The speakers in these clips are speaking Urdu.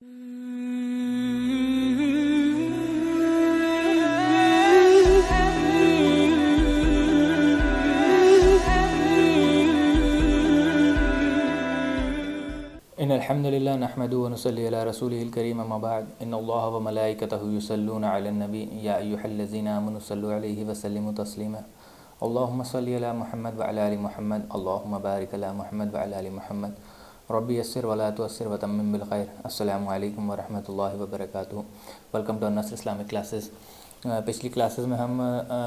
ان الحمد للہ نحمده ونصلی علی رسوله الکریم اما بعد ان اللہ وملائکتہ یصلون علی النبی یا ایھا الذین آمنوا صلوا علیہ وسلموا تسلیما اللہم صلی علی محمد وعلی آل محمد اللہم بارک علی محمد وعلی آل محمد ربی یسر ولا تعسر وتمم بالخیر. السلام علیکم ورحمۃ اللہ وبرکاتہ. ویلکم ٹو النصر اسلامک کلاسز. پچھلی کلاسز میں ہم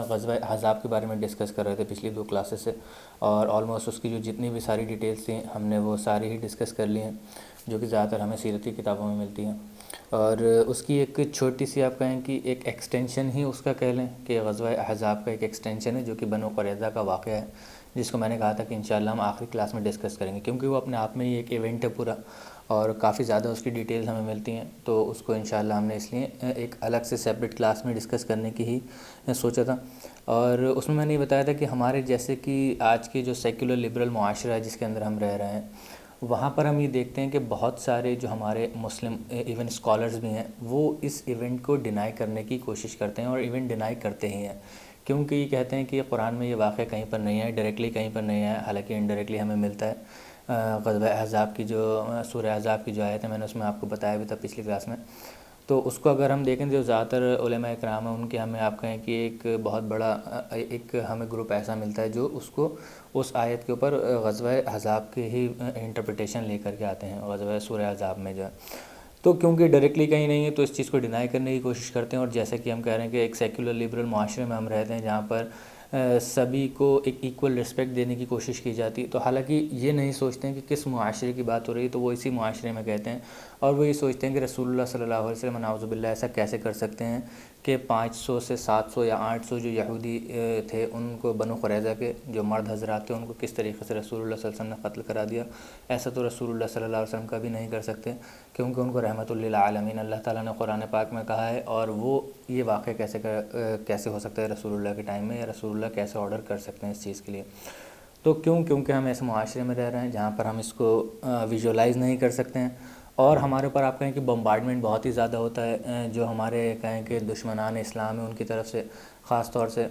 غزوہ احزاب کے بارے میں ڈسکس کر رہے تھے پچھلی 2 کلاسز سے، اور آلموسٹ اس کی جو جتنی بھی ساری ڈیٹیلز تھیں ہم نے وہ ساری ہی ڈسکس کر لی ہیں، جو کہ زیادہ تر ہمیں سیرت کی کتابوں میں ملتی ہیں. اور اس کی ایک چھوٹی سی آپ کہیں کہ ایک ایکسٹینشن ہی اس کا کہہ لیں کہ غزوہ احزاب کا ایک ایکسٹینشن ہے جو کہ بنو قریظہ کا واقعہ ہے، جس کو میں نے کہا تھا کہ انشاءاللہ ہم آخری کلاس میں ڈسکس کریں گے، کیونکہ وہ اپنے آپ میں ہی ایک ایونٹ ہے پورا، اور کافی زیادہ اس کی ڈیٹیلز ہمیں ملتی ہیں. تو اس کو انشاءاللہ ہم نے اس لیے ایک الگ سے سیپریٹ کلاس میں ڈسکس کرنے کی ہی سوچا تھا. اور اس میں نے یہ بتایا تھا کہ ہمارے جیسے کہ آج کے جو سیکولر لبرل معاشرہ ہے جس کے اندر ہم رہ رہے ہیں، وہاں پر ہم یہ دیکھتے ہیں کہ بہت سارے جو ہمارے مسلم ایون اسکالرز بھی ہیں وہ اس ایونٹ کو ڈینائی کرنے کی کوشش کرتے ہیں، اور ایونٹ ڈینائی کرتے ہی ہیں، کیونکہ یہ کہتے ہیں کہ قرآن میں یہ واقعہ کہیں پر نہیں ہے، ڈائریکٹلی کہیں پر نہیں ہے، حالانکہ انڈائریکٹلی ہمیں ملتا ہے. غزوہ احزاب کی جو سورہ احزاب کی جو آیت ہے، میں نے اس میں آپ کو بتایا بھی تھا پچھلی کلاس میں. تو اس کو اگر ہم دیکھیں جو زیادہ تر علماء اکرام ہیں ان کے ہمیں آپ کہیں کہ ایک بہت بڑا ایک ہمیں گروپ ایسا ملتا ہے جو اس کو اس آیت کے اوپر غزوہ احزاب کے ہی انٹرپریٹیشن لے کر کے آتے ہیں غزوہ سورہ احزاب میں جو ہے. تو کیونکہ ڈائریکٹلی کہیں نہیں ہے تو اس چیز کو ڈینائی کرنے کی کوشش کرتے ہیں. اور جیسا کہ ہم کہہ رہے ہیں کہ ایک سیکولر لبرل معاشرے میں ہم رہتے ہیں جہاں پر سبھی کو ایک ایکول رسپیکٹ دینے کی کوشش کی جاتی، تو حالانکہ یہ نہیں سوچتے ہیں کہ کس معاشرے کی بات ہو رہی ہے، تو وہ اسی معاشرے میں کہتے ہیں. اور وہ یہ سوچتے ہیں کہ رسول اللہ صلی اللہ علیہ وسلم نعوذ باللہ ایسا کیسے کر سکتے ہیں کہ 500 سے 700 یا 800 جو یہودی تھے ان کو بنو قریظہ کے جو مرد حضرات تھے ان کو کس طریقے سے رسول اللہ صلی اللہ علیہ وسلم نے قتل کرا دیا. ایسا تو رسول اللہ صلی اللہ علیہ وسلم کا بھی نہیں کر سکتے، کیونکہ ان کو رحمت للعالمین اللہ تعالیٰ نے قرآن پاک میں کہا ہے. اور وہ یہ واقعہ کیسے ہو سکتا ہے رسول اللہ کے ٹائم میں، یا رسول اللہ کیسے آرڈر کر سکتے ہیں اس چیز کے لیے. تو کیونکہ ہم ایسے معاشرے میں رہ رہے ہیں جہاں پر ہم اس کو ویژولائز نہیں کر سکتے ہیں، اور ہمارے اوپر آپ کہیں کہ بمبارڈمنٹ بہت ہی زیادہ ہوتا ہے جو ہمارے کہیں کہ دشمنان اسلام ہیں ان کی طرف سے، خاص طور سے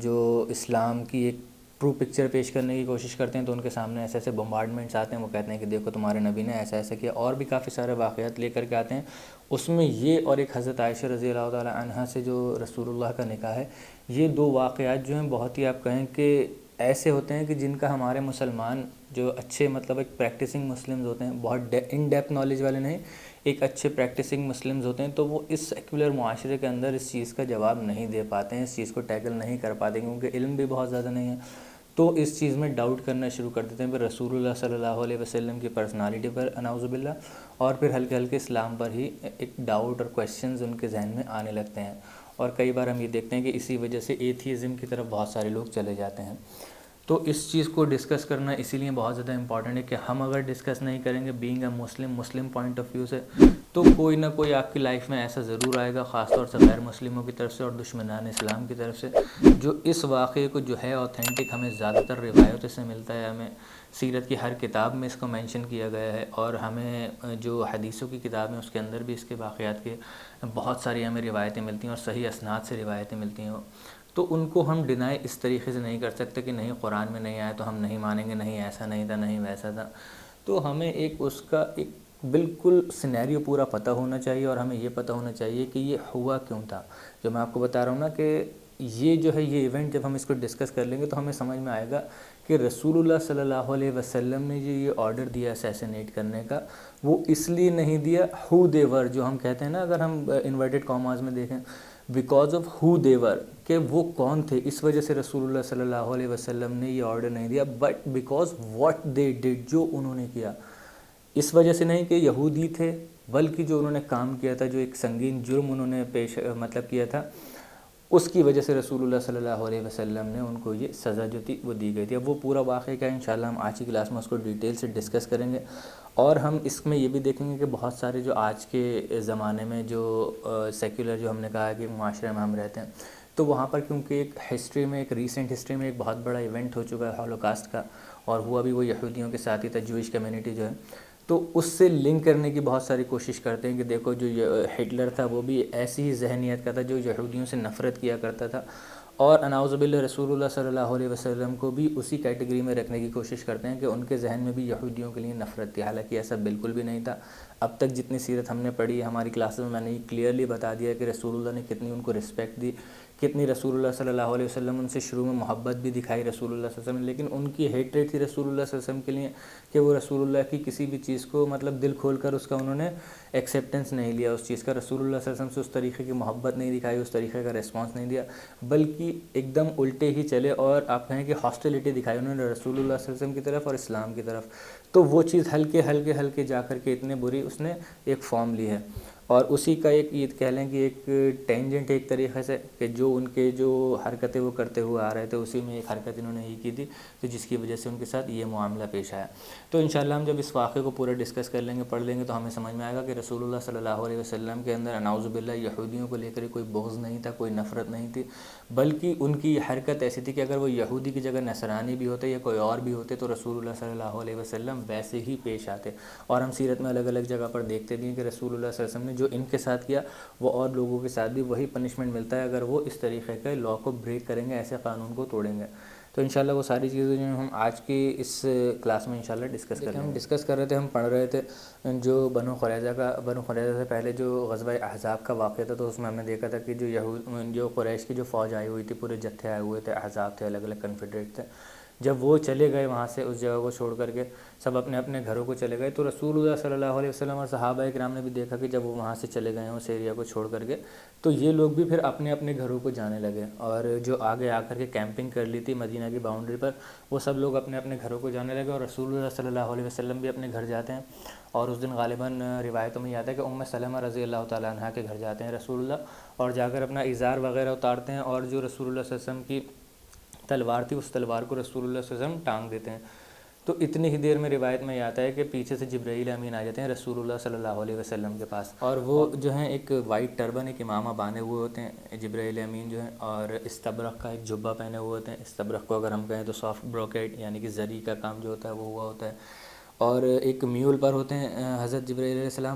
جو اسلام کی ایک ٹرو پکچر پیش کرنے کی کوشش کرتے ہیں، تو ان کے سامنے ایسے ایسے بمبارڈمنٹس آتے ہیں. وہ کہتے ہیں کہ دیکھو تمہارے نبی نے ایسا ایسا کیا، اور بھی کافی سارے واقعات لے کر کے آتے ہیں. اس میں یہ اور ایک حضرت عائشہ رضی اللہ تعالی عنہا سے جو رسول اللہ کا نکاح ہے، یہ 2 واقعات جو ہیں بہت ہی آپ کہیں کہ ایسے ہوتے ہیں کہ جن کا ہمارے مسلمان جو اچھے مطلب ایک پریکٹسنگ مسلمز ہوتے ہیں، بہت ان ڈیپتھ نالج والے نہیں، ایک اچھے پریکٹسنگ مسلمز ہوتے ہیں، تو وہ اس سیکولر معاشرے کے اندر اس چیز کا جواب نہیں دے پاتے ہیں، اس چیز کو ٹیکل نہیں کر پاتے، کیونکہ علم بھی بہت زیادہ نہیں ہے. تو اس چیز میں ڈاؤٹ کرنا شروع کر دیتے ہیں پھر رسول اللہ صلی اللہ علیہ وسلم کی پرسنالٹی پر نعوذ باللہ، اور پھر ہلکے ہلکے اسلام پر ہی ایک ڈاؤٹ اور کویسچنز ان کے ذہن میں آنے لگتے ہیں. اور کئی بار ہم یہ دیکھتے ہیں کہ اسی وجہ سے ایتھیزم کی طرف بہت سارے لوگ چلے جاتے ہیں. تو اس چیز کو ڈسکس کرنا اسی لیے بہت زیادہ امپورٹنٹ ہے کہ ہم اگر ڈسکس نہیں کریں گے being a Muslim point of view سے، تو کوئی نہ کوئی آپ کی لائف میں ایسا ضرور آئے گا، خاص طور سے غیر مسلموں کی طرف سے اور دشمنان اسلام کی طرف سے، جو اس واقعے کو جو ہے اوتھینٹک ہمیں زیادہ تر روایتوں سے ملتا ہے، ہمیں سیرت کی ہر کتاب میں اس کو مینشن کیا گیا ہے، اور ہمیں جو حدیثوں کی کتاب ہیں اس کے اندر بھی اس کے واقعات کے بہت ساری ہمیں روایتیں ملتی ہیں، اور صحیح اسناد سے روایتیں ملتی ہیں. تو ان کو ہم ڈینائی اس طریقے سے نہیں کر سکتے کہ نہیں قرآن میں نہیں آیا تو ہم نہیں مانیں گے، نہیں ایسا نہیں تھا، نہیں ویسا تھا. تو ہمیں ایک اس کا ایک بالکل سینیریو پورا پتہ ہونا چاہیے، اور ہمیں یہ پتہ ہونا چاہیے کہ یہ ہوا کیوں تھا. جو میں آپ کو بتا رہا ہوں نا کہ یہ جو ہے یہ ایونٹ جب ہم اس کو ڈسکس کر لیں گے تو ہمیں سمجھ میں آئے گا کہ رسول اللہ صلی اللہ علیہ وسلم نے جو یہ آرڈر دیا اسیسینیٹ کرنے کا، وہ اس لیے نہیں دیا ہو دے ور، جو ہم کہتے ہیں نا اگر ہم انورٹڈ کاماز میں دیکھیں، بیکاز آف ہو دے ور، کہ وہ کون تھے، اس وجہ سے رسول اللہ صلی اللہ علیہ وسلم نے یہ آرڈر نہیں دیا، بٹ بیکاز واٹ دے ڈڈ، جو انہوں نے کیا. اس وجہ سے نہیں کہ یہودی تھے، بلکہ جو انہوں نے کام کیا تھا، جو ایک سنگین جرم انہوں نے کیا تھا، اس کی وجہ سے رسول اللہ صلی اللہ علیہ وسلم نے ان کو یہ سزا جو تھی وہ دی گئی تھی. اب وہ پورا واقعہ کیا ہے انشاءاللہ ہم آج کی کلاس میں اس کو ڈیٹیل سے ڈسکس کریں گے. اور ہم اس میں یہ بھی دیکھیں گے کہ بہت سارے جو آج کے زمانے میں جو سیکولر جو ہم نے کہا کہ معاشرے میں ہم رہتے ہیں، تو وہاں پر کیونکہ ایک ہسٹری میں، ایک ریسنٹ ہسٹری میں ایک بہت بڑا ایونٹ ہو چکا ہے ہولوکاسٹ کا، اور ہوا بھی وہ یہودیوں کے ساتھ ہی تھا، جوئش کمیونٹی جو ہے. تو اس سے لنک کرنے کی بہت ساری کوشش کرتے ہیں کہ دیکھو جو ہٹلر تھا وہ بھی ایسی ہی ذہنیت کا تھا جو یہودیوں سے نفرت کیا کرتا تھا، اور نعوذ باللہ رسول اللہ صلی اللہ علیہ وسلم کو بھی اسی کیٹیگری میں رکھنے کی کوشش کرتے ہیں کہ ان کے ذہن میں بھی یہودیوں کے لیے نفرت تھی، حالانکہ ایسا بالکل بھی نہیں تھا۔ اب تک جتنی سیرت ہم نے پڑھی ہماری کلاسز میں نے کلیئرلی بتا دیا کہ رسول اللہ نے کتنی ان کو رسپیکٹ دی، کتنی رسول اللہ صلی اللہ علیہ وسلم ان سے شروع میں محبت بھی دکھائی رسول اللہ صلی اللہ علیہ وسلم، لیکن ان کی ہیٹریٹ تھی رسول اللہ صلی اللہ علیہ وسلم کے لیے کہ وہ رسول اللہ کی کسی بھی چیز کو مطلب دل کھول کر اس کا انہوں نے ایکسیپٹنس نہیں لیا اس چیز کا، رسول اللہ صلی اللہ علیہ وسلم سے اس طریقے کی محبت نہیں دکھائی، اس طریقے کا ریسپانس نہیں دیا، بلکہ ایک دم الٹے ہی چلے اور آپ کہیں کہ ہاسٹیلٹی دکھائی انہوں نے رسول اللہ صلی اللہ علیہ وسلم کی طرف اور اسلام کی طرف۔ تو وہ چیز ہلکے ہلکے ہلکے جا کر کے اتنے بری اس نے ایک فارم لی ہے، اور اسی کا ایک یہ کہہ لیں کہ ایک ٹینجنٹ ایک طریقے سے کہ جو ان کے جو حرکتیں وہ کرتے ہوئے آ رہے تھے اسی میں ایک حرکت انہوں نے ہی کی تھی، تو جس کی وجہ سے ان کے ساتھ یہ معاملہ پیش آیا۔ تو انشاءاللہ ہم جب اس واقعے کو پورا ڈسکس کر لیں گے، پڑھ لیں گے، تو ہمیں سمجھ میں آئے گا کہ رسول اللہ صلی اللہ علیہ وسلم کے اندر نعوذ باللہ یہودیوں کو لے کر کوئی بغض نہیں تھا، کوئی نفرت نہیں تھی، بلکہ ان کی یہ حرکت ایسی تھی کہ اگر وہ یہودی کی جگہ نصرانی بھی ہوتے یا کوئی اور بھی ہوتے تو رسول اللہ صلی اللہ علیہ وسلم ویسے ہی پیش آتے، اور ہم سیرت میں الگ الگ جگہ پر دیکھتے بھی ہیں کہ رسول اللہ صلی اللہ علیہ وسلم نے جو ان کے ساتھ کیا وہ اور لوگوں کے ساتھ بھی وہی پنشمنٹ ملتا ہے اگر وہ اس طریقے کے لا کو بریک کریں گے، ایسے قانون کو توڑیں گے۔ تو انشاءاللہ وہ ساری چیزیں جو ہم آج کی اس کلاس میں انشاءاللہ ڈسکس کریں گے۔ ہم ڈسکس کر رہے تھے، ہم پڑھ رہے تھے جو بنو قریظہ سے پہلے جو غزوہ احزاب کا واقعہ تھا، تو اس میں ہم نے دیکھا تھا کہ جو قریش کی جو فوج آئی ہوئی تھی، پورے جتھے آئے ہوئے تھے، احزاب تھے، الگ الگ کنفیڈریٹ تھے، جب وہ چلے گئے وہاں سے اس جگہ کو چھوڑ کر کے سب اپنے اپنے گھروں کو چلے گئے، تو رسول اللہ صلی اللہ علیہ وسلم اور صحابہ کرام نے بھی دیکھا کہ جب وہ وہاں سے چلے گئے ہیں اس ایریا کو چھوڑ کر کے، تو یہ لوگ بھی پھر اپنے اپنے گھروں کو جانے لگے، اور جو آگے آ کر کے کیمپنگ کر لی تھی مدینہ کی باؤنڈری پر، وہ سب لوگ اپنے اپنے گھروں کو جانے لگے، اور رسول اللہ صلی اللہ علیہ وسلم بھی اپنے گھر جاتے ہیں۔ اور اس دن غالباً روایتوں میں یہ آتا ہے کہ ام سلمہ رضی اللہ تعالیٰ عنہ کے گھر جاتے ہیں رسول اللہ، اور جا کر اپنا ازار وغیرہ اتارتے ہیں، اور جو رسول اللہ صلی اللہ علیہ وسلم کی تلوار تھی اس تلوار کو رسول اللہ صلی اللہ علیہ وسلم ٹانگ دیتے ہیں۔ تو اتنی ہی دیر میں روایت میں یہ آتا ہے کہ پیچھے سے جبرائیل امین آ جاتے ہیں رسول اللہ صلی اللہ علیہ وسلم کے پاس، اور وہ جو ہیں ایک وائٹ ٹربن ایک امامہ باندھے ہوئے ہوتے ہیں جبرائیل امین جو ہیں، اور استبرق کا ایک جبہ پہنے ہوئے ہوتے ہیں۔ استبرق کو اگر ہم کہیں تو سافٹ بروکیٹ یعنی کہ زری کا کام جو ہوتا ہے وہ ہوا ہوتا ہے، اور ایک میول پر ہوتے ہیں حضرت جبرائیل علیہ السلام،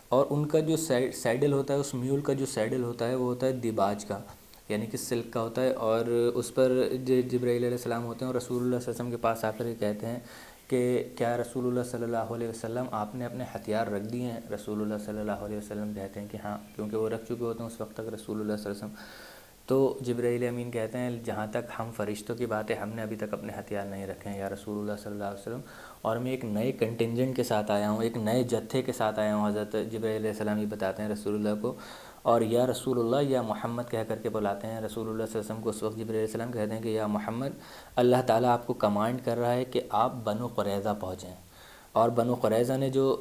اور ان کا جو سیڈل ہوتا ہے، اس میول کا جو سیڈل ہوتا ہے وہ ہوتا ہے دیباج کا یعنی کہ سلک کا ہوتا ہے، اور اس پر جبرائیل علیہ السلام ہوتے ہیں، اور رسول اللہ صلی اللہ علیہ وسلم کے پاس آ کر یہ کہتے ہیں کہ کیا رسول اللہ صلی اللہ علیہ وسلم آپ نے اپنے ہتھیار رکھ دیے ہیں؟ رسول اللہ صلی اللہ علیہ وسلم کہتے ہیں کہ ہاں، کیونکہ وہ رکھ چکے ہوتے ہیں اس وقت تک رسول اللہ صلی اللہ علیہ وسلم۔ تو جبرائیل امین کہتے ہیں جہاں تک ہم فرشتوں کی بات ہے ہم نے ابھی تک اپنے ہتھیار نہیں رکھے ہیں یا رسول اللہ صلی اللہ علیہ وسلم، اور میں ایک نئے کنٹنجنٹ کے ساتھ آیا ہوں، ایک نئے جتھے کے ساتھ آیا ہوں۔ حضرت جبرائیل علیہ السلام یہ بتاتے ہیں رسول اللہ کو، اور یا رسول اللہ یا محمد کہہ کر کے بلاتے ہیں رسول اللہ صلی اللہ علیہ وسلم کو۔ اس وقت جبرائیل علیہ السلام کہتے ہیں کہ یا محمد، اللہ تعالیٰ آپ کو کمانڈ کر رہا ہے کہ آپ بنو قریظہ پہنچیں، اور بنو قریظہ نے جو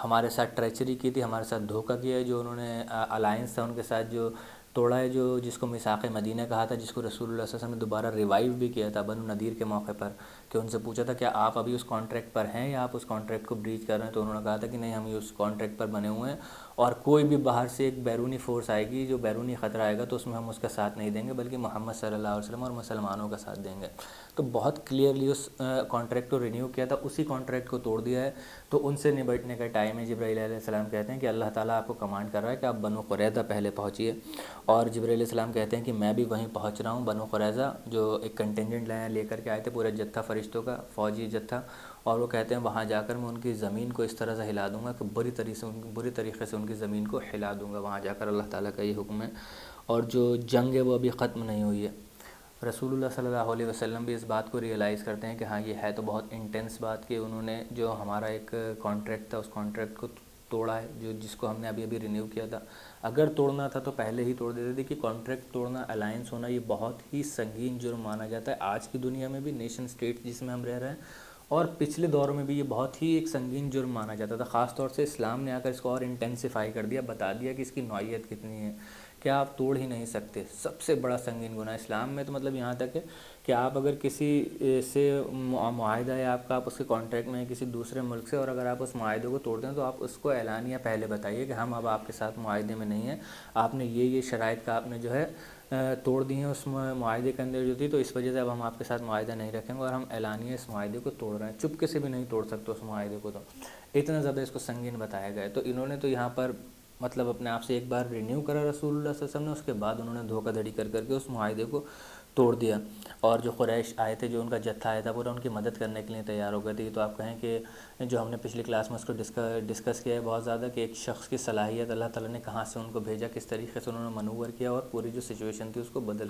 ہمارے ساتھ ٹریچری کی تھی، ہمارے ساتھ دھوکہ کیا ہے، جو انہوں نے الائنس تھا ان کے ساتھ جو توڑا ہے، جو جس کو میثاق مدینہ کہا تھا، جس کو رسول اللہ صلی اللہ علیہ وسلم نے دوبارہ ریوائیو بھی کیا تھا بنو نذیر کے موقع پر، کہ ان سے پوچھا تھا کہ آپ ابھی اس کانٹریکٹ پر ہیں یا آپ اس کانٹریکٹ کو بریچ کر رہے ہیں، تو انہوں نے کہا تھا کہ نہیں، ہم یہ اس کانٹریکٹ پر بنے ہوئے ہیں، اور کوئی بھی باہر سے ایک بیرونی فورس آئے گی، جو بیرونی خطرہ آئے گا، تو اس میں ہم اس کا ساتھ نہیں دیں گے، بلکہ محمد صلی اللہ علیہ وسلم اور مسلمانوں کا ساتھ دیں گے۔ تو بہت کلیئرلی اس کانٹریکٹ کو رینیو کیا تھا، اسی کانٹریکٹ کو توڑ دیا ہے، تو ان سے نبٹنے کا ٹائم ہے۔ جبرائیل علیہ السلام کہتے ہیں کہ اللہ تعالیٰ آپ کو کمانڈ کر رہا ہے کہ آپ بنو قریظہ پہلے پہنچیے، اور جبرائیل علیہ السلام کہتے ہیں کہ میں بھی وہیں پہنچ رہا ہوں بنو قریظہ، جو ایک کنٹینجنٹ لے کر کے آئے تھے، پورا جتھا فرشتوں کا فوجی جتھا، اور وہ کہتے ہیں وہاں جا کر میں ان کی زمین کو اس طرح سے ہلا دوں گا کہ بری طریقے سے ان کی زمین کو ہلا دوں گا، وہاں جا کر اللہ تعالیٰ کا یہ حکم ہے، اور جو جنگ ہے وہ ابھی ختم نہیں ہوئی ہے۔ رسول اللہ صلی اللہ علیہ وسلم بھی اس بات کو ریئلائز کرتے ہیں کہ ہاں یہ ہے تو بہت انٹینس بات کہ انہوں نے جو ہمارا ایک کانٹریکٹ تھا اس کانٹریکٹ کو توڑا ہے، جس کو ہم نے ابھی رینیو کیا تھا۔ اگر توڑنا تھا تو پہلے ہی توڑ دیتے تھے، کہ کانٹریکٹ توڑنا، الائنس ہونا، یہ بہت ہی سنگین جرم مانا جاتا ہے آج کی دنیا میں بھی، نیشن اسٹیٹ جس میں ہم رہ رہے ہیں، اور پچھلے دوروں میں بھی یہ بہت ہی ایک سنگین جرم مانا جاتا تھا۔ خاص طور سے اسلام نے آ کر اس کو اور انٹینسیفائی کر دیا، بتا دیا کہ اس کی نوعیت کتنی ہے، کہ آپ توڑ ہی نہیں سکتے، سب سے بڑا سنگین گناہ اسلام میں۔ تو مطلب یہاں تک ہے کہ آپ اگر کسی سے معاہدہ ہے آپ کا، آپ اس کے کانٹریکٹ میں ہیں کسی دوسرے ملک سے، اور اگر آپ اس معاہدے کو توڑتے ہیں تو آپ اس کو اعلانیہ پہلے بتائیے کہ ہم اب آپ کے ساتھ معاہدے میں نہیں ہیں، آپ نے یہ شرائط کا آپ نے جو ہے توڑ دی ہیں اس معاہدے کے اندر جو تھی، تو اس وجہ سے اب ہم آپ کے ساتھ معاہدہ نہیں رکھیں گے، اور ہم اعلانیہ اس معاہدے کو توڑ رہے ہیں، چپکے سے بھی نہیں توڑ سکتے اس معاہدے کو۔ تو اتنا زیادہ اس کو سنگین بتایا گیا ہے۔ تو انہوں نے تو یہاں پر مطلب اپنے آپ سے ایک بار رینیو کرا رسول اللہ صلی اللہ علیہ وسلم نے، اس کے بعد انہوں نے دھوکہ دھڑی کر کے اس معاہدے کو توڑ دیا، اور جو قریش آئے تھے، جو ان کا جتھا آیا تھا، پورا ان کی مدد کرنے کے لیے تیار ہو گئے تھے۔ تو آپ کہیں کہ جو ہم نے پچھلی کلاس میں اس کو ڈسکس کیا ہے بہت زیادہ، کہ ایک شخص کی صلاحیت اللہ تعالیٰ نے کہاں سے ان کو بھیجا، کس طریقے سے انہوں نے منور کیا، اور پوری جو سچویشن تھی اس کو بدل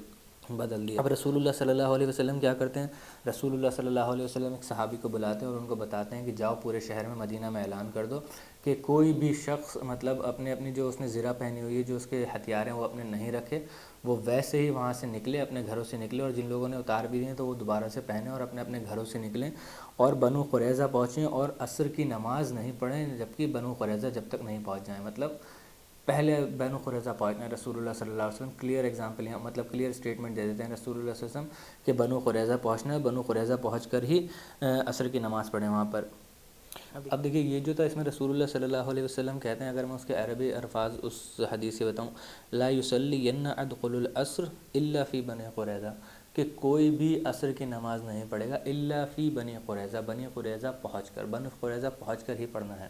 دیا۔ اب رسول اللہ صلی اللہ علیہ وسلم کیا کرتے ہیں؟ رسول اللہ صلی اللہ علیہ وسلم ایک صحابی کو بلاتے ہیں اور ان کو بتاتے ہیں کہ جاؤ پورے شہر میں، مدینہ میں اعلان کر دو کہ کوئی بھی شخص مطلب اپنی جو اس نے زرہ پہنی ہوئی ہے، جو اس کے ہتھیار ہیں، وہ اپنے نہیں رکھے، وہ ویسے ہی وہاں سے نکلے، اپنے گھروں سے نکلے، اور جن لوگوں نے اتار بھی دیے تو وہ دوبارہ سے پہنیں اور اپنے گھروں سے نکلیں اور بنو قریظہ پہنچیں، اور عصر کی نماز نہیں پڑھیں جبکہ بنو قریظہ جب تک نہیں پہنچ جائیں۔ مطلب پہلے بنو قریظہ پہنچنا ہے۔ رسول اللہ صلی اللہ علیہ وسلم کلیئر ایگزامپل یہاں، مطلب کلیئر اسٹیٹمنٹ دے دیتے ہیں رسول اللہ صلی اللہ علیہ وسلم کہ بنو قریظہ پہنچنا ہے، بنو قریظہ پہنچ کر ہی عصر کی نماز پڑھیں وہاں پر۔ اب دیکھیے یہ جو تھا، اس میں رسول اللہ صلی اللہ علیہ وسلم کہتے ہیں، اگر میں اس کے عربی الفاظ اس حدیث سے بتاؤں، لا یصلین ادخل العصر الا فی بنی قریظہ، کہ کوئی بھی عصر کی نماز نہیں پڑھے گا الا فی بنی قریظہ، بنی قریظہ پہنچ کر، بنی قریظہ پہنچ کر ہی پڑھنا ہے۔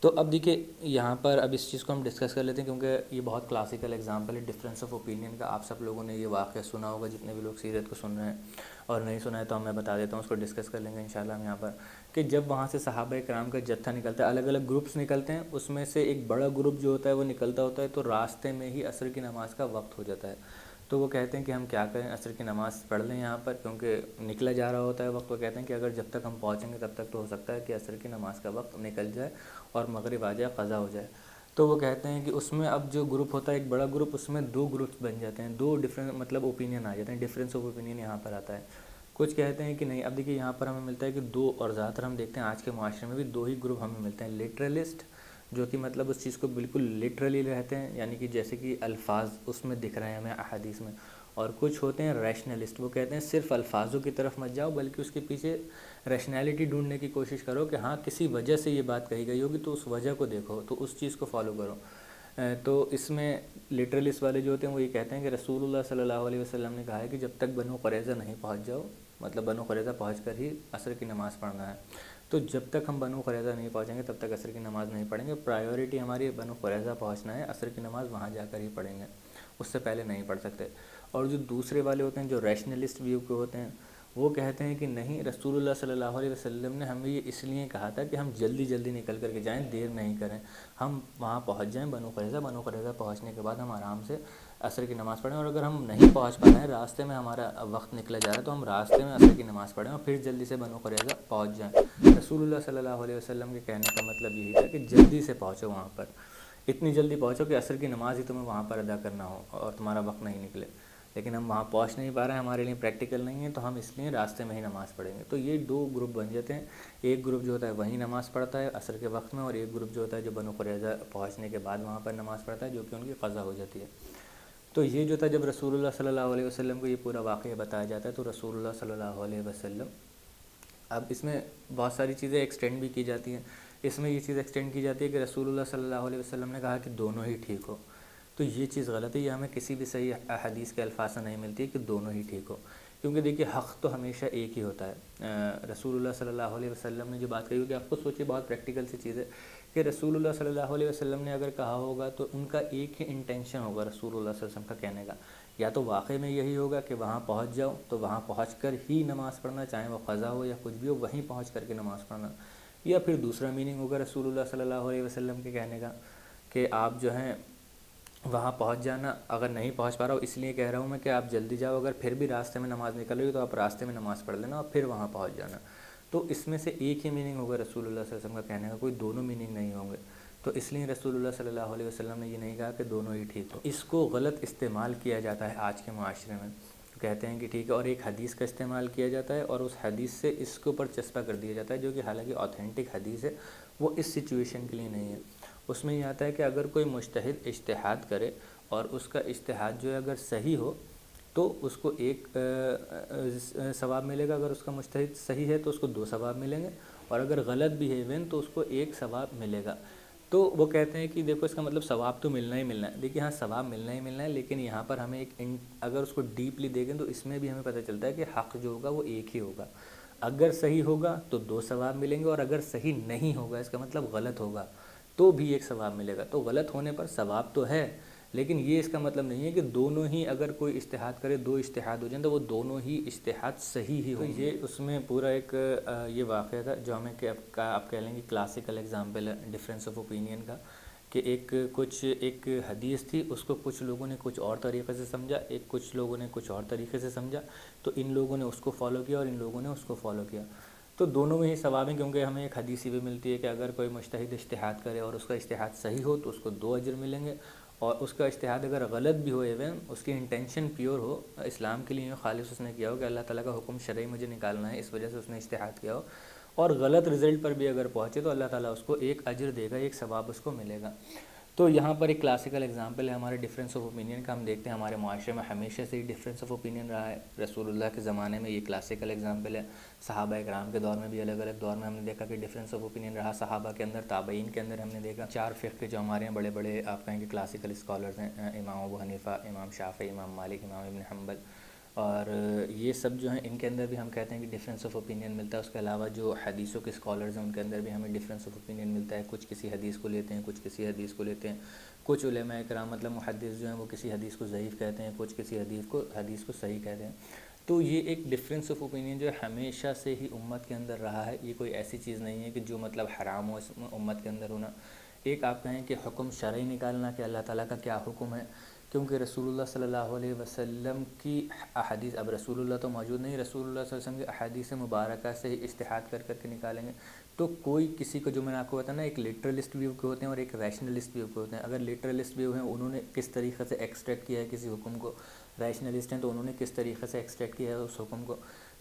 تو اب دیکھیے یہاں پر اب اس چیز کو ہم ڈسکس کر لیتے ہیں، کیونکہ یہ بہت کلاسیکل ایگزامپل ہے ڈفرینس آف اوپینین کا۔ آپ سب لوگوں نے یہ واقعہ سنا ہوگا، جتنے بھی لوگ سیرت کو سن رہے ہیں، اور نہیں سنا ہے تو میں بتا دیتا ہوں، اس کو ڈسکس کر لیں گے انشاءاللہ ہم یہاں پر، کہ جب وہاں سے صحابہ کرام کا جتھا نکلتا ہے، الگ الگ گروپس نکلتے ہیں، اس میں سے ایک بڑا گروپ جو ہوتا ہے وہ نکلتا ہوتا ہے، تو راستے میں ہی عصر کی نماز کا وقت ہو جاتا ہے۔ تو وہ کہتے ہیں کہ ہم کیا کریں، عصر کی نماز پڑھ لیں یہاں پر، کیونکہ نکلا جا رہا ہوتا ہے وقت۔ وہ کہتے ہیں کہ اگر جب تک ہم پہنچیں گے تب تک تو ہو سکتا ہے کہ عصر کی نماز کا وقت نکل جائے اور مغرب آ جائے، قضا ہو جائے۔ تو وہ کہتے ہیں کہ اس میں اب جو گروپ ہوتا ہے، ایک بڑا گروپ، اس میں دو گروپس بن جاتے ہیں، دو ڈفرینٹ مطلب اوپینین آ جاتے ہیں، ڈفرینس آف اوپینین یہاں پر آتا ہے۔ کچھ کہتے ہیں کہ نہیں، اب دیکھیے یہاں پر ہمیں ملتا ہے کہ دو، اور زیادہ تر ہم دیکھتے ہیں آج کے معاشرے میں بھی دو ہی گروپ ہمیں ملتے ہیں، لٹرلسٹ، جو کہ مطلب اس چیز کو بالکل لٹرلی رہتے ہیں، یعنی کہ جیسے کہ الفاظ اس میں دکھ رہے ہیں ہمیں احادیث میں، اور کچھ ہوتے ہیں ریشنلسٹ، وہ کہتے ہیں صرف الفاظوں کی طرف مت جاؤ بلکہ اس کے پیچھے ریشنیلٹی ڈھونڈنے کی کوشش کرو، کہ ہاں کسی وجہ سے یہ بات کہی گئی ہوگی تو اس وجہ کو دیکھو، تو اس چیز کو فالو کرو۔ تو اس میں لٹرلسٹ والے جو ہوتے ہیں وہ یہ کہتے ہیں کہ رسول اللہ صلی اللہ علیہ وسلم نے کہا ہے کہ جب تک بنو قریظہ نہیں پہنچ جاؤ، مطلب بنو قریظہ پہنچ کر ہی عصر کی نماز پڑھنا ہے۔ تو جب تک ہم بنو قریظہ نہیں پہنچیں گے تب تک عصر کی نماز نہیں پڑھیں گے، پرائیورٹی ہماری بنو قریظہ پہنچنا ہے، عصر کی نماز وہاں جا کر ہی پڑھیں گے، اس سے پہلے نہیں پڑھ سکتے۔ اور جو دوسرے والے ہوتے ہیں، جو ریشنلسٹ ویو کے ہوتے ہیں، وہ کہتے ہیں کہ نہیں، رسول اللہ صلی اللہ علیہ وسلم نے ہمیں یہ اس لیے کہا تھا کہ ہم جلدی جلدی نکل کر کے جائیں، دیر نہیں کریں، ہم وہاں پہنچ جائیں بنو قریظہ پہنچنے کے بعد ہم آرام سے عصر کی نماز پڑھیں، اور اگر ہم نہیں پہنچ پا رہے ہیں، راستے میں ہمارا وقت نکلا جا رہا ہے، تو ہم راستے میں عصر کی نماز پڑھیں اور پھر جلدی سے بنو قریظہ پہنچ جائیں۔ رسول اللہ صلی اللہ علیہ وسلم کے کہنے کا مطلب یہی تھا کہ جلدی سے پہنچو وہاں پر، اتنی جلدی پہنچو کہ عصر کی نماز ہی تمہیں وہاں پر ادا کرنا ہو اور تمہارا وقت نہیں نکلے، لیکن ہم وہاں پہنچ نہیں پا رہے ہیں، ہمارے لیے پریکٹیکل نہیں ہے، تو ہم اس لیے راستے میں ہی نماز پڑھیں گے۔ تو یہ دو گروپ بن جاتے ہیں، ایک گروپ جو ہوتا ہے وہیں نماز پڑھتا ہے عصر کے وقت میں، اور ایک گروپ جو ہوتا ہے جو بنو قریظہ پہنچنے کے بعد وہاں پر نماز پڑھتا ہے، جو کہ ان کی قضا ہو جاتی ہے۔ تو یہ جو تھا، جب رسول اللہ صلی اللہ علیہ وسلم کو یہ پورا واقعہ بتایا جاتا ہے، تو رسول اللہ صلی اللہ علیہ وسلم، اب اس میں بہت ساری چیزیں ایکسٹینڈ بھی کی جاتی ہیں، اس میں یہ چیز ایکسٹینڈ کی جاتی ہے کہ رسول اللہ صلی اللہ علیہ وسلم نے کہا کہ دونوں ہی ٹھیک ہو، تو یہ چیز غلط ہے، یہ ہمیں کسی بھی صحیح حدیث کے الفاظ سے نہیں ملتی ہے کہ دونوں ہی ٹھیک ہو، کیونکہ دیکھیے حق تو ہمیشہ ایک ہی ہوتا ہے۔ رسول اللہ صلی اللہ علیہ وسلم نے جو بات کہی ہوگی، آپ کو سوچیے، بہت پریکٹیکل سی چیز ہے کہ رسول اللہ صلی اللہ علیہ وسلم نے اگر کہا ہوگا تو ان کا ایک ہی انٹینشن ہوگا رسول اللہ صلی اللہ علیہ وسلم کا کہنے کا، یا تو واقعی میں یہی ہوگا کہ وہاں پہنچ جاؤ، تو وہاں پہنچ کر ہی نماز پڑھنا، چاہے وہ قضا ہو یا کچھ بھی ہو، وہیں پہنچ کر کے نماز پڑھنا، یا پھر دوسرا میننگ ہوگا رسول اللہ صلی اللہ علیہ وسلم کے کہنے کا کہ آپ جو ہیں وہاں پہنچ جانا، اگر نہیں پہنچ پا رہا ہو اس لیے کہہ رہا ہوں میں کہ آپ جلدی جاؤ، اگر پھر بھی راستے میں نماز نکل رہی ہو تو آپ راستے میں نماز پڑھ لینا اور پھر وہاں پہنچ جانا۔ تو اس میں سے ایک ہی میننگ ہوگا رسول اللہ صلی اللہ علیہ وسلم کا کہنے کا، کوئی دونوں میننگ نہیں ہوں گے، تو اس لیے رسول اللہ صلی اللہ علیہ وسلم نے یہ نہیں کہا کہ دونوں ہی ٹھیک ہو۔ اس کو غلط استعمال کیا جاتا ہے آج کے معاشرے میں، کہتے ہیں کہ ٹھیک ہے، اور ایک حدیث کا استعمال کیا جاتا ہے اور اس حدیث سے اس کے اوپر چسپا کر دیا جاتا ہے، جو کہ حالانکہ اوتھینٹک حدیث ہے، وہ اس سچویشن کے لیے نہیں ہے۔ اس میں یہ آتا ہے کہ اگر کوئی مجتہد اجتہاد کرے اور اس کا اجتہاد جو ہے اگر صحیح ہو تو اس کو ایک ثواب ملے گا، اگر اس کا مجتہد صحیح ہے تو اس کو 2 ثواب ملیں گے، اور اگر غلط بھی ہے ایون تو اس کو 1 ثواب ملے گا۔ تو وہ کہتے ہیں کہ دیکھو اس کا مطلب ثواب تو ملنا ہی ملنا ہے، دیکھیے ہاں ثواب ملنا ہی ملنا ہے، لیکن یہاں پر ہمیں اگر اس کو ڈیپلی دیکھیں تو اس میں بھی ہمیں پتہ چلتا ہے کہ حق جو ہوگا وہ ایک ہی ہوگا۔ اگر صحیح ہوگا تو 2 ثواب ملیں گے، اور اگر صحیح نہیں ہوگا اس کا مطلب غلط ہوگا تو بھی 1 ثواب ملے گا۔ تو غلط ہونے پر ثواب تو ہے، لیکن یہ اس کا مطلب نہیں ہے کہ دونوں ہی اگر کوئی اجتہاد کرے، 2 اجتہاد ہو جائیں تو وہ دونوں ہی اجتہاد صحیح ہی ہوں۔ تو یہ اس میں پورا ایک یہ واقعہ تھا جو ہمیں آپ کہہ لیں گے کلاسیکل ایگزامپل ہے ڈفرینس آف اوپینین کا، کہ ایک حدیث تھی، اس کو کچھ لوگوں نے کچھ اور طریقے سے سمجھا، کچھ لوگوں نے کچھ اور طریقے سے سمجھا، تو ان لوگوں نے اس کو فالو کیا اور ان لوگوں نے اس کو فالو کیا۔ تو دونوں میں ہی ثواب ہیں، کیونکہ ہمیں ایک حدیث بھی ملتی ہے کہ اگر کوئی مجتہد اجتہاد کرے اور اس کا اجتہاد صحیح ہو تو اس کو 2 اجر ملیں گے، اور اس کا اجتہاد اگر غلط بھی ہو، ایون اس کی انٹینشن پیور ہو، اسلام کے لیے خالص اس نے کیا ہو کہ اللہ تعالیٰ کا حکم شرعی مجھے نکالنا ہے، اس وجہ سے اس نے اجتہاد کیا ہو، اور غلط رزلٹ پر بھی اگر پہنچے تو اللہ تعالیٰ اس کو 1 اجر دے گا، 1 ثواب اس کو ملے گا۔ تو یہاں پر ایک کلاسیکل ایگزامپل ہے ہمارے ڈفرینس آف اوپینین کا۔ ہم دیکھتے ہیں ہمارے معاشرے میں ہمیشہ سے ہی ڈفرینس آف اوپینین رہا ہے، رسول اللہ کے زمانے میں یہ کلاسیکل ایگزامپل ہے، صحابہ کرام کے دور میں بھی الگ الگ دور میں ہم نے دیکھا کہ ڈفرینس آف اوپینین رہا، صحابہ کے اندر، تابعین کے اندر ہم نے دیکھا۔ 4 فقہ جو ہمارے ہیں بڑے بڑے آپ کہیں کہ کلاسیکل اسکالرز ہیں، امام ابو حنیفہ، امام شافعی، امام مالک، امام ابن حنبل، اور یہ سب جو ہیں ان کے اندر بھی ہم کہتے ہیں کہ ڈفرینس آف اوپینین ملتا ہے۔ اس کے علاوہ جو حدیثوں کے اسکالرز ہیں ان کے اندر بھی ہمیں ڈفرینس آف اوپینین ملتا ہے، کچھ کسی حدیث کو لیتے ہیں، کچھ کسی حدیث کو لیتے ہیں، کچھ علماء کرام مطلب محدث جو ہیں وہ کسی حدیث کو ضعیف کہتے ہیں، کچھ کسی حدیث کو صحیح کہتے ہیں۔ تو یہ ایک ڈفرینس آف اوپینین جو ہمیشہ سے ہی امت کے اندر رہا ہے، یہ کوئی ایسی چیز نہیں ہے کہ جو مطلب حرام ہو اس امت کے اندر ہونا۔ ایک آپ کہیں کہ حکم شرعی نکالنا کہ اللہ تعالیٰ کا کیا حکم ہے، کیونکہ رسول اللہ صلی اللہ علیہ وسلم کی احادیث، اب رسول اللہ تو موجود نہیں، رسول اللہ صلی اللہ علیہ وسلم کی احادیث مبارکہ سے ہی اجتہاد کر کے نکالیں گے۔ تو کوئی کسی کو، جو میں نے آپ کو بتایا نا، ایک لٹرلسٹ ویو کے ہوتے ہیں اور ایک ریشنلسٹ ویو کے ہوتے ہیں۔ اگر لٹرلسٹ ویو ہیں انہوں نے کس طریقے سے ایکسٹریکٹ کیا ہے کسی حکم کو، ریشنلسٹ ہیں تو انہوں نے کس طریقے سے ایکسٹریکٹ کیا ہے اس حکم کو۔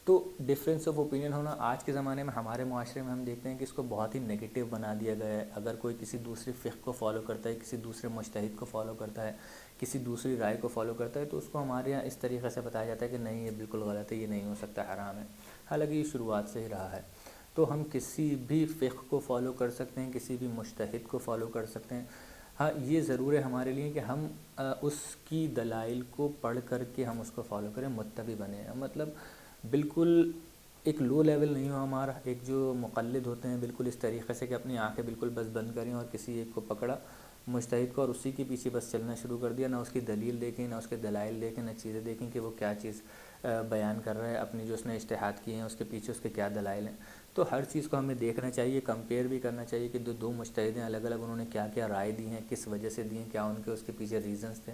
تو ڈفرینس آف اوپینین ہونا آج کے زمانے میں ہمارے معاشرے میں ہم دیکھتے ہیں کہ اس کو بہت ہی نگیٹو بنا دیا گیا ہے۔ اگر کوئی کسی دوسری فقہ کو فالو کرتا ہے، کسی دوسرے مجتہد کو فالو کرتا ہے، کسی دوسری رائے کو فالو کرتا ہے، تو اس کو ہمارے یہاں اس طریقے سے بتایا جاتا ہے کہ نہیں یہ بالکل غلط ہے، یہ نہیں ہو سکتا، حرام ہے، حالانکہ یہ شروعات سے ہی رہا ہے۔ تو ہم کسی بھی فقہ کو فالو کر سکتے ہیں، کسی بھی مجتہد کو فالو کر سکتے ہیں۔ ہاں یہ ضرور ہے ہمارے لیے کہ ہم اس کی دلائل کو پڑھ کر کے ہم اس کو فالو کریں، متبع بنیں، مطلب بالکل ایک لو لیول نہیں ہو ہمارا، ایک جو مقلد ہوتے ہیں بالکل اس طریقے سے کہ اپنی آنکھیں بالکل بس بند کریں اور کسی ایک کو پکڑا مجتہد کو اور اسی کے پیچھے بس چلنا شروع کر دیا، نہ اس کی دلیل دیکھیں، نہ اس کے دلائل دیکھیں، نہ چیزیں دیکھیں کہ وہ کیا چیز بیان کر رہا ہے، اپنی جو اس نے اجتہاد کیے ہیں اس کے پیچھے اس کے کیا دلائل ہیں۔ تو ہر چیز کو ہمیں دیکھنا چاہیے، کمپیئر بھی کرنا چاہیے کہ دو مجتہد ہیں الگ الگ، انہوں نے کیا کیا رائے دی ہیں، کس وجہ سے دی ہیں، کیا ان کے اس کے پیچھے ریزنز تھے،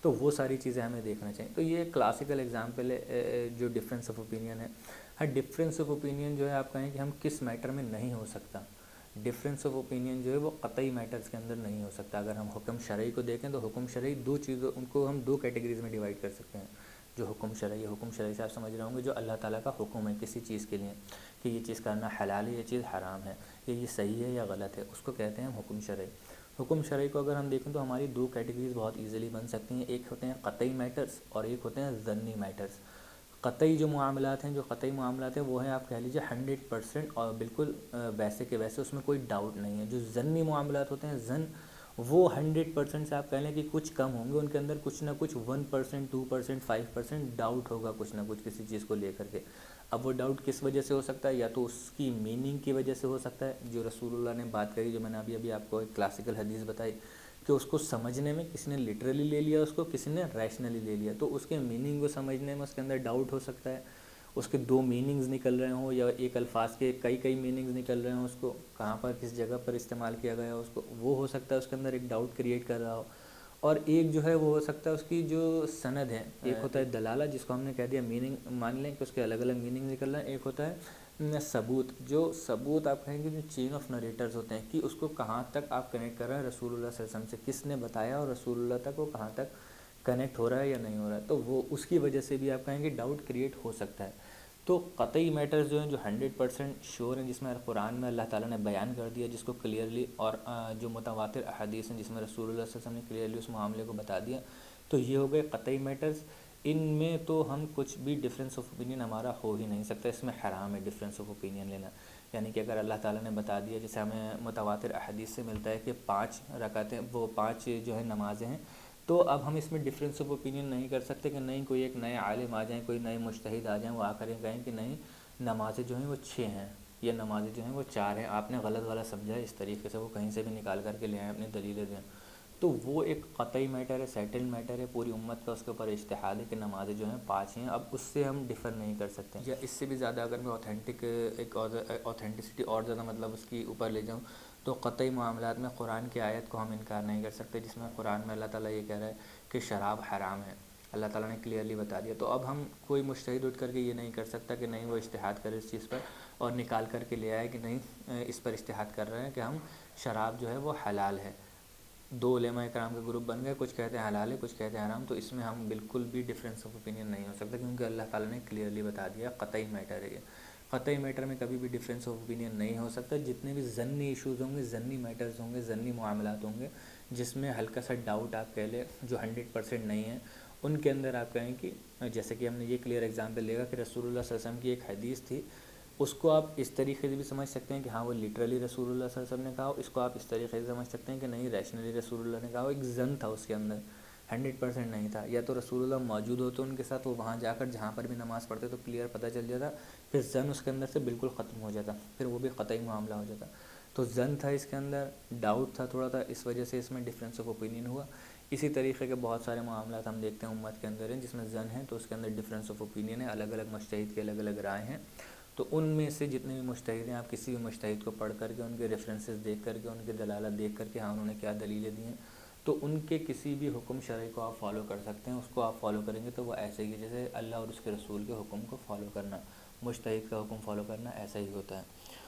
تو وہ ساری چیزیں ہمیں دیکھنا چاہیے۔ تو یہ کلاسیکل ایگزامپل ہے جو ڈفرینس آف اوپینین ہے۔ ہر ڈفرینس آف اوپینین جو ہے آپ کہیں کہ ہم کس میٹر میں نہیں ہو سکتا، ڈفرینس آف اوپینین جو ہے وہ قطعی میٹرز کے اندر نہیں ہو سکتا۔ اگر ہم حکم شرعی کو دیکھیں تو حکم شرعی 2 چیزوں، ان کو ہم 2 کیٹیگریز میں ڈیوائڈ کر سکتے ہیں۔ جو حکم شرعی ہے، حکم شرعی سے آپ سمجھ رہے ہوں گے جو اللہ تعالیٰ کا حکم ہے کسی چیز کے لیے، کہ یہ چیز کرنا حلال ہے، یہ چیز حرام ہے، یہ صحیح ہے یا غلط ہے، اس کو کہتے ہیں ہم حکم شرعی۔ حکم شرعی کو اگر ہم دیکھیں تو ہماری 2 کیٹیگریز بہت ایزیلی بن سکتی ہیں، ایک ہوتے ہیں قطعی میٹرز اور ایک ہوتے ہیں ظنی میٹرز۔ قطعی جو معاملات ہیں، جو قطعی معاملات ہیں وہ ہیں آپ کہہ لیجیے 100% اور بالکل ویسے کے ویسے، اس میں کوئی ڈاؤٹ نہیں ہے۔ جو ظنی معاملات ہوتے ہیں، وہ 100% سے آپ کہہ لیں کہ کچھ کم ہوں گے، ان کے اندر کچھ نہ کچھ 1%، 2%، 5% ڈاؤٹ ہوگا کچھ نہ کچھ کسی چیز کو لے کر کے۔ اب وہ ڈاؤٹ کس وجہ سے ہو سکتا ہے، یا تو اس کی میننگ کی وجہ سے ہو سکتا ہے، جو رسول اللہ نے بات کری، جو میں نے ابھی آپ کو ایک کلاسیکل حدیث بتائی کہ اس کو سمجھنے میں کسی نے لٹرلی لے لیا، اس کو کسی نے ریشنلی لے لیا، تو اس کے میننگ کو سمجھنے میں اس کے اندر ڈاؤٹ ہو سکتا ہے، اس کے 2 میننگز نکل رہے ہوں، یا ایک الفاظ کے کئی میننگز نکل رہے ہوں، اس کو کہاں پر کس جگہ پر استعمال کیا گیا اس کو، وہ ہو سکتا ہے اس کے اندر ایک ڈاؤٹ کریٹ کر رہا ہو۔ اور ایک جو ہے وہ ہو سکتا ہے اس کی جو سند ہے، ایک ہوتا ہے دلالہ جس کو ہم نے کہہ دیا میننگ، مان لیں کہ اس کے الگ الگ میننگ نکل رہے ہیں، ایک ہوتا ہے ثبوت، جو ثبوت آپ کہیں گے جو چین آف نریٹرز ہوتے ہیں کہ اس کو کہاں تک آپ کنیکٹ کر رہے ہیں رسول اللہ صلی اللہ علیہ وسلم سے، کس نے بتایا اور رسول اللہ تک وہ کہاں تک کنیکٹ ہو رہا ہے یا نہیں ہو رہا ہے، تو وہ اس کی وجہ سے بھی آپ کہیں گے ڈاؤٹ کریٹ ہو سکتا ہے۔ تو قطعی میٹرز جو ہیں جو 100% شور ہیں، جس میں قرآن میں اللہ تعالیٰ نے بیان کر دیا، جس کو کلیئرلی، اور جو متواتر احادیث ہیں جس میں رسول اللہ صلی اللہ علیہ وسلم نے کلیئرلی اس معاملے کو بتا دیا، تو یہ ہو گئے قطعی میٹرز۔ ان میں تو ہم کچھ بھی ڈفرینس آف اوپینین ہمارا ہو ہی نہیں سکتا، اس میں حرام ہے ڈفرینس آف اوپینین لینا۔ یعنی کہ اگر اللہ تعالیٰ نے بتا دیا، جیسے ہمیں متواتر احادیث سے ملتا ہے کہ 5 رکعتیں، وہ 5 جو ہے نمازیں ہیں، تو اب ہم اس میں ڈفرینس آف اوپینین نہیں کر سکتے کہ نہیں کوئی ایک نئے عالم آ جائیں، کوئی نئے مجتہد آ جائیں، وہ آ کر کہیں کہ نہیں نمازیں جو ہیں وہ 6 ہیں یا نمازیں جو ہیں وہ 4 ہیں، آپ نے غلط غلط سمجھا ہے، اس طریقے سے وہ کہیں سے بھی نکال کر کے لے آئیں اپنی دلیلیں دیں، تو وہ ایک قطعی میٹر ہے، سیٹل میٹر ہے، پوری امت کا اس کے اوپر اجتہاد ہے کہ نمازیں جو ہیں 5 ہیں، اب اس سے ہم ڈفر نہیں کر سکتے، یا اس سے بھی زیادہ اگر میں اوتھینٹسٹی اور زیادہ مطلب اس کی اوپر لے جاؤں تو قطعی معاملات میں قرآن کی آیت کو ہم انکار نہیں کر سکتے، جس میں قرآن میں اللہ تعالیٰ یہ کہہ رہا ہے کہ شراب حرام ہے، اللہ تعالیٰ نے کلیئرلی بتا دیا، تو اب ہم کوئی مجتہد اٹھ کر کے یہ نہیں کر سکتا کہ نہیں وہ اجتہاد کرے اس چیز پر اور نکال کر کے لے آئے کہ نہیں اس پر اجتہاد کر رہے ہیں کہ ہم شراب جو ہے وہ حلال ہے، دو علماء کرام کے گروپ بن گئے، کچھ کہتے ہیں حلال ہے، کچھ کہتے ہیں حرام، تو اس میں ہم بالکل بھی ڈفرینس آف اوپینین نہیں ہو سکتا، کیونکہ اللہ تعالیٰ نے کلیئرلی بتا دیا، قطعی میٹر ہے یہ، قطعی میٹر میں کبھی بھی ڈفرینس آف اوپینین نہیں ہو سکتا، جتنے بھی ضنی ایشوز ہوں گے، ضنی میٹرز ہوں گے، ضنی معاملات ہوں گے جس میں ہلکا سا ڈاؤٹ آپ کہہ لیں جو 100% نہیں ہے، ان کے اندر آپ کہیں کہ جیسے کہ ہم نے یہ کلیئر ایگزامپل لے گا کہ رسول اللہ صلی اللہ علیہ وسلم کی ایک حدیث تھی، اس کو آپ اس طریقے سے بھی سمجھ سکتے ہیں کہ ہاں وہ لٹرلی رسول اللہ صلی اللہ علیہ وسلم نے کہا، اس کو آپ اس طریقے سے سمجھ سکتے ہیں کہ نہیں ریشنلی رسول اللہ نے کہا، ایک زن تھا اس کے اندر، 100% نہیں تھا، یا تو رسول اللہ موجود ہوتے ان کے ساتھ، وہ وہاں جا کر جہاں پر بھی نماز پڑھتے تو کلیئر پتہ چل جاتا، پھر زن اس کے اندر سے بالکل ختم ہو جاتا، پھر وہ بھی قطعی معاملہ ہو جاتا، تو زن تھا اس کے اندر، ڈاؤٹ تھا تھوڑا تھا، اس وجہ سے اس میں ڈفرینس آف اوپینین ہوا، اسی طریقے کے بہت سارے معاملات ہم دیکھتے ہیں امت کے اندر ہیں جس میں زن ہے تو اس کے اندر ڈفرینس آف اوپینین ہے، الگ الگ مجتہد کے الگ الگ رائے ہیں، تو ان میں سے جتنے بھی مجتہد ہیں آپ کسی بھی مجتہد کو پڑھ کر کے ان کے ریفرنسز دیکھ کر کے ان کے دلالت دیکھ کر کے ہاں انہوں نے کیا دلیلیں دی ہیں، تو ان کے کسی بھی حکم شرعی کو آپ فالو کر سکتے ہیں، اس کو آپ فالو کریں گے تو وہ ایسے ہی ہے جیسے اللہ اور اس کے رسول کے حکم کو فالو کرنا، مجتہد کا حکم فالو کرنا ایسا ہی ہوتا ہے۔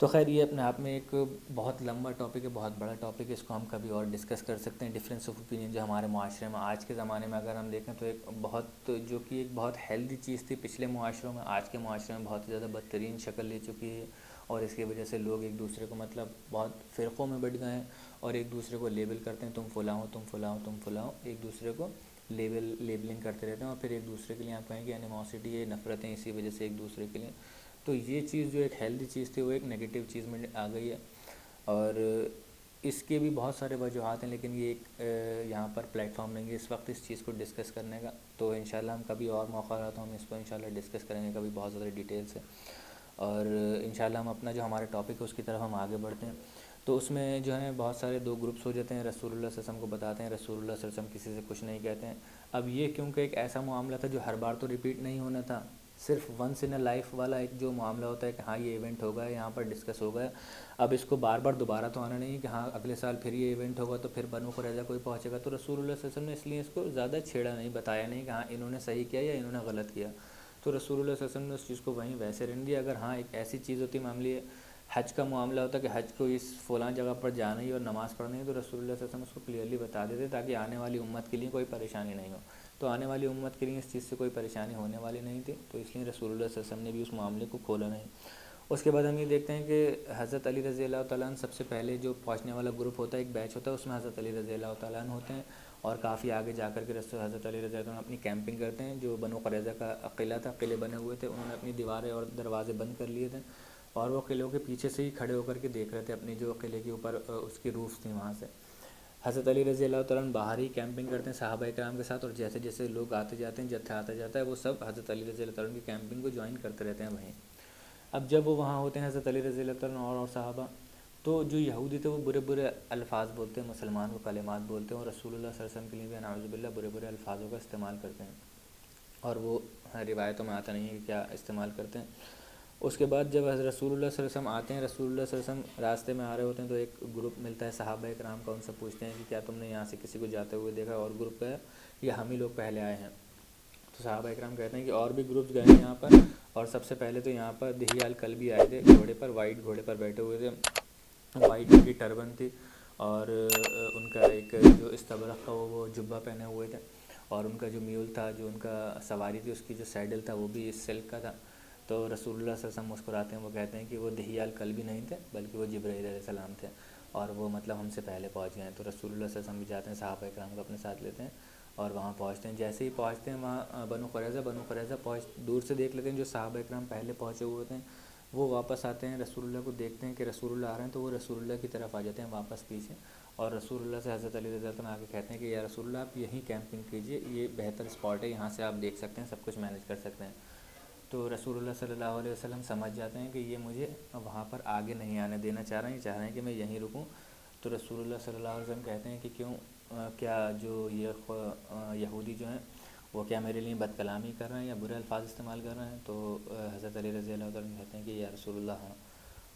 تو خیر یہ اپنے آپ میں ایک بہت لمبا ٹاپک ہے، بہت بڑا ٹاپک ہے، اس کو ہم کبھی اور ڈسکس کر سکتے ہیں، ڈفرینس آف اوپینین جو ہمارے معاشرے میں آج کے زمانے میں اگر ہم دیکھیں تو ایک بہت جو کہ ایک بہت ہیلدی چیز تھی پچھلے معاشروں میں، آج کے معاشرے میں بہت زیادہ بدترین شکل لے چکی ہے، اور اس کی وجہ سے لوگ ایک دوسرے کو مطلب بہت فرقوں میں بٹ گئے ہیں اور ایک دوسرے کو لیبل کرتے ہیں، تم فلاں ہو، تم فلاں ہو، تم فلاں ہو، ایک دوسرے کو لیبلنگ کرتے رہتے ہیں، اور پھر ایک دوسرے کے لیے آپ کہیں کہ اینیموسٹی ہے، نفرتیں اسی وجہ سے ایک دوسرے کے لیے، تو یہ چیز جو ایک ہیلدی چیز تھی وہ ایک نگیٹو چیز میں آ گئی ہے، اور اس کے بھی بہت سارے وجوہات ہیں، لیکن یہ ایک یہاں پر پلیٹ فارم نہیں ہے اس وقت اس چیز کو ڈسکس کرنے کا، تو انشاءاللہ ہم کبھی اور موقع رہا تو ہم اس کو انشاءاللہ ڈسکس کریں گے کبھی بہت زیادہ ڈیٹیل سے، اور انشاءاللہ ہم اپنا جو ہمارا ٹاپک ہے اس کی طرف ہم آگے بڑھتے ہیں، تو اس میں جو ہے بہت سارے دو گروپس ہو جاتے ہیں، رسول اللہ صلی اللہ علیہ وسلم کو بتاتے ہیں، رسول اللہ صلی اللہ علیہ وسلم کسی سے کچھ نہیں کہتے ہیں، اب یہ کیونکہ ایک ایسا معاملہ تھا جو ہر بار تو ریپیٹ نہیں ہونا تھا، صرف ونس ان اے لائف والا ایک جو معاملہ ہوتا ہے کہ ہاں یہ ایونٹ ہوگا یہاں پر ڈسکس ہو گیا، اب اس کو بار بار دوبارہ تو آنا نہیں کہ ہاں اگلے سال پھر یہ ایونٹ ہوگا تو پھر بنو قریظہ کوئی پہنچے گا، تو رسول اللہ صلی اللہ علیہ وسلم نے اس لیے اس کو زیادہ چھیڑا نہیں، بتایا نہیں کہ ہاں انہوں نے صحیح کیا یا انہوں نے غلط کیا، تو رسول اللہ صلی اللہ علیہ وسلم نے اس چیز کو وہیں ویسے رہنے دیا، اگر ہاں ایک ایسی چیز ہوتی معاملے حج کا معاملہ ہوتا کہ حج کو اس فلاں جگہ پر جانا ہی اور نماز پڑھنی ہے تو رسول اللہ صلی اللہ علیہ وسلم اس کو کلیئرلی بتا دیتے تاکہ آنے والی امت کے لیے کوئی پریشانی نہیں ہو، تو آنے والی امت کے لیے اس چیز سے کوئی پریشانی ہونے والی نہیں تھی، تو اس لیے رسول اللہ صلی اللہ علیہ وسلم نے بھی اس معاملے کو کھولا نہیں۔ اس کے بعد ہم یہ دیکھتے ہیں کہ حضرت علی رضی اللہ تعالیٰ عنہ سب سے پہلے جو پہنچنے والا گروپ ہوتا ہے، ایک بیچ ہوتا ہے، اس میں حضرت علی رضی اللہ تعالیٰ عنہ ہوتے ہیں، اور کافی آگے جا کر کے حضرت علی رضی اللہ عنہ اپنی کیمپنگ کرتے ہیں، جو بنو قریظہ کا قلعہ تھا، قلعے بنے ہوئے تھے، انہوں نے اپنی دیواریں اور دروازے بند کر لیے تھے، اور وہ قلعوں کے پیچھے سے ہی کھڑے ہو کر کے دیکھ رہے تھے اپنی جو قلعے کے اوپر اس کی روف تھی وہاں سے، حضرت علی رضی اللہ تعالیٰ عنہ باہر ہی کیمپنگ کرتے ہیں صحابہ کرام کے ساتھ، اور جیسے جیسے لوگ آتے جاتے ہیں، جتھا آتا جاتا ہے، وہ سب حضرت علی رضی اللہ تعالیٰ عنہ کی کیمپنگ کو جوائن کرتے رہتے ہیں وہیں۔ اب جب وہ وہاں ہوتے ہیں حضرت علی رضی اللہ تعالیٰ عنہ اور صحابہ، تو جو یہودی تھے وہ برے برے الفاظ بولتے ہیں، مسلمان کو کلمات بولتے ہیں، اور رسول اللہ صلی اللہ علیہ وسلم کے لیے بھی نعوذ باللہ برے برے الفاظوں کا استعمال کرتے ہیں، اور وہ روایتوں میں آتا نہیں ہے کہ کیا استعمال کرتے ہیں۔ اس کے بعد جب حضرت رسول اللہ صلی اللہ علیہ وسلم آتے ہیں، رسول اللہ صلی اللہ علیہ وسلم راستے میں آ رہے ہوتے ہیں، تو ایک گروپ ملتا ہے صحابہ کرام کا، ان سے پوچھتے ہیں کہ کیا تم نے یہاں سے کسی کو جاتے ہوئے دیکھا، اور گروپ کا ہے یا ہم ہی لوگ پہلے آئے ہیں، تو صحابہ کرام کہتے ہیں کہ اور بھی گروپس گئے ہیں یہاں پر، اور سب سے پہلے تو یہاں پر دہیال الکلبی آئے تھے، گھوڑے پر، وائٹ گھوڑے پر بیٹھے ہوئے تھے، وائٹ ان کی ٹربن تھی، اور ان کا ایک جو استبرق کا وہ جبہ پہنے ہوئے تھے، اور ان کا جو میول تھا، جو ان کا سواری تھی، اس کی جو سیڈل تھا وہ بھی سلک کا تھا، تو رسول اللہ صلی اللہ علیہ وسلم مسکراتے ہیں، وہ کہتے ہیں کہ وہ دہیال الکلبی نہیں تھے بلکہ وہ جبرائیل علیہ السلام تھے، اور وہ مطلب ہم سے پہلے پہنچ گئے ہیں، تو رسول اللہ صلی اللہ علیہ وسلم بھی جاتے ہیں، صحابہ کرام کو اپنے ساتھ لیتے ہیں، اور وہاں پہنچتے ہیں، جیسے ہی پہنچتے ہیں وہاں بنو قریظہ دور سے دیکھ لیتے ہیں، جو صحابہ کرام پہلے پہنچے ہوئے ہوتے ہیں وہ واپس آتے ہیں، رسول اللہ کو دیکھتے ہیں کہ رسول اللہ آ رہے ہیں، تو وہ رسول اللہ کی طرف آ جاتے ہیں واپس پیچھے، اور رسول اللہ سے حضرت علی رضی اللہ عنہ آگے کہتے ہیں کہ یا رسول اللہ آپ یہیں کیمپنگ کیجئے، یہ بہتر اسپاٹ ہے، یہاں سے آپ دیکھ سکتے ہیں، سب کچھ مینیج کر سکتے ہیں، تو رسول اللہ صلی اللہ علیہ وسلم سمجھ جاتے ہیں کہ یہ مجھے وہاں پر آگے نہیں آنے دینا چاہ رہے ہیں، چاہ رہے ہیں کہ میں یہیں رکوں۔ تو رسول اللہ صلی اللہ علیہ وسلم کہتے ہیں کہ کیوں، کیا جو یہ یہودی جو ہیں وہ کیا میرے لیے بد کلامی کر رہے ہیں یا برے الفاظ استعمال کر رہے ہیں؟ تو حضرت علی رضی اللہ عنہ کہتے ہیں کہ یا رسول اللہ ہاں،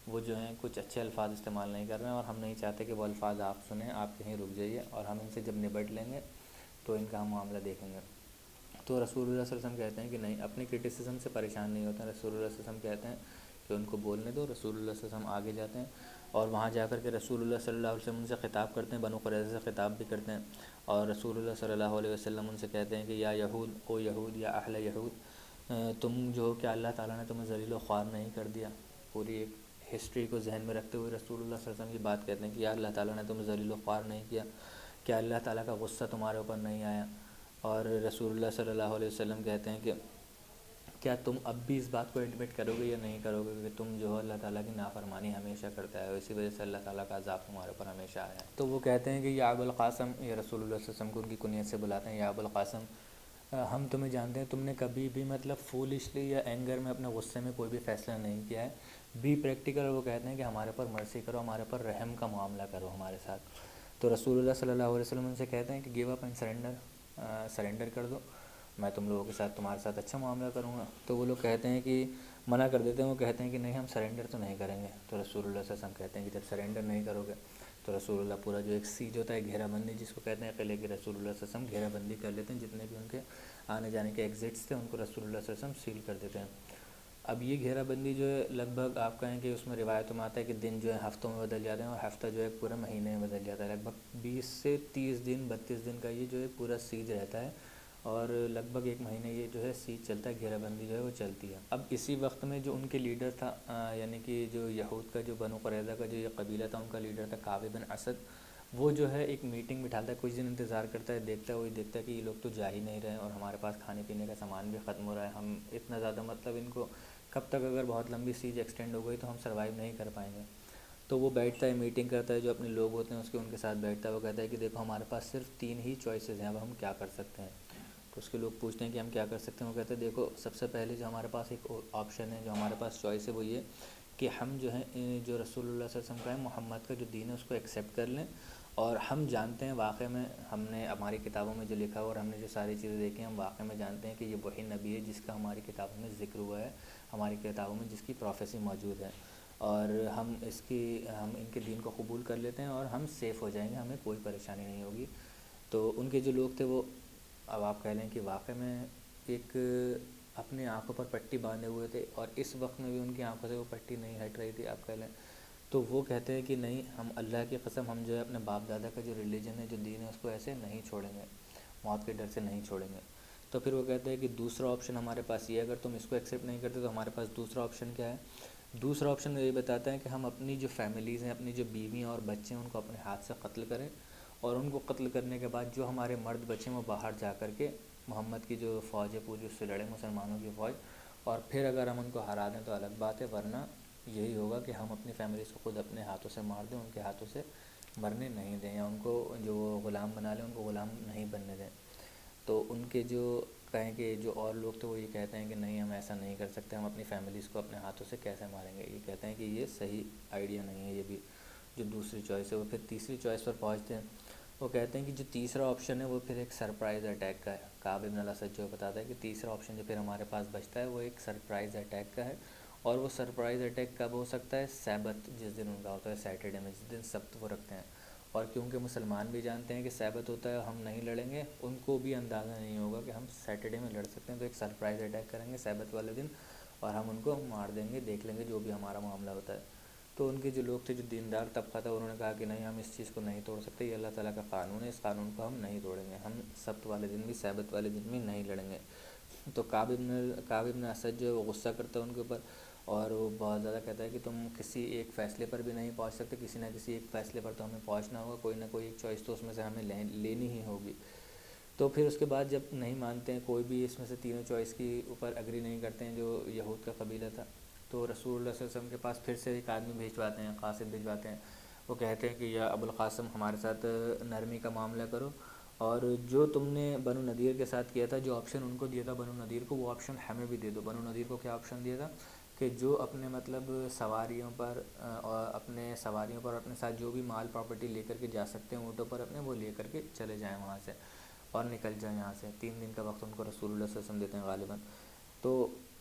وہ جو ہیں کچھ اچھے الفاظ استعمال نہیں کر رہے ہیں، اور ہم نہیں چاہتے کہ وہ الفاظ آپ سنیں، آپ کہیں رک جائیے، اور ہم ان سے جب نبٹ لیں گے تو ان کا ہم معاملہ دیکھیں گے۔ تو رسول اللہ صلی اللہ علیہ وسلم کہتے ہیں کہ نہیں، اپنی کرٹیسزم سے پریشان نہیں ہوتے ہیں۔ رسول اللہ صلی اللہ علیہ وسلم کہتے ہیں کہ ان کو بولنے دو۔ رسول اللہ صلی اللہ علیہ وسلم آگے جاتے ہیں اور وہاں جا کر کے رسول اللہ صلی اللہ علیہ وسلم ان سے خطاب کرتے ہیں، بنو قریظہ سے خطاب بھی کرتے ہیں، اور رسول اللہ صلی اللہ علیہ وسلم ان سے کہتے ہیں کہ یا یہود، او یہود، یا اہل یہود، تم جو کیا اللہ تعالیٰ نے تمہیں ذلیل و خوار نہیں کر دیا؟ پوری ایک ہسٹری کو ذہن میں رکھتے ہوئے رسول اللہ صلی اللہ علیہ وسلم کی بات کہتے ہیں کہ یا اللہ تعالیٰ نے تمہیں ذلیل و خوار نہیں کیا؟ کیا اللہ تعالیٰ کا غصہ تمہارے اوپر نہیں آیا؟ اور رسول اللہ صلی اللہ علیہ وسلم کہتے ہیں کہ کیا تم اب بھی اس بات کو ایڈمٹ کرو گے یا نہیں کرو گے کہ تم جو اللہ تعالیٰ کی نافرمانی ہمیشہ کرتا ہے، اسی وجہ سے اللہ تعالیٰ کا عذاب تمہارے اوپر ہمیشہ آیا ہے؟ تو وہ کہتے ہیں کہ یا ابو القاسم، یہ رسول اللہ صلی اللہ علیہ وسلم کو ان کی کنیت سے بلاتے ہیں، یا ابو القاسم، ہم تمہیں جانتے ہیں تم نے کبھی بھی مطلب فولشلی یا اینگر میں، اپنے غصے میں کوئی بھی فیصلہ نہیں کیا ہے، بی پریکٹیکل۔ وہ کہتے ہیں کہ ہمارے پر مرسی کرو، ہمارے پر رحم کا معاملہ کرو ہمارے ساتھ۔ تو رسول اللہ صلی اللہ علیہ وسلم ان سے کہتے ہیں کہ گیو اپ اینڈ سرنڈر کر دو، میں تم لوگوں کے ساتھ، تمہارے ساتھ اچھا معاملہ کروں گا۔ تو وہ لوگ کہتے ہیں کہ منع کر دیتے ہیں، وہ کہتے ہیں کہ نہیں، ہم سرنڈر تو نہیں کریں گے۔ تو رسول اللہ صلی اللہ علیہ وسلم کہتے ہیں کہ جب سرنڈر نہیں کرو گے تو رسول اللہ پورا جو ایک سیج ہوتا ہے، گھیرا بندی جس کو کہتے ہیں قلعے کی، رسول اللہ صلی اللہ علیہ وسلم گھیرا بندی کر لیتے ہیں، جتنے بھی ان کے آنے جانے کے ایگزٹس تھے ان کو رسول اللہ صلی اللہ علیہ وسلم سیل کر دیتے ہیں۔ اب یہ گھیرا بندی جو ہے لگ بھگ آپ کہیں کہ اس میں روایتوں میں آتا ہے کہ دن جو ہے ہفتوں میں بدل جاتے ہیں، اور ہفتہ جو ہے پورے مہینے میں بدل جاتا ہے۔ لگ بھگ 20 سے 30 دن، 32 دن کا یہ جو ہے پورا سیج رہتا ہے، اور لگ بھگ ایک مہینے یہ جو ہے سیج چلتا ہے، گھیرا بندی جو ہے وہ چلتی ہے۔ اب اسی وقت میں جو ان کے لیڈر تھا، یعنی کہ جو یہود کا جو بنو قریظہ کا جو یہ قبیلہ تھا، ان کا لیڈر تھا کعب بن اسد، وہ جو ہے ایک میٹنگ بٹھاتا ہے، کچھ دن انتظار کرتا ہے، دیکھتا ہے، وہی دیکھتا ہے کہ یہ لوگ تو جا ہی نہیں رہے، اور ہمارے پاس کھانے پینے کا سامان بھی ختم ہو رہا ہے، ہم اتنا زیادہ مطلب ان کو کب تک، اگر بہت لمبی سیج ایکسٹینڈ ہو گئی تو ہم سروائیو نہیں کر پائیں گے۔ تو وہ بیٹھتا ہے، میٹنگ کرتا ہے، جو اپنے لوگ ہوتے ہیں اس کے ان کے ساتھ بیٹھتا ہے، وہ کہتا ہے کہ دیکھو ہمارے پاس صرف 3 ہی چوائسیز ہیں، اب ہم کیا کر سکتے ہیں؟ تو اس کے لوگ پوچھتے ہیں کہ ہم کیا کر سکتے ہیں؟ وہ کہتے ہیں دیکھو سب سے پہلے جو ہمارے پاس ایک آپشن ہے، جو ہمارے پاس چوائس ہے، وہ یہ کہ ہم جو ہیں جو رسول اللہ صلی اللہ علیہ وسلم کا ہے، محمد کا جو دین ہے اس کو ایکسیپٹ کر لیں، اور ہم جانتے ہیں واقعہ میں، ہم نے ہماری کتابوں میں جو لکھا ہوا اور ہم نے جو ساری چیزیں دیکھی ہیں، ہم واقعہ میں جانتے ہیں کہ یہ وہی نبی ہے جس کا ہماری کتابوں میں ذکر ہوا ہے، ہماری کتابوں میں جس کی پروفیسی موجود ہے، اور ہم ان کے دین کو قبول کر لیتے ہیں اور ہم سیف ہو جائیں گے، ہمیں کوئی پریشانی نہیں ہوگی۔ تو ان کے جو لوگ تھے وہ، اب آپ کہہ لیں کہ واقعہ میں ایک اپنی آنکھوں پر پٹی باندھے ہوئے تھے، اور اس وقت میں بھی ان کی آنکھوں سے وہ پٹی نہیں ہٹ رہی تھی، آپ کہہ لیں۔ تو وہ کہتے ہیں کہ نہیں، ہم اللہ کی قسم، ہم جو ہے اپنے باپ دادا کا جو ریلیجن ہے، جو دین ہے، اس کو ایسے نہیں چھوڑیں گے، موت کے ڈر سے نہیں چھوڑیں گے۔ تو پھر وہ کہتے ہیں کہ دوسرا آپشن ہمارے پاس یہ ہے، اگر تم اس کو ایکسیپٹ نہیں کرتے تو ہمارے پاس دوسرا آپشن کیا ہے؟ دوسرا آپشن یہ بتاتا ہے کہ ہم اپنی جو فیملیز ہیں، اپنی جو بیویاں اور بچے ہیں، ان کو اپنے ہاتھ سے قتل کریں، اور ان کو قتل کرنے کے بعد جو ہمارے مرد بچے ہیں وہ باہر جا کر کے محمد کی جو فوج ہے پوری، اس سے لڑیں، مسلمانوں کی فوج، اور پھر اگر ہم ان کو ہرا دیں تو الگ بات ہے، ورنہ یہی ہوگا کہ ہم اپنی فیملیز کو خود اپنے ہاتھوں سے مار دیں، ان کے ہاتھوں سے مرنے نہیں دیں، یا ان کو جو غلام بنا لیں، ان کو غلام نہیں بننے دیں۔ تو ان کے جو کہیں کہ جو اور لوگ تھے وہ یہ کہتے ہیں کہ نہیں، ہم ایسا نہیں کر سکتے، ہم اپنی فیملیز کو اپنے ہاتھوں سے کیسے ماریں گے؟ یہ کہتے ہیں کہ یہ صحیح آئیڈیا نہیں ہے، یہ بھی جو دوسری چوائس ہے۔ وہ پھر تیسری چوائس پر پہنچتے ہیں، وہ کہتے ہیں کہ جو تیسرا آپشن ہے وہ پھر ایک سرپرائز اٹیک کا ہے۔ کعب بن الاسد جو بتاتا ہے کہ تیسرا آپشن جو پھر ہمارے پاس بچتا ہے وہ ایک سرپرائز اٹیک کا ہے، اور وہ سرپرائز اٹیک کب ہو سکتا ہے؟ سبت، جس دن ان کا ہوتا ہے، سیٹرڈے میں، جس دن سبت وہ رکھتے ہیں، اور کیونکہ مسلمان بھی جانتے ہیں کہ سبت ہوتا ہے ہم نہیں لڑیں گے، ان کو بھی اندازہ نہیں ہوگا کہ ہم سیٹرڈے میں لڑ سکتے ہیں، تو ایک سرپرائز اٹیک کریں گے سبت والے دن، اور ہم ان کو مار دیں گے، دیکھ لیں گے جو بھی ہمارا معاملہ ہوتا ہے۔ تو ان کے جو لوگ تھے، جو دیندار طبقہ تھا، انہوں نے کہا کہ نہیں، ہم اس چیز کو نہیں توڑ سکتے، یہ اللہ تعالیٰ کا قانون ہے، اس قانون کو ہم نہیں توڑیں گے، ہم سبت والے دن بھی، سبت والے دن بھی نہیں لڑیں گے۔ تو کعب بن اسد جو ہے وہ غصہ کرتا ہے ان کے اوپر، اور وہ بہت زیادہ کہتا ہے کہ تم کسی ایک فیصلے پر بھی نہیں پہنچ سکتے، کسی نہ کسی ایک فیصلے پر تو ہمیں پہنچنا ہوگا، کوئی نہ کوئی ایک چوائس تو اس میں سے ہمیں لینی ہی ہوگی۔ تو پھر اس کے بعد جب نہیں مانتے ہیں، کوئی بھی اس میں سے تینوں چوائس کے اوپر اگری نہیں کرتے ہیں، جو یہود کا قبیلہ تھا، تو رسول اللہ صلی اللہ علیہ وسلم کے پاس پھر سے ایک آدمی بھیجواتے ہیں، قاصد بھیجواتے ہیں، وہ کہتے ہیں کہ یا ابو القاسم، ہمارے ساتھ نرمی کا معاملہ کرو، اور جو تم نے بنو نذیر کے ساتھ کیا تھا، جو آپشن ان کو دیا تھا بنو نذیر کو، وہ آپشن ہمیں بھی دے دو۔ بنو نذیر کو کیا آپشن دیا تھا کہ جو اپنے مطلب سواریوں پر اور اپنے سواریوں پر اپنے ساتھ جو بھی مال پراپرٹی لے کر کے جا سکتے ہیں اونٹوں پر اپنے، وہ لے کر کے چلے جائیں وہاں سے اور نکل جائیں یہاں سے۔ 3 دن کا وقت ان کو رسول اللہ صلی اللہ علیہ وسلم دیتے ہیں غالباً۔ تو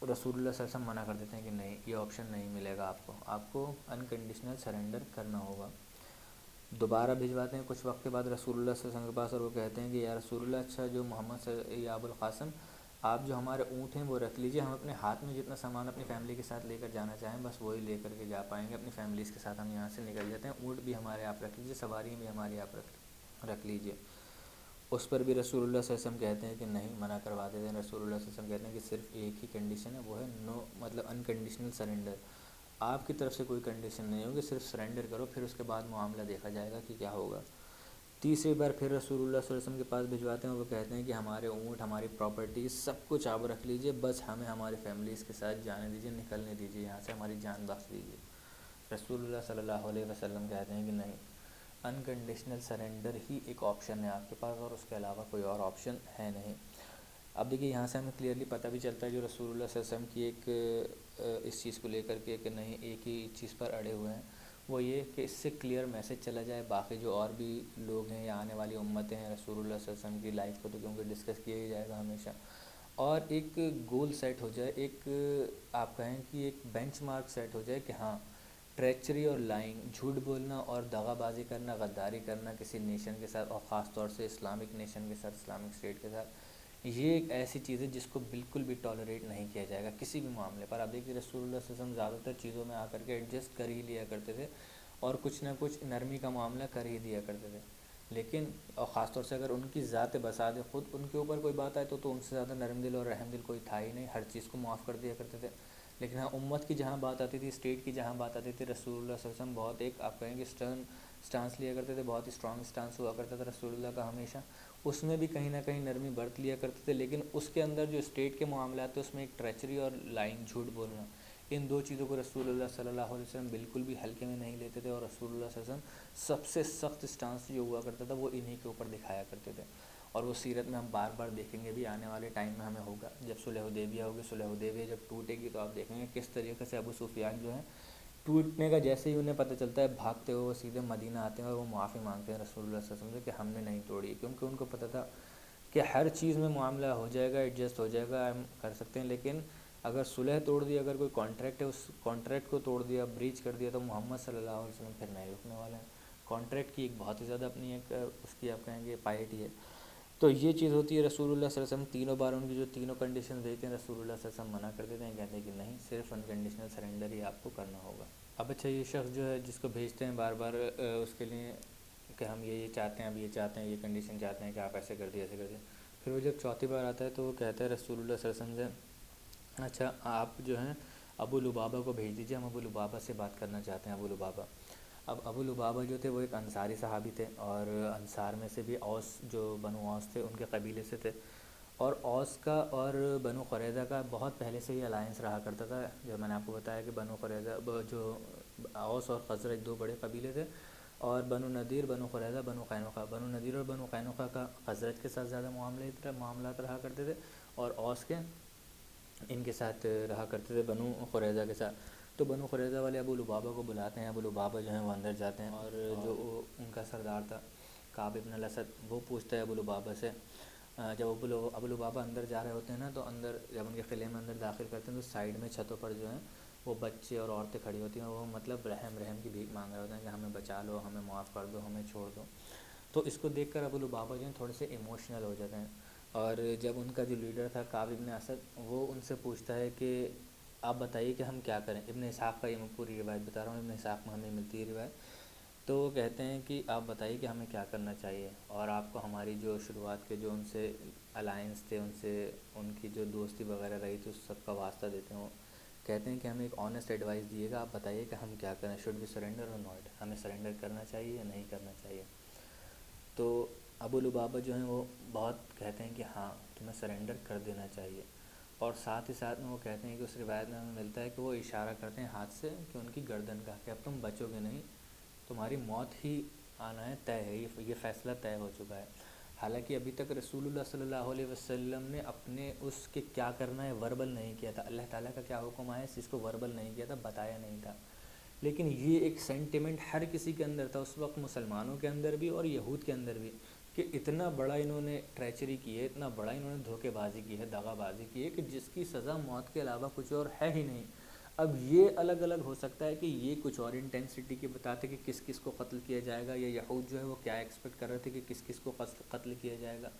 رسول اللہ صلی اللہ علیہ وسلم منع کر دیتے ہیں کہ نہیں، یہ آپشن نہیں ملے گا آپ کو انکنڈیشنل سرنڈر کرنا ہوگا۔ دوبارہ بھجواتے ہیں کچھ وقت کے بعد رسول اللہ صلی اللہ علیہ وسلم کے پاس، اور وہ کہتے ہیں کہ یا رسول اللہ، اچھا جو محمد یا ابو القاسم، آپ جو ہمارے اونٹ ہیں وہ رکھ لیجئے، ہم اپنے ہاتھ میں جتنا سامان اپنی فیملی کے ساتھ لے کر جانا چاہیں بس وہی لے کر کے جا پائیں گے، اپنی فیملیز کے ساتھ ہم یہاں سے نکل جاتے ہیں، اونٹ بھی ہمارے آپ رکھ لیجیے، سواری بھی ہماری آپ رکھ لیجیے۔ اس پر بھی رسول اللہ صلی اللہ علیہ وسلم کہتے ہیں کہ نہیں، منع کروا دیتے ہیں۔ رسول اللہ صلی اللہ علیہ وسلم کہتے ہیں کہ صرف ایک ہی کنڈیشن ہے، وہ ہے نو، مطلب انکنڈیشنل سرنڈر۔ آپ کی طرف سے کوئی کنڈیشن نہیں ہوگی، صرف سرنڈر کرو، پھر اس کے بعد معاملہ دیکھا جائے گا کہ کیا ہوگا۔ تیسری بار پھر رسول اللہ صلی اللہ علیہ وسلم کے پاس بھجواتے ہیں، وہ کہتے ہیں کہ ہمارے اونٹ، ہماری پراپرٹیز، سب کچھ آپ رکھ لیجئے، بس ہمیں ہماری فیملیز کے ساتھ جانے دیجیے، نکلنے دیجیے یہاں سے، ہماری جان بخش دیجیے۔ رسول اللہ صلی اللہ علیہ وسلم کہتے ہیں کہ نہیں، انکنڈیشنل سرنڈر ہی ایک آپشن ہے آپ کے پاس، اور اس کے علاوہ کوئی اور آپشن ہے نہیں۔ اب دیکھیے یہاں سے ہمیں کلیئرلی پتہ بھی چلتا ہے جو رسول اللہ صلی اللہ علیہ وسلم کی ایک اس چیز کو لے کر کے کہ نہیں، ایک ہی چیز پر اڑے ہوئے ہیں، وہ یہ کہ اس سے کلیئر میسج چلا جائے باقی جو اور بھی لوگ ہیں یا آنے والی امتیں ہیں رسول اللہ صلی اللہ علیہ وسلم کی لائف کو تو کیونکہ ڈسکس کیا ہی جائے گا ہمیشہ، اور ایک گول سیٹ ہو جائے، ایک آپ کہیں کہ ایک بینچ مارک سیٹ ہو جائے کہ ہاں، ٹریچری اور لائنگ، جھوٹ بولنا اور دغا بازی کرنا، غداری کرنا کسی نیشن کے ساتھ، اور خاص طور سے اسلامک نیشن کے ساتھ، اسلامک اسٹیٹ کے ساتھ، یہ ایک ایسی چیز ہے جس کو بالکل بھی ٹالریٹ نہیں کیا جائے گا کسی بھی معاملے پر۔ آپ دیکھیے رسول اللہ صلی اللہ علیہ وسلم زیادہ تر چیزوں میں آ کر کے ایڈجسٹ کر ہی لیا کرتے تھے، اور کچھ نہ کچھ نرمی کا معاملہ کر ہی دیا کرتے تھے، لیکن اور خاص طور سے اگر ان کی ذات بساط خود ان کے اوپر کوئی بات آئے تو ان سے زیادہ نرم دل اور رحم دل کوئی تھا ہی نہیں، ہر چیز کو معاف کر دیا کرتے تھے۔ لیکن ہاں، امت کی جہاں بات آتی تھی، اسٹیٹ کی جہاں بات آتی تھی، رسول اللہ صلی اللہ علیہ وسلم بہت ایک آپ کہیں گے اسٹرن سٹانس لیا کرتے تھے، بہت ہی اسٹرانگ سٹانس ہوا کرتا تھا رسول اللہ کا ہمیشہ، اس میں بھی کہیں نہ کہیں نرمی برت لیا کرتے تھے، لیکن اس کے اندر جو اسٹیٹ کے معاملات تھے اس میں ایک ٹریچری اور لائنگ، جھوٹ بولنا، ان دو چیزوں کو رسول اللہ صلی اللہ علیہ وسلم بالکل بھی ہلکے میں نہیں لیتے تھے، اور رسول اللہ صلی اللہ علیہ وسلم سب سے سخت سٹانس جو ہوا کرتا تھا وہ انہی کے اوپر دکھایا کرتے تھے، اور وہ سیرت میں ہم بار بار دیکھیں گے بھی، آنے والے ٹائم میں ہمیں ہوگا جب صلح حدیبیہ ہوگی، صلح حدیبیہ جب ٹوٹے گی تو آپ دیکھیں گے کس طریقے سے ابو سفیان جو ہیں، ٹوٹنے کا جیسے ہی انہیں پتہ چلتا ہے، بھاگتے ہوئے وہ سیدھے مدینہ آتے ہیں اور وہ معافی مانگتے ہیں رسول اللہ صلی اللہ علیہ وسلم سے کہ ہم نے نہیں توڑی، کیونکہ ان کو پتہ تھا کہ ہر چیز میں معاملہ ہو جائے گا، ایڈجسٹ ہو جائے گا، ہم کر سکتے ہیں، لیکن اگر صلح توڑ دی، اگر کوئی کانٹریکٹ ہے اس کانٹریکٹ کو توڑ دیا، بریچ کر دیا، تو محمد صلی اللہ علیہ وسلم پھر نہیں رکنے والے ہیں۔ کانٹریکٹ کی ایک بہت ہی زیادہ اپنی ایک اس کی آپ کہیں گے پائیٹی ہے، تو یہ چیز ہوتی ہے۔ رسول اللہ صلی اللہ علیہ وسلم تینوں بار ان کی جو تینوں کنڈیشنز دیتے ہیں رسول اللہ صلی اللہ علیہ وسلم منع کر دیتے ہیں، کہتے ہیں کہ نہیں، صرف انکنڈیشنل سرنڈر ہی آپ کو کرنا ہوگا۔ اب اچھا، یہ شخص جو ہے جس کو بھیجتے ہیں بار بار اس کے لیے کہ ہم یہ چاہتے ہیں، اب یہ چاہتے ہیں، یہ کنڈیشن چاہتے ہیں کہ آپ ایسے کر دیے، ایسے کر دیے، پھر وہ جب چوتھی بار آتا ہے تو وہ کہتا ہے رسول اللہ صلی اللہ علیہ وسلم سے، اچھا آپ جو ہیں ابو لبابہ کو بھیج دیجیے، ہم ابو لبابہ سے بات کرنا چاہتے ہیں۔ ابو لبابہ، اب ابو لبابہ جو تھے وہ ایک انصاری صحابی تھے، اور انصار میں سے بھی اوس، جو بنو اوس تھے ان کے قبیلے سے تھے، اور اوس کا اور بنو قریظہ کا بہت پہلے سے ہی الائنس رہا کرتا تھا، جو میں نے آپ کو بتایا کہ بنو قریظہ جو اوس اور خزرج دو بڑے قبیلے تھے، اور بنو نذیر، بنو قریظہ، بنو قینقاع، بنو نذیر اور بنو قینقاع کا خزرج کے ساتھ زیادہ معاملات رہا کرتے تھے، اور اوس کے ان کے ساتھ رہا کرتے تھے بنو قریظہ کے ساتھ۔ تو بنو قریظہ والے ابو لبابہ کو بلاتے ہیں، ابو لبابہ جو ہیں وہ اندر جاتے ہیں، اور جو ان کا سردار تھا کعب ابن الاسد، وہ پوچھتا ہے ابو لبابہ سے، جب ابو لبابہ اندر جا رہے ہوتے ہیں نا، تو اندر جب ان کے قلعے میں اندر داخل کرتے ہیں تو سائیڈ میں چھتوں پر جو ہیں وہ بچے اور عورتیں کھڑی ہوتی ہیں، وہ مطلب رحم کی بھیک مانگ رہے ہوتے ہیں کہ ہمیں بچا لو، ہمیں معاف کر دو، ہمیں چھوڑ دو۔ تو اس کو دیکھ کر ابو لبابہ جو ہیں تھوڑے سے ایموشنل ہو جاتے ہیں، اور جب ان کا جو لیڈر تھا کعب ابن اسد، وہ ان سے پوچھتا ہے کہ آپ بتائیے کہ ہم کیا کریں۔ ابن اسحاق کا یہ میں پوری روایت بتا رہا ہوں، ابن اسحاق میں ہمیں ملتی ہے روایت، تو وہ کہتے ہیں کہ آپ بتائیے کہ ہمیں کیا کرنا چاہیے، اور آپ کو ہماری جو شروعات کے جو ان سے الائنس تھے، ان سے ان کی جو دوستی وغیرہ رہی تھی، اس سب کا واسطہ دیتے ہیں۔ وہ کہتے ہیں کہ ہمیں ایک آنیسٹ ایڈوائس دیے گا، آپ بتائیے کہ ہم کیا کریں، شوڈ بی سرنڈر اور ناٹ، ہمیں سرنڈر کرنا چاہیے یا نہیں کرنا چاہیے۔ تو ابو لبابہ جو ہیں وہ بہت کہتے ہیں کہ ہاں، تمہیں سرنڈر کر دینا چاہیے، اور ساتھ ہی ساتھ میں وہ کہتے ہیں کہ اس روایت میں ہمیں ملتا ہے کہ وہ اشارہ کرتے ہیں ہاتھ سے کہ ان کی گردن کا، کہ اب تم بچو گے نہیں، تمہاری موت ہی آنا ہے، طے ہے، یہ فیصلہ طے ہو چکا ہے۔ حالانکہ ابھی تک رسول اللہ صلی اللہ علیہ وسلم نے اپنے اس کے کیا کرنا ہے وربل نہیں کیا تھا، اللہ تعالیٰ کا کیا حکم آیا اس چیز کو وربل نہیں کیا تھا، بتایا نہیں تھا. لیکن یہ ایک سینٹیمنٹ ہر کسی کے اندر تھا اس وقت، مسلمانوں کے اندر بھی اور یہود کے اندر بھی، کہ اتنا بڑا انہوں نے ٹریچری کی ہے، اتنا بڑا انہوں نے دھوکے بازی کی ہے، دغا بازی کی ہے، کہ جس کی سزا موت کے علاوہ کچھ اور ہے ہی نہیں. اب یہ الگ الگ ہو سکتا ہے کہ یہ کچھ اور انٹینسٹی کے بتاتے کہ کس کس کو قتل کیا جائے گا، یا یہود جو ہے وہ کیا ایکسپیکٹ کر رہے تھے کہ کس کس کو قتل کیا جائے گا،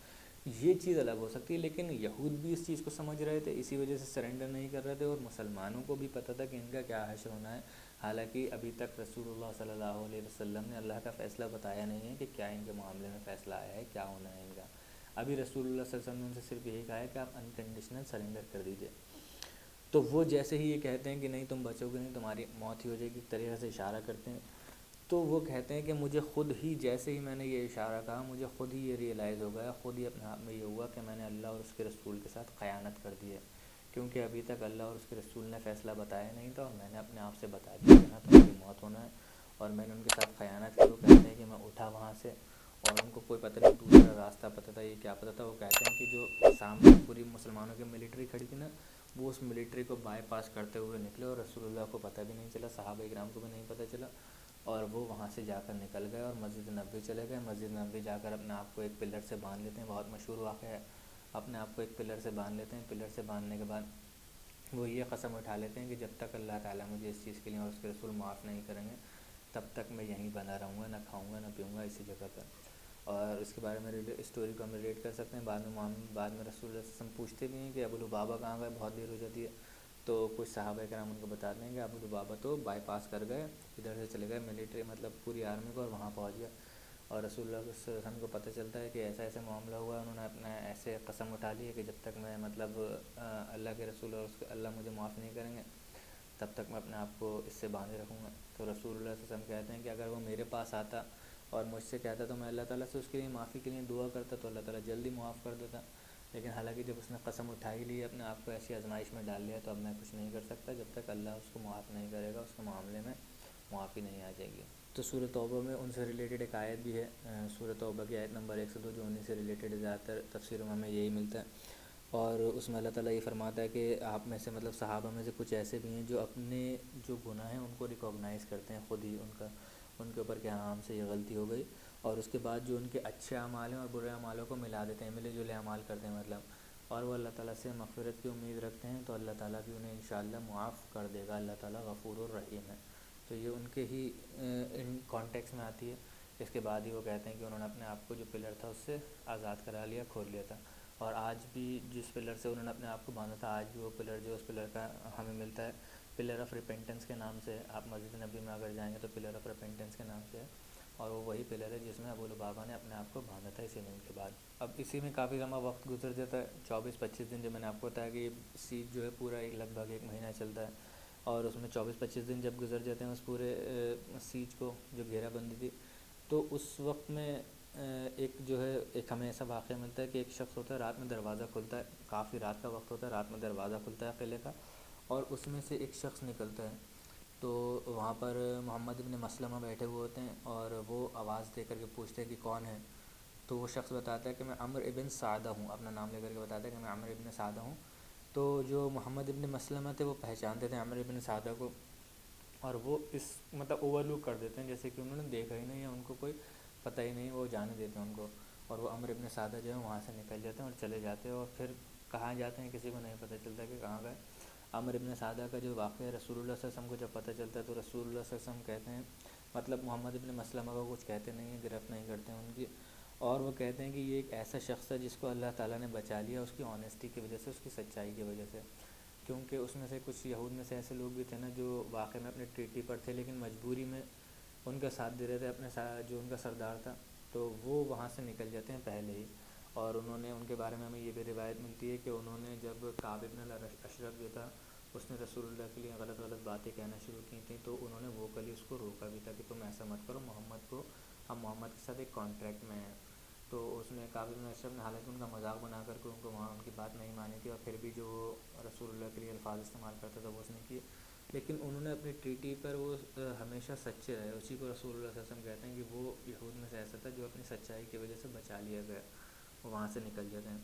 یہ چیز الگ ہو سکتی ہے. لیکن یہود بھی اس چیز کو سمجھ رہے تھے، اسی وجہ سے سرنڈر نہیں کر رہے تھے، اور مسلمانوں کو بھی پتہ تھا کہ ان کا کیا حشر ہونا ہے. حالانکہ ابھی تک رسول اللہ صلی اللہ علیہ وسلم نے اللہ کا فیصلہ بتایا نہیں ہے کہ کیا ان کے معاملے میں فیصلہ آیا ہے، کیا ہونا ہے ان کا. ابھی رسول اللہ صلی اللہ علیہ وسلم نے ان سے صرف یہی کہا ہے کہ آپ انکنڈیشنل سرنڈر کر دیجئے. تو وہ جیسے ہی یہ کہتے ہیں کہ نہیں تم بچو گے نہیں، تمہاری موت ہی ہو جائے گی، ایک طریقے سے اشارہ کرتے ہیں. تو وہ کہتے ہیں کہ مجھے خود ہی جیسے ہی میں نے یہ اشارہ کہا، مجھے خود ہی یہ ریئلائز ہو گیا، خود ہی اپنے آپ میں یہ ہوا کہ میں نے اللہ اور اس کے رسول کے ساتھ خیانت کر دی ہے. کیونکہ ابھی تک اللہ اور اس کے رسول نے فیصلہ بتایا نہیں تھا، اور میں نے اپنے آپ سے بتا دیا کہ نا تمہاری موت ہونا ہے، اور میں نے ان کے ساتھ خیانت کی. وہ کہتے ہیں کہ میں اٹھا وہاں سے، اور ان کو کوئی پتہ نہیں دوسرا راستہ پتہ تھا، یہ کیا پتہ تھا. وہ کہتے ہیں کہ جو سامنے پوری مسلمانوں کی ملٹری کھڑی تھی نا، وہ اس ملٹری کو بائی پاس کرتے ہوئے نکلے، اور رسول اللہ کو پتہ بھی نہیں چلا، صحابہ اکرام کو بھی نہیں پتہ چلا، اور وہ وہاں سے جا کر نکل گئے اور مسجد نبوی چلے گئے. مسجد نبوی جا کر اپنے آپ کو ایک پلر سے باندھ لیتے ہیں، بہت مشہور واقعہ ہے. اپنے آپ کو ایک پلر سے باندھ لیتے ہیں. پلر سے باندھنے کے بعد وہ یہ قسم اٹھا لیتے ہیں کہ جب تک اللہ تعالیٰ مجھے اس چیز کے لیے اور اس کے رسول معاف نہیں کریں گے، تب تک میں یہیں بنا رہوں گا، نہ کھاؤں گا نہ پیوں گا اسی جگہ پر. اور اس کے بارے میں اسٹوری کو ہم ریلیٹ کر سکتے ہیں. بعد میں رسول اللہ صلی اللہ علیہ وسلم پوچھتے بھی ہیں کہ ابو لبابہ کہاں گئے، بہت دیر ہو جاتی ہے. تو کچھ صحابہ کرام ان کو بتاتے ہیں کہ ابو لبابہ تو بائی پاس کر گئے، ادھر سے چلے گئے ملٹری مطلب پوری آرمی کو، اور وہاں پہنچ گیا. اور رسول اللہ صلی اللہ علیہ وسلم کو پتہ چلتا ہے کہ ایسا ایسا معاملہ ہوا. انہوں نے اپنا ایسے قسم اٹھا لی ہے کہ جب تک میں مطلب اللہ کے رسول اور اللہ مجھے معاف نہیں کریں گے، تب تک میں اپنے آپ کو اس سے باندھے رکھوں گا. تو رسول اللہ صلی اللہ علیہ وسلم کہتے ہیں کہ اگر وہ میرے پاس آتا اور مجھ سے کہتا تو میں اللہ تعالیٰ سے اس کے لیے معافی کے لیے دعا کرتا، تو اللہ تعالیٰ جلدی معاف کر دیتا. لیکن حالانکہ جب اس نے قسم اٹھائی لی، اپنے آپ کو ایسی آزمائش میں ڈال لیا، تو اب میں کچھ نہیں کر سکتا جب تک اللہ اس کو معاف نہیں کرے گا، اس کے معاملے میں معافی نہیں آ جائے گی. تو سورۃ توبہ میں ان سے ریلیٹڈ ایک آیت بھی ہے، سورۃ توبہ کی آیت نمبر 102، جو انہیں سے ریلیٹڈ زیادہ تر تفسیروں میں ہمیں یہی ملتا ہے. اور اس میں اللہ تعالیٰ یہ فرماتا ہے کہ آپ میں سے مطلب صحابہ میں سے کچھ ایسے بھی ہیں جو اپنے جو گناہ ہیں ان کو ریکوگنائز کرتے ہیں خود ہی، ان کے اوپر کہ ہاں ہم سے یہ غلطی ہو گئی، اور اس کے بعد جو ان کے اچھے اعمال ہیں اور برے اعمالوں کو ملا دیتے ہیں، ملے جلے اعمال کرتے ہیں مطلب، اور وہ اللہ تعالیٰ سے مغفرت کی امید رکھتے ہیں، تو اللہ تعالیٰ بھی انہیں انشاءاللہ معاف کر دے گا. اللہ تعالیٰ غفور الرحیم ہے. تو یہ ان کے ہی ان کانٹیکس میں آتی ہے. اس کے بعد ہی وہ کہتے ہیں کہ انہوں نے اپنے آپ کو جو پلر تھا اس سے آزاد کرا لیا، کھول لیا تھا. اور آج بھی جس پلر سے انہوں نے اپنے آپ کو باندھا تھا، آج بھی وہ پلر جو اس پلر کا ہمیں ملتا ہے، پلر آف ریپینٹنس کے نام سے. آپ مسجد نبی میں اگر جائیں گے تو پلر آف ریپینٹنس کے نام سے ہے، اور وہ وہی پلر ہے جس میں ابو لبابہ نے اپنے آپ کو باندھا تھا انسیڈنٹ کے بعد. اب اسی میں کافی لمبا وقت گزر جاتا ہے، 24-25 دن. جو میں نے آپ کو بتایا کہ یہ سیج جو ہے پورا لگ بھگ 1 مہینہ چلتا ہے، اور اس میں 24-25 دن جب گزر جاتے ہیں اس پورے سیج کو، جو گھیرا بندی تھی، تو اس وقت میں ایک جو ہے ایک ہمیں ایسا واقعہ ملتا ہے کہ ایک شخص ہوتا ہے، رات میں دروازہ کھلتا ہے، کافی رات کا وقت ہوتا ہے، رات میں دروازہ کھلتا ہے قلعے کا، اور اس میں سے ایک شخص نکلتا ہے. تو وہاں پر محمد ابن مسلمہ بیٹھے ہوئے ہوتے ہیں، اور وہ آواز دے کر کے پوچھتے ہیں کہ کون ہے. تو وہ شخص بتاتا ہے کہ میں عمرو ابن سعدہ ہوں، اپنا نام لے کر کے بتاتا ہے کہ میں عمرو ابن سعدہ ہوں. تو جو محمد ابن مسلمہ تھے وہ پہچانتے تھے عمرو ابن سعدہ کو، اور وہ اس مطلب اوور لک کر دیتے ہیں جیسے کہ انہوں نے دیکھا ہی نہیں ہے، ان کو کوئی پتہ ہی نہیں، وہ جانے دیتے ہیں ان کو. اور وہ عمرو ابن سعدہ جو ہے وہاں سے نکل جاتے ہیں اور چلے جاتے ہیں، اور پھر کہاں جاتے ہیں کسی کو نہیں پتہ چلتا کہ کہاں گئے. عمرو ابن سعدہ کا جو واقعہ ہے، رسول اللہ صلی اللہ علیہ وسلم کو جب پتہ چلتا ہے تو رسول اللہ صلی اللہ علیہ وسلم کہتے ہیں، مطلب محمد ابن مسلمہ کو کچھ کہتے نہیں ہیں، گرفت نہیں کرتے ہیں ان کی، اور وہ کہتے ہیں کہ یہ ایک ایسا شخص ہے جس کو اللہ تعالیٰ نے بچا لیا اس کی آنیسٹی کی وجہ سے، اس کی سچائی کی وجہ سے. کیونکہ اس میں سے کچھ یہود میں سے ایسے لوگ بھی تھے نا جو واقعی میں اپنے ٹریٹی پر تھے، لیکن مجبوری میں ان کا ساتھ دے رہے تھے اپنے جو ان کا سردار تھا، تو وہ وہاں سے نکل جاتے ہیں پہلے ہی. اور انہوں نے ان کے بارے میں ہمیں یہ بھی روایت ملتی ہے کہ انہوں نے جب کعب بن الاشرف جو تھا اس نے رسول اللہ کے لیے غلط غلط باتیں کہنا شروع کی تھیں، تو انہوں نے ووکلی اس کو روکا بھی تھا کہ تم ایسا مت کرو، ہم محمد کے ساتھ ایک کانٹریکٹ میں ہیں. تو اس میں کعب بن اشرف نے حالانکہ ان کا مذاق بنا کر کے ان کو وہاں ان کی بات نہیں مانی تھی، اور پھر بھی جو رسول اللہ کے لیے الفاظ استعمال کرتا تھا وہ اس نے کیے، لیکن انہوں نے اپنی ٹریٹی پر وہ ہمیشہ سچے رہے. اسی کو رسول اللہ صلی اللہ علیہ وسلم کہتے ہیں کہ وہ یہود میں سے ایسا تھا جو اپنی سچائی کی وجہ سے بچا لیا گیا. وہ وہاں سے نکل جاتے ہیں.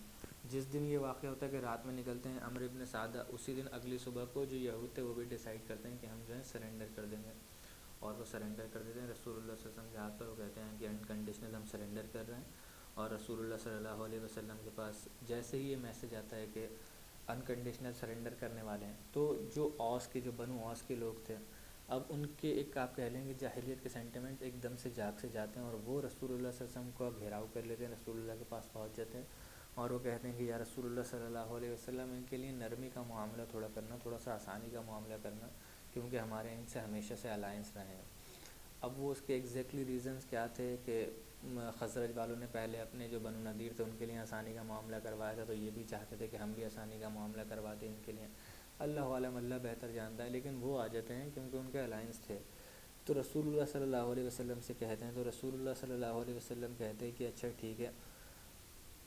جس دن یہ واقعہ ہوتا ہے کہ رات میں نکلتے ہیں عمرو بن سعدہ، اسی دن اگلی صبح کو جو یہود تھے وہ بھی ڈیسائیڈ کرتے ہیں کہ ہم جو ہے سرنڈر کر دیں گے، اور وہ سرنڈر کر دیتے ہیں. رسول اللہ صلی اللہ علیہ وسلم کے ہاتھ پر وہ کہتے ہیں کہ انکنڈیشنل ہم سرنڈر کر رہے ہیں. اور رسول اللہ صلی اللہ علیہ وسلم کے پاس جیسے ہی یہ میسج آتا ہے کہ انکنڈیشنل سرنڈر کرنے والے ہیں، تو جو اوس کے، جو بنو اوس کے لوگ تھے، اب ان کے ایک آپ کہہ لیں گے جاہلیت کے سینٹیمنٹ ایک دم سے جاگ سے جاتے ہیں، اور وہ رسول اللہ صلی اللہ علیہ وسلم کو گھیراؤ کر لیتے ہیں. رسول اللہ کے پاس پہنچ جاتے ہیں اور وہ کہتے ہیں کہ یا رسول اللہ صلی اللہ علیہ وسلم، ان کے لیے نرمی کا معاملہ تھوڑا کرنا، تھوڑا سا آسانی کا معاملہ کرنا، کیونکہ ہمارے ان سے ہمیشہ سے الائنس رہے ہیں. اب وہ اس کے ایگزیکٹلی ریزنز کیا تھے کہ خزرج والوں نے پہلے اپنے جو بنو نذیر تھے ان کے لیے آسانی کا معاملہ کروایا تھا، تو یہ بھی چاہتے تھے کہ ہم بھی آسانی کا معاملہ کروا دیں ان کے لیے. اللہ عالم، اللہ بہتر جانتا ہے، لیکن وہ آ جاتے ہیں کیونکہ ان کے الائنس تھے. تو رسول اللہ صلی اللہ علیہ وسلم سے کہتے ہیں، تو رسول اللہ صلی اللہ علیہ وسلم کہتے ہیں کہ اچھا ٹھیک ہے،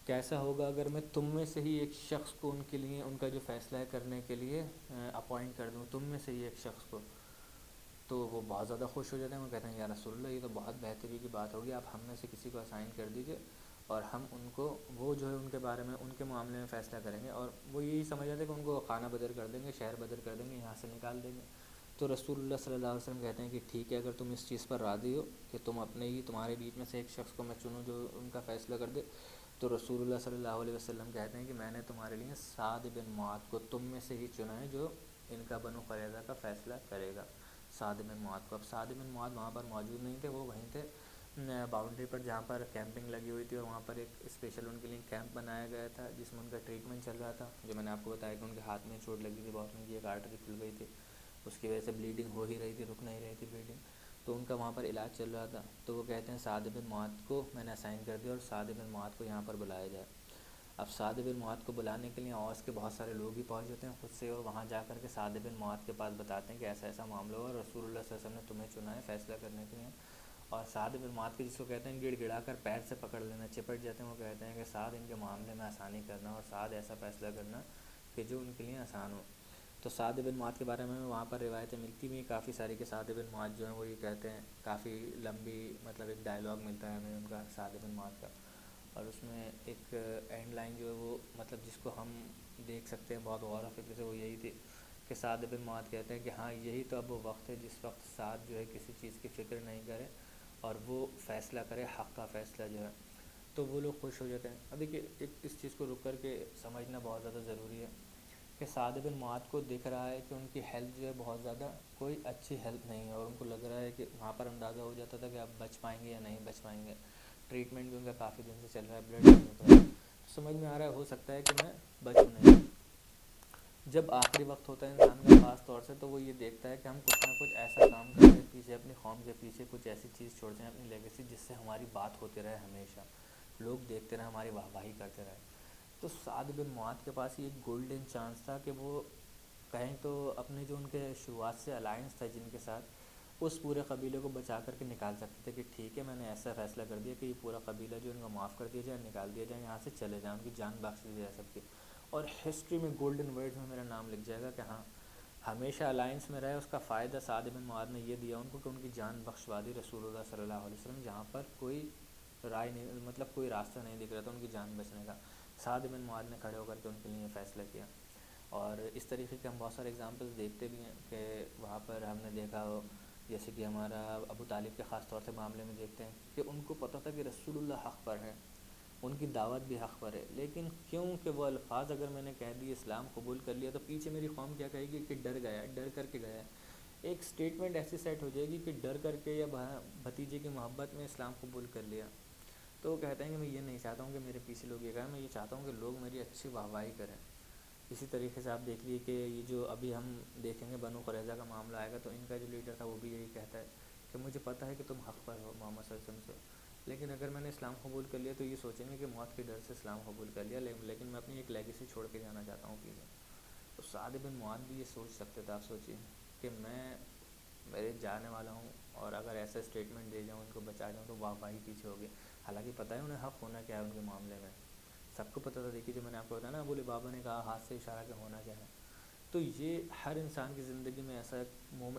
کیسا ہوگا اگر میں تم میں سے ہی ایک شخص کو ان کے لیے، ان کا جو فیصلہ ہے کرنے کے لیے اپوائنٹ کر دوں، تم میں سے ہی ایک شخص کو. تو وہ بہت زیادہ خوش ہو جاتے ہیں. وہ کہتے ہیں یا رسول اللہ، یہ تو بہت بہتری کی بات ہوگی، آپ ہم میں سے کسی کو اسائن کر دیجیے اور ہم ان کو، وہ جو ہے ان کے بارے میں، ان کے معاملے میں فیصلہ کریں گے. اور وہ یہی سمجھ جاتے ہیں کہ ان کو خانہ بدر کر دیں گے، شہر بدر کر دیں گے، یہاں سے نکال دیں گے. تو رسول اللہ صلی اللہ علیہ وسلم کہتے ہیں کہ ٹھیک ہے، اگر تم اس چیز پر راضی ہو کہ تم اپنے ہی، تمہارے بیچ میں سے ایک شخص کو میں چنوں جو ان کا فیصلہ کر دے. تو رسول اللہ صلی اللہ علیہ وسلم کہتے ہیں کہ میں نے تمہارے لیے سعد بن معاذ کو تم میں سے ہی چنا ہے، جو ان کا بنو قریظہ کا فیصلہ کرے گا. سعد بن معاذ کو. اب سعد بن معاذ وہاں پر موجود نہیں تھے، وہ وہیں تھے باؤنڈری پر جہاں پر کیمپنگ لگی ہوئی تھی، اور وہاں پر ایک اسپیشل ان کے لیے کیمپ بنایا گیا تھا جس میں ان کا ٹریٹمنٹ چل رہا تھا. جو میں نے آپ کو بتایا کہ ان کے ہاتھ میں چوٹ لگی تھی بہت، ان کی ایک آرٹری کھل گئی تھی، اس کی وجہ سے بلیڈنگ ہو ہی رہی تھی، رک نہیں رہی تھی بلیڈنگ. تو ان کا وہاں پر علاج چل رہا تھا. تو وہ کہتے ہیں سعد بن معاذ کو میں نے اسائن کر دیا اور سعد بن معاذ کو یہاں پر بلایا جائے. اب سعد بن معاذ کو بلانے کے لیے اوس کے بہت سارے لوگ ہی پہنچ جاتے ہیں خود سے، اور وہاں جا کر کے سعد بن معاذ کے پاس بتاتے ہیں کہ ایسا ایسا معاملہ ہوا، رسول اللہ صلی اللہ علیہ وسلم نے تمہیں چنا ہے فیصلہ کرنے کے لیے. اور سعد بن معاذ کے، جس کو کہتے ہیں گڑ گڑا کر پیر سے پکڑ لینا، چپٹ جاتے ہیں، وہ کہتے ہیں کہ سعد ان کے معاملے میں آسانی کرنا، اور سعد ایسا فیصلہ کرنا کہ جو ان کے لیے آسان ہو. تو سعد بن معاذ کے بارے میں وہاں پر روایتیں ملتی بھی ہیں کافی ساری، کہ سعد بن معاذ جو ہیں وہ یہ کہتے ہیں، کافی لمبی مطلب ایک ڈائلاگ ملتا ہے ہمیں ان کا سعد بن معاذ کا. اور اس میں ایک اینڈ لائن جو ہے وہ مطلب جس کو ہم دیکھ سکتے ہیں بہت غور و فکر سے، وہ یہی تھی کہ سعد بن معاذ کہتے ہیں کہ ہاں یہی تو اب وہ وقت ہے جس وقت سعد جو ہے کسی چیز کی فکر نہیں کرے اور وہ فیصلہ کرے، حق کا فیصلہ جو ہے. تو وہ لوگ خوش ہو جاتے ہیں. اب دیکھیے ایک اس چیز کو رک کر کے سمجھنا بہت زیادہ ضروری ہے کہ سعد بن معاذ کو دکھ رہا ہے کہ ان کی ہیلتھ جو ہے بہت زیادہ کوئی اچھی ہیلتھ نہیں ہے، اور ان کو لگ رہا ہے کہ وہاں پر اندازہ ہو جاتا تھا کہ آپ بچ پائیں گے یا نہیں بچ پائیں گے. ٹریٹمنٹ بھی ان کا کافی دن سے چل رہا ہے، بلڈ نہیں ہو رہا ہے. سمجھ میں آ رہا ہے ہو سکتا ہے کہ میں بچوں نہیں. جب آخری وقت ہوتا ہے انسان کا خاص طور سے، تو وہ یہ دیکھتا ہے کہ ہم کچھ نہ کچھ ایسا کام کرتے ہیں پیچھے، اپنی قوم کے پیچھے کچھ ایسی چیز چھوڑتے ہیں اپنی لیگیسی، جس سے ہماری بات ہوتی رہے، ہمیشہ لوگ دیکھتے رہے، ہماری واہ واہی کرتے رہے. تو سعد بن معاذ کے پاس یہ گولڈن چانس تھا کہ وہ کہیں تو اپنے جو ان کے شروعات سے الائنس تھا جن کے ساتھ، اس پورے قبیلے کو بچا کر کے نکال سکتے تھے کہ ٹھیک ہے میں نے ایسا فیصلہ کر دیا کہ یہ پورا قبیلہ جو ان کو معاف کر دیا جائے، نکال دیا جائے، یہاں سے چلے جائیں، ان کی جان بخش دی جائے سب کی، اور ہسٹری میں گولڈن ورڈز میں میرا نام لکھ جائے گا کہ ہاں ہمیشہ الائنس میں رہے. اس کا فائدہ سعد بن معاذ نے یہ دیا ان کو کہ ان کی جان بخشوا دی رسول اللہ صلی اللہ علیہ وسلم، جہاں پر کوئی رائے نہیں، مطلب کوئی راستہ نہیں دکھ رہا تھا ان کی جان بچنے کا. سعد بن معاذ نے کھڑے ہو کر کے ان کے لیے فیصلہ کیا. اور اس طریقے کے ہم بہت سارے اگزامپلس دیکھتے بھی ہیں کہ وہاں پر ہم نے دیکھا ہو، جیسے کہ ہمارا ابو طالب کے خاص طور سے معاملے میں دیکھتے ہیں کہ ان کو پتہ تھا کہ رسول اللہ حق پر ہے، ان کی دعوت بھی حق پر ہے، لیکن کیوں کہ وہ الفاظ اگر میں نے کہہ دی اسلام قبول کر لیا تو پیچھے میری قوم کیا کہے گی کہ ڈر گیا، ڈر کر کے گیا. ایک سٹیٹمنٹ ایسی سیٹ ہو جائے گی کہ ڈر کر کے یا بھتیجے کی محبت میں اسلام قبول کر لیا. تو وہ کہتے ہیں کہ میں یہ نہیں چاہتا ہوں کہ میرے پیچھے لوگ یہ کہیں، میں یہ چاہتا ہوں کہ لوگ میری اچھی واہ واہی کریں. اسی طریقے سے آپ دیکھ لیے کہ یہ جو ابھی ہم دیکھیں گے بنو قریظہ کا معاملہ آئے گا، تو ان کا جو لیڈر تھا وہ بھی یہی کہتا ہے کہ مجھے پتہ ہے کہ تم حق پر ہو محمد صلی اللہ علیہ وسلم سے، لیکن اگر میں نے اسلام قبول کر لیا تو یہ سوچیں گے کہ موت کے ڈر سے اسلام قبول کر لیا، لیکن میں اپنی ایک لیگیسی چھوڑ کے جانا چاہتا ہوں پیچھے. تو سعد بن معاذ بھی یہ سوچ سکتے تھے، آپ سوچیے کہ میں میرے جانے والا ہوں اور اگر ایسا اسٹیٹمنٹ دے جاؤں ان کو بچا جاؤں تو واہ واہی پیچھے ہوگی. حالانکہ پتہ ہے انہیں حق ہونا کیا ہے ان کے معاملے میں، سب کو پتہ تھا. دیکھیے جو میں نے آپ کو بتایا نا، ابو لبابہ نے کہا ہاتھ سے اشارہ کہ ہونا کیا ہے. تو یہ ہر انسان کی زندگی میں ایسا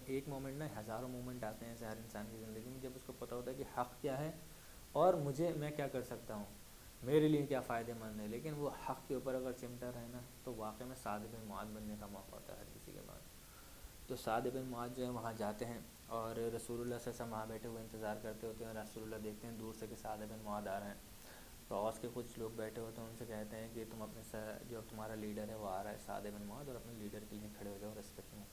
ایک مومنٹ نہ، ہزاروں مومنٹ آتے ہیں ایسے ہر انسان کی زندگی میں، جب اس کو پتہ ہوتا ہے کہ حق کیا ہے اور میں کیا کر سکتا ہوں. میرے لیے کیا فائدہ مند ہے، لیکن وہ حق کے اوپر اگر چمٹا رہے نا تو واقعی میں سعد بن معاذ بننے کا موقع ہوتا ہے ہر کسی کے بعد. تو سعد بن معاذ جو ہے وہاں جاتے ہیں اور رسول اللہ صلی اللہ علیہ وسلم وہاں بیٹھے ہوئے انتظار کرتے ہوتے ہیں. رسول اللہ دیکھتے ہیں دور سے کہ سعد بن معاذ آ رہے ہیں، تو اوس کے کچھ لوگ بیٹھے ہوتے ہیں، ان سے کہتے ہیں کہ تم اپنے جو تمہارا لیڈر ہے وہ آ رہا ہے سعد بن معاذ، اور اپنے لیڈر کے لیے کھڑے ہو جاؤ رسپیکٹ میں.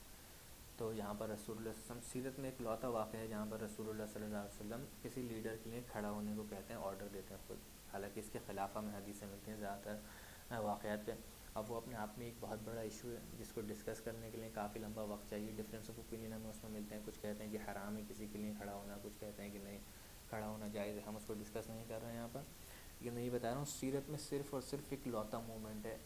تو یہاں پر رسول اللہ صلی اللہ علیہ وسلم سیرت میں ایک لوتا واقعہ ہے جہاں پر رسول اللہ صلی اللہ علیہ وسلم کسی لیڈر کے لیے کھڑا ہونے کو کہتے ہیں، آرڈر دیتے ہیں خود. حالانکہ اس کے خلاف ہمیں حدیثیں ملتی ہیں زیادہ تر واقعات پہ. اب وہ اپنے آپ میں ایک بہت بڑا ایشو ہے جس کو ڈسکس کرنے کے لیے کافی لمبا وقت چاہیے. ڈفرینس آف اوپینین ہمیں اس میں ملتے ہیں. کچھ کہتے ہیں کہ حرام ہے کسی کے لیے کھڑا ہونا، کچھ کہتے ہیں کہ نہیں کھڑا ہونا جائز ہے. ہم اس کو ڈسکس نہیں کر رہے ہیں یہاں پر، یہ نہیں بتا رہا ہوں. سیرت میں صرف اور صرف ایک لوتا مومنٹ ہے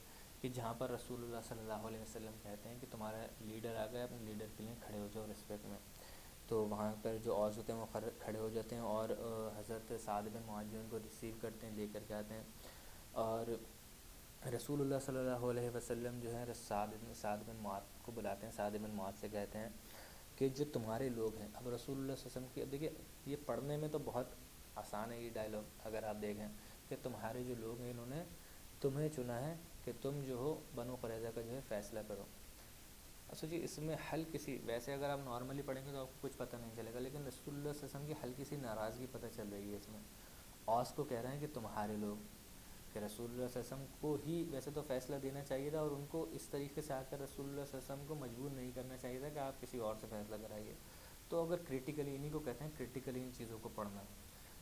کہ جہاں پر رسول اللہ صلی اللہ علیہ وسلم کہتے ہیں کہ تمہارا لیڈر آ گیا، اپنے لیڈر کے لیے کھڑے ہو جاؤ رسپیکٹ میں. تو وہاں پر جو اوس ہوتے ہیں وہ کھڑے ہو جاتے ہیں اور حضرت سعد بن معاذ ان کو ریسیو کرتے ہیں، لے کر کے آتے ہیں. اور رسول اللہ صلی اللہ علیہ وسلم جو ہے سعد بن معاذ کو بلاتے ہیں. سعد بن معاذ سے کہتے ہیں کہ جو تمہارے لوگ ہیں. اب رسول اللہ صلی اللہ علیہ وسلم کی دیکھیے یہ پڑھنے میں تو بہت آسان ہے یہ ڈائلاگ، اگر آپ دیکھیں کہ تمہارے جو لوگ ہیں انہوں نے تمہیں چنا ہے کہ تم جو ہو بنو قریظہ کا جو ہے فیصلہ کرو. اچھا جی، اس میں ہلکی ویسے اگر آپ نارملی پڑھیں گے تو آپ کو کچھ پتہ نہیں چلے گا، لیکن رسول اللہ صلی اللہ علیہ وسلم کی ہلکی سی ناراضگی پتہ چل رہی ہے اس میں. اوس کو کہہ رہے ہیں کہ تمہارے لوگ، کہ رسول اللہ صلی اللہ علیہ وسلم کو ہی ویسے تو فیصلہ دینا چاہیے تھا، اور ان کو اس طریقے سے آ کر رسول اللہ صلی اللہ علیہ وسلم کو مجبور نہیں کرنا چاہیے تھا کہ آپ کسی اور سے فیصلہ کرائیے. تو اگر کریٹیکلی انہیں کو کہتے ہیں کریٹیکلی ان چیزوں کو پڑھنا،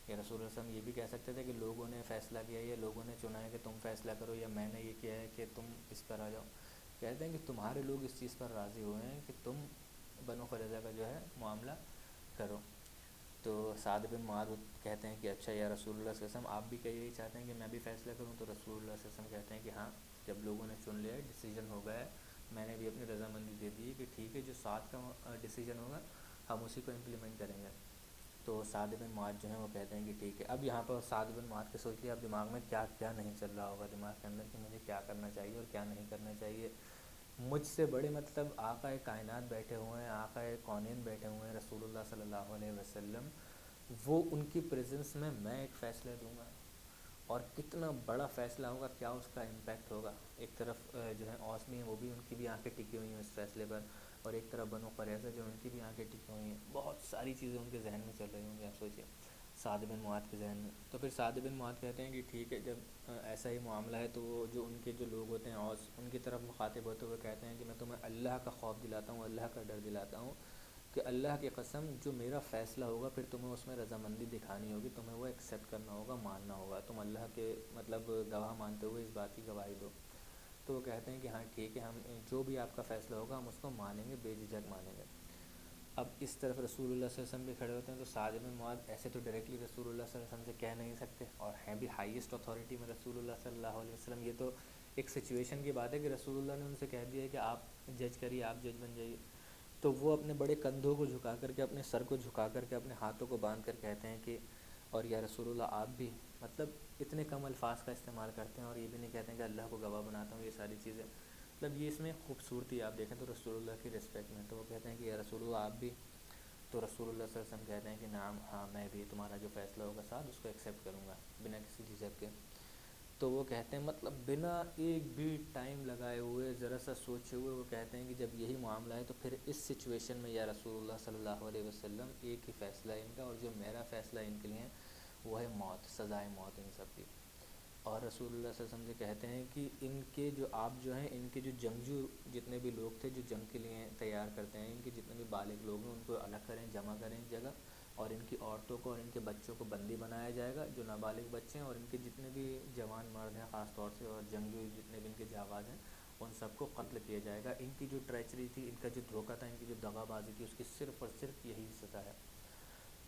یا رسول اللہ صلی اللہ علیہ وسلم یہ بھی کہہ سکتے تھے کہ لوگوں نے فیصلہ کیا ہے یا لوگوں نے چنا ہے کہ تم فیصلہ کرو، یا میں نے یہ کیا ہے کہ تم اس پر آ جاؤ. کہتے ہیں کہ تمہارے لوگ اس چیز پر راضی ہوئے ہیں کہ تم بنو قریظہ کا جو ہے معاملہ کرو. تو سعد بن معاذ کہتے ہیں کہ اچھا یا رسول اللہ صلی اللہ علیہ وسلم آپ بھی کیا یہی چاہتے ہیں کہ میں بھی فیصلہ کروں؟ تو رسول اللہ صلی اللہ علیہ وسلم کہتے ہیں کہ ہاں، جب لوگوں نے چن لیا ہے، ڈیسیجن ہو گیا ہے، میں نے بھی اپنی رضامندی دے دی ہے کہ ٹھیک ہے جو سعد کا ڈیسیجن ہوگا ہم اسی کو امپلیمنٹ کریں گے. تو سعد بن معاذ جو ہیں وہ کہتے ہیں کہ ٹھیک ہے. اب یہاں پر سعد بن معاذ کے سوچ لیے اب دماغ میں کیا کیا نہیں چل رہا ہوگا دماغ کے اندر کہ مجھے کیا کرنا چاہیے اور کیا نہیں کرنا چاہیے. مجھ سے بڑے مطلب آقا کائنات بیٹھے ہوئے ہیں، آقا کونین بیٹھے ہوئے ہیں رسول اللہ صلی اللہ علیہ وسلم، وہ ان کی پریزنس میں ایک فیصلہ دوں گا اور کتنا بڑا فیصلہ ہوگا، کیا اس کا امپیکٹ ہوگا. ایک طرف جو ہے اوس بھی ہیں، وہ بھی ان کی بھی آنکھیں ٹکی ہوئی ہیں اس فیصلے پر، اور ایک طرف بنو قریظہ جو ان کی بھی آنکھیں ٹکی ہوئی ہیں. بہت ساری چیزیں ان کے ذہن میں چل رہی ہوں گی، آپ سوچیے سعد بن معاذ کے ذہن میں. تو پھر سعد بن معاذ کہتے ہیں کہ ٹھیک ہے جب ایسا ہی معاملہ ہے تو وہ جو ان کے جو لوگ ہوتے ہیں اوس، ان کی طرف مخاطب ہوتے ہوئے کہتے ہیں کہ میں تمہیں اللہ کا خوف دلاتا ہوں، اللہ کا ڈر دلاتا ہوں کہ اللہ کی قسم جو میرا فیصلہ ہوگا پھر تمہیں اس میں رضامندی دکھانی ہوگی، تمہیں وہ ایکسیپٹ کرنا ہوگا، ماننا ہوگا. تم اللہ کے مطلب گواہ مانتے ہوئے اس بات کی گواہی دو. تو وہ کہتے ہیں کہ ہاں ٹھیک ہے، ہم جو بھی آپ کا فیصلہ ہوگا ہم اس کو مانیں گے، بے جھجک مانیں گے. اب اس طرف رسول اللہ صلی اللہ علیہ وسلم بھی کھڑے ہوتے ہیں. تو سعد بن معاذ ایسے تو ڈائریکٹلی رسول اللہ صلی اللہ علیہ وسلم سے کہہ نہیں سکتے، اور ہیں بھی ہائیسٹ اتھارٹی میں رسول اللہ صلی اللہ علیہ وسلم. یہ تو ایک سچویشن کی بات ہے کہ رسول اللہ نے ان سے کہہ دیا ہے کہ آپ جج کریے، آپ جج بن جائیے. تو وہ اپنے بڑے کندھوں کو جھکا کر کے، اپنے سر کو جھکا کر کے، اپنے ہاتھوں کو باندھ کر کہتے ہیں کہ اور یا رسول اللہ آپ بھی، مطلب اتنے کم الفاظ کا استعمال کرتے ہیں، اور یہ بھی نہیں کہتے ہیں کہ اللہ کو گواہ بناتا ہوں. یہ ساری چیزیں مطلب یہ اس میں خوبصورتی آپ دیکھیں تو رسول اللہ کی رسپیکٹ میں. تو وہ کہتے ہیں کہ یا رسول اللہ آپ بھی. تو رسول اللہ صلی اللہ علیہ وسلم کہتے ہیں کہ نعم، ہاں میں بھی تمہارا جو فیصلہ ہوگا ساتھ اس کو ایکسیپٹ کروں گا بنا کسی جھجک کے. تو وہ کہتے ہیں مطلب بنا ایک بھی ٹائم لگائے ہوئے، ذرا سا سوچے ہوئے، وہ کہتے ہیں کہ جب یہی معاملہ ہے تو پھر اس سچویشن میں یا رسول اللہ صلی اللہ علیہ وسلم ایک ہی فیصلہ ہے ان کا، اور جو میرا فیصلہ ان کے لیے ہے وہ ہے موت، سزائے موت ان سب کی. اور رسول اللہ صلی اللہ علیہ وسلم سے کہتے ہیں کہ ان کے جو آپ جو ہیں، ان کے جو جنگجو جتنے بھی لوگ تھے جو جنگ کے لیے تیار کرتے ہیں، ان کے جتنے بھی بالغ لوگ ہیں ان کو الگ کریں، جمع کریں ایک جگہ، اور ان کی عورتوں کو اور ان کے بچوں کو بندی بنایا جائے گا جو نابالغ بچے ہیں، اور ان کے جتنے بھی جوان مرد ہیں خاص طور سے، اور جنگجو جتنے بھی ان کے جانباز ہیں ان سب کو قتل کیا جائے گا. ان کی جو ٹریچری تھی، ان کا جو دھوکہ تھا، ان کی جو دغا بازی تھی، اس کی صرف اور صرف یہی سزا ہے.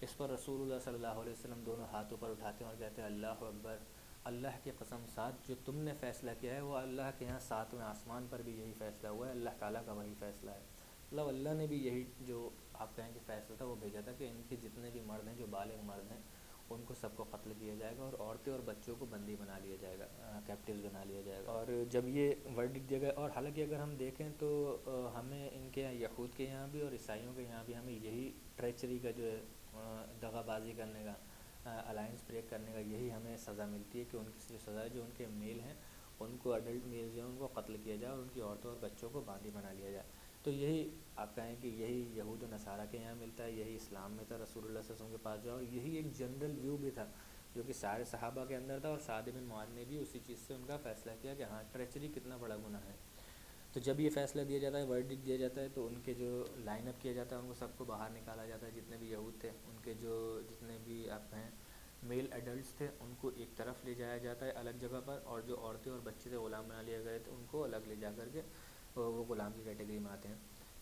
اس پر رسول اللہ صلی اللہ علیہ وسلم دونوں ہاتھوں پر اٹھاتے ہیں اور کہتے ہیں اللہ اکبر، اللہ کی قسم ساتھ جو تم نے فیصلہ کیا ہے وہ اللہ کے یہاں ساتویں آسمان پر بھی یہی فیصلہ ہوا ہے، اللہ تعالیٰ کا وہی فیصلہ ہے. مطلب اللہ نے بھی یہی جو آپ کہیں کہ فیصلہ تھا وہ بھیجا تھا کہ ان کے جتنے بھی مرد ہیں جو بالغ مرد ہیں ان کو سب کو قتل کیا جائے گا، اور عورتیں اور بچوں کو بندی بنا لیا جائے گا، کیپٹیوز بنا لیا جائے گا. اور جب یہ ورڈکٹ دیا گیا، اور حالانکہ اگر ہم دیکھیں تو ہمیں ان کے یہود کے یہاں بھی اور عیسائیوں کے یہاں بھی ہمیں یہی ٹریچری کا جو ہے دغا بازی کرنے کا الائنس بریک کرنے کا یہی ہمیں سزا ملتی ہے کہ ان کی جو سزا ہے جو ان کے میل ہیں ان کو ایڈلٹ میل جو ہیں ان کو قتل کیا جائے اور ان کی عورتوں اور بچوں کو باندھی بنا لیا جائے. تو یہی آپ کہیں کہ یہی یہود و نصارہ کے یہاں ملتا ہے, یہی اسلام میں تھا رسول اللہ صلی اللہ علیہ وسلم کے پاس جاؤ, اور یہی ایک جنرل ویو بھی تھا جو کہ سارے صحابہ کے اندر تھا. اور سعد بن معاذ نے بھی اسی چیز سے ان کا فیصلہ کیا کہ ہاں ٹریچری کتنا بڑا گناہ ہے. تو جب یہ فیصلہ دیا جاتا ہے, ورڈکٹ دیا جاتا ہے, تو ان کے جو لائن اپ کیا جاتا ہے ان کو سب کو باہر نکالا جاتا ہے. جتنے بھی یہود تھے ان کے جو جتنے بھی آپ ہیں میل ایڈلٹس تھے ان کو ایک طرف لے جایا جاتا ہے الگ جگہ پر, اور جو عورتیں اور بچے تھے غلام بنا لیے گئے تھے ان کو الگ لے جا کر کے وہ غلام کی کیٹیگری میں آتے ہیں.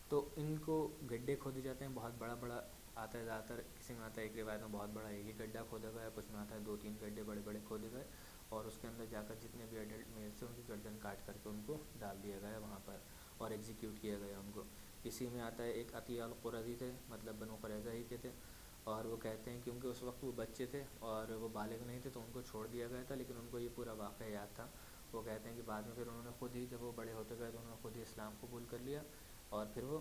تو ان کو گڈھے کھودے جاتے ہیں, بہت بڑا بڑا آتا ہے, زیادہ تر کسی میں آتا ہے ایک روایت میں بہت بڑا ایک ہی گڈھا کھودا گیا, کچھ میں آتا ہے 2-3 گڈھے بڑے بڑے کھودے گئے, اور اس کے اندر جا کر جتنے بھی ایڈلٹ میلس ہیں ان کی گردن کاٹ کر کے ان کو ڈال دیا گیا وہاں پر اور ایگزیکیوٹ کیا گیا ان کو. اسی میں آتا ہے ایک عطیہ القرظی تھے, مطلب بنو قریظہ ہی کے تھے, اور وہ کہتے ہیں کیونکہ اس وقت وہ بچے تھے اور وہ بالغ نہیں تھے تو ان کو چھوڑ دیا گیا تھا, لیکن ان کو یہ پورا واقعہ یاد تھا. وہ کہتے ہیں کہ بعد میں پھر انہوں نے خود ہی, جب وہ بڑے ہوتے گئے تو انہوں نے خود ہی اسلام قبول کر لیا, اور پھر وہ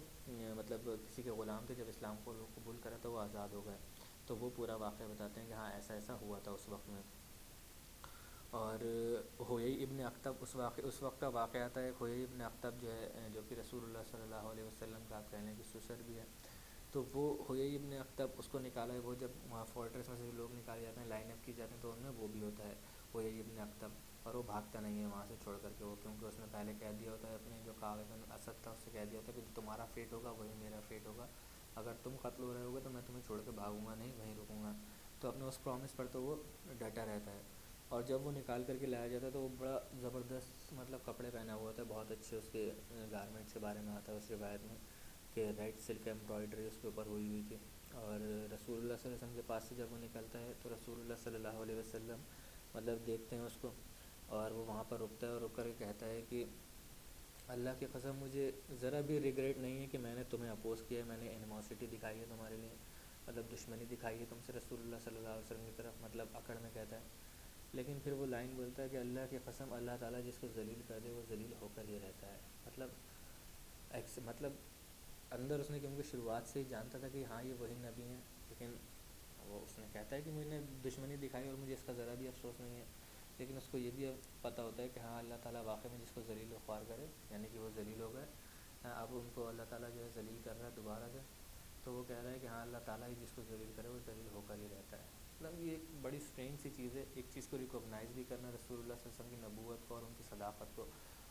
مطلب کسی کے غلام تھے, جب اسلام کو قبول کرا تو وہ آزاد ہو گئے. تو وہ پورا واقعہ بتاتے ہیں کہ ہاں ایسا ایسا ہوا تھا اس وقت میں. اور حیی ابن اخطب اس وقت کا واقعہ تھا. حیی ابن اخطب جو ہے جو کہ رسول اللہ صلی اللہ علیہ وسلم کا آپ کہہ لیں کہ سسر بھی ہے, تو وہ حیی ابن اخطب اس کو نکالا ہے. وہ جب وہاں فورٹریس میں سے لوگ نکالے جاتے ہیں, لائن اپ کی جاتے ہیں, تو ان میں وہ بھی ہوتا ہے حیی ابن اخطب, اور وہ بھاگتا نہیں ہے وہاں سے چھوڑ کر کے, وہ کیونکہ اس نے پہلے کہہ دیا ہوتا ہے اپنے جو کعب بن اسد تھا اس سے کہہ دیا ہوتا ہے کہ تمہارا فیٹ ہوگا وہی میرا فیٹ ہوگا, اگر تم قتل ہو رہے ہوگے تو میں تمہیں چھوڑ کے بھاگوں گا نہیں, وہیں رکوں گا. تو اپنے اس پرومس پر تو وہ ڈٹا رہتا ہے. اور جب وہ نکال کر کے لایا جاتا ہے تو وہ بڑا زبردست مطلب کپڑے پہنا ہوا ہوتا ہے, بہت اچھے اس کے گارمنٹس کے بارے میں آتا ہے اس روایت میں کہ ریڈ سلک ایمبرائڈری اس کے اوپر ہوئی تھی. اور رسول اللہ صلی اللہ علیہ وسلم کے پاس سے جب وہ نکلتا ہے تو رسول اللہ صلی اللہ علیہ وسلم مطلب دیکھتے ہیں اس کو, اور وہ وہاں پر رکتا ہے اور رک کر کے کہتا ہے کہ اللہ کی قسم مجھے ذرا بھی ریگریٹ نہیں ہے کہ میں نے تمہیں اپوز کیا ہے, میں نے اینیموسٹی دکھائی ہے تمہارے لیے, مطلب دشمنی دکھائی ہے تم سے رسول اللہ صلی اللہ علیہ وسلم کی طرف, مطلب اکڑ میں کہتا ہے. لیکن پھر وہ لائن بولتا ہے کہ اللہ کی قسم اللہ تعالیٰ جس کو ذلیل کر دے وہ ذلیل ہو کر ہی رہتا ہے. مطلب اندر اس نے کیونکہ شروعات سے ہی جانتا تھا کہ ہاں یہ وہی نبی ہیں, لیکن وہ اس نے کہتا ہے کہ مجھ نے دشمنی دکھائی اور مجھے اس کا ذرا بھی افسوس نہیں ہے, لیکن اس کو یہ بھی پتہ ہوتا ہے کہ ہاں اللہ تعالیٰ واقعی میں جس کو ذلیل و خوار کرے, یعنی کہ وہ ذلیل ہو گئے, اب ان کو اللہ تعالیٰ جو ہے ذلیل کر رہا ہے دوبارہ سے. تو وہ کہہ رہا ہے کہ ہاں اللہ تعالیٰ ہی جس کو ذلیل کرے وہ ذلیل ہو کر ہی رہتا ہے. مطلب یہ ایک بڑی اسٹرینج سی چیز ہے, ایک چیز کو ریکوگنائز بھی کرنا رسول اللہ صلی اللہ علیہ وسلم کی نبوت کو اور ان کی صداقت کو,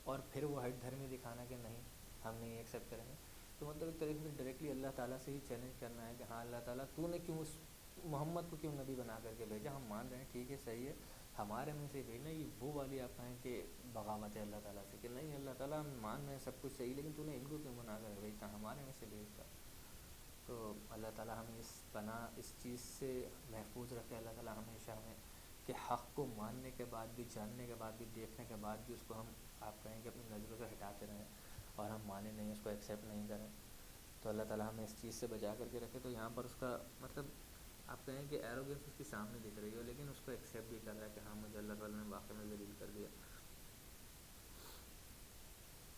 اور پھر وہ ہٹ دھرمی دکھانا کہ نہیں ہم نہیں ایکسیپٹ کریں گے. تو مطلب ایک طریقے سے ڈائریکٹلی اللہ تعالیٰ سے ہی چیلنج کرنا ہے کہ ہاں اللہ تعالیٰ تو نے کیوں اس محمد کو کیوں نبی بنا کر کے بھیجا, ہم مان رہے ہیں ٹھیک ہے صحیح ہے, ہمارے میں سے بھیجنا یہ وہ والی آپ کہیں کہ بغاوت ہے اللہ تعالیٰ سے کہ نہیں اللہ تعالیٰ ہم مان رہے ہیں سب کچھ صحیح, لیکن تو نے ان کو کیوں بنا کر بھیجتا, ہمارے میں سے بھیجتا. تو اللہ تعالیٰ ہمیں اس پناہ اس چیز سے محفوظ رکھے. اللہ تعالیٰ ہمیشہ ہمیں کہ حق کو ماننے کے بعد بھی, جاننے کے بعد بھی, دیکھنے کے بعد بھی اس کو ہم آپ کہیں کہ اپنی نظروں سے ہٹاتے رہیں اور ہم مانیں نہیں, اس کو ایکسیپٹ نہیں کریں. تو اللہ تعالیٰ ہمیں اس چیز سے بچا کر کے رکھے. تو یہاں پر اس کا مطلب آپ کہیں کہ ایروگینس اس کی سامنے دکھ رہی ہو, لیکن اس کو ایکسیپٹ بھی کر رہا ہے کہ ہاں مجھے اللہ تعالیٰ نے واقعی میں ذلیل کر دیا.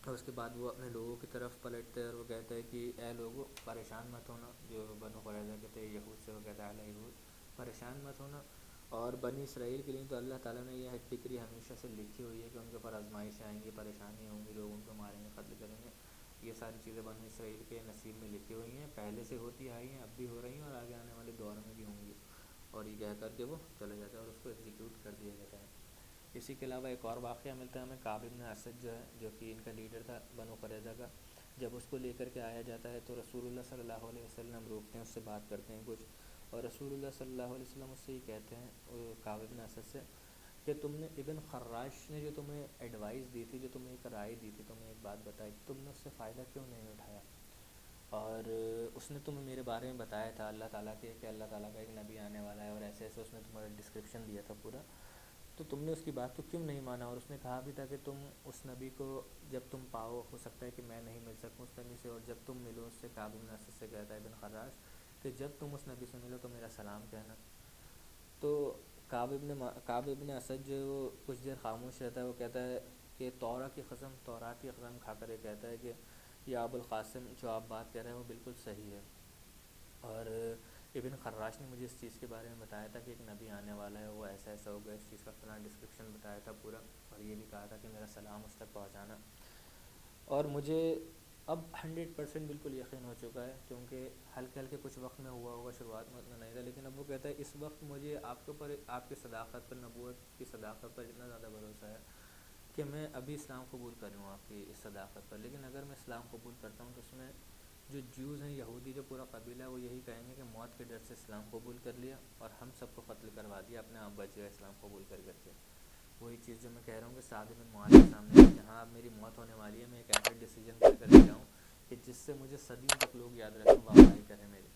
اور اس کے بعد وہ اپنے لوگوں کی طرف پلٹتے ہیں اور وہ کہتے ہیں کہ اے لوگوں پریشان مت ہونا, جو بنو قریظہ کے تھے یہود سے, وہ کہتا ہے اے یہود پریشان مت ہونا. اور بنی اسرائیل کے لیے تو اللہ تعالیٰ نے یہ فکری ہمیشہ سے لکھی ہوئی ہے کہ ان کے اوپر آزمائشیں آئیں گی, پریشانیاں ہوں گی, لوگ ان کو ماریں گے, قتل کریں گے. یہ ساری چیزیں بنی اسرائیل کے نصیب میں لکھی ہوئی ہیں, پہلے سے ہوتی آئی ہیں, اب بھی ہو رہی ہیں, اور آگے آنے والے دور میں بھی ہوں گی. اور یہ کہہ کر کے وہ چلے جاتا ہے اور اس کو ایگزیکیوٹ کر دیا جاتا ہے. اسی کے علاوہ ایک اور واقعہ ملتا ہے ہمیں, کعب بن اسد جو ہے جو کہ ان کا لیڈر تھا بنو قریظہ کا, جب اس کو لے کر کے آیا جاتا ہے تو رسول اللہ صلی اللہ علیہ وسلم روکتے ہیں, اس سے بات کرتے ہیں کچھ, اور رسول اللہ صلی اللہ علیہ وسلم اس سے یہ کہتے ہیں کعب بن اسد سے کہ تم نے ابن خراش نے جو تمہیں ایڈوائس دی تھی, جو تمہیں ایک رائے دی تھی, تمہیں ایک بات بتائی, تم نے اس سے فائدہ کیوں نہیں اٹھایا. اور اس نے تمہیں میرے بارے میں بتایا تھا اللہ تعالیٰ کے کہ اللہ تعالیٰ کا ایک نبی آنے والا ہے, اور ایسے ایسے اس نے تمہارا ڈسکرپشن دیا تھا پورا, تو تم نے اس کی بات کو کیوں نہیں مانا. اور اس نے کہا بھی تھا کہ تم اس نبی کو جب تم پاؤ, ہو سکتا ہے کہ میں نہیں مل سکوں اس نبی سے, اور جب تم ملو اس سے, کعب بن اسد سے کہتا ہے ابن خراش کہ جب تم اس نبی سے ملو تو میرا سلام کہنا. تو کعب بن اسد جو وہ کچھ دیر خاموش رہتا ہے, وہ کہتا ہے کہ تورات کی قسم کھا کر یہ کہتا ہے کہ یا ابو القاسم جو آپ بات کہہ رہے ہیں وہ بالکل صحیح ہے, اور ابن خراش نے مجھے اس چیز کے بارے میں بتایا تھا کہ ایک نبی آنے والا ہے، وہ ایسا ایسا ہوگا، اس چیز کا فلاں ڈسکرپشن بتایا تھا پورا، اور یہ بھی کہا تھا کہ میرا سلام اس تک پہنچانا. اور مجھے اب 100% بالکل یقین ہو چکا ہے، کیونکہ ہلکے ہلکے کچھ وقت میں ہوا ہوگا، شروعات میں اتنا نہیں تھا، لیکن اب وہ کہتا ہے اس وقت مجھے آپ کے اوپر، آپ کی صداقت پر، نبوت کی صداقت پر اتنا زیادہ بھروسہ ہے کہ میں ابھی اسلام قبول کروں آپ کی اس صداقت پر. لیکن اگر میں اسلام قبول کرتا ہوں تو اس میں جو جیوز ہیں، یہودی جو پورا قبیلہ ہے، وہ یہی کہیں گے کہ موت کے ڈر سے اسلام قبول کر لیا اور ہم سب کو قتل کروا دیا، اپنے آپ بچ گیا اسلام قبول کر کے. وہی چیز جو میں کہہ رہا ہوں کہ سعد بن معاذ کے سامنے جہاں اب میری موت ہونے والی ہے، میں ایک ایسا ڈیسیجن کر کے جاؤں کہ جس سے مجھے صدیوں تک لوگ یاد رکھیں، واہواہی کریں میری.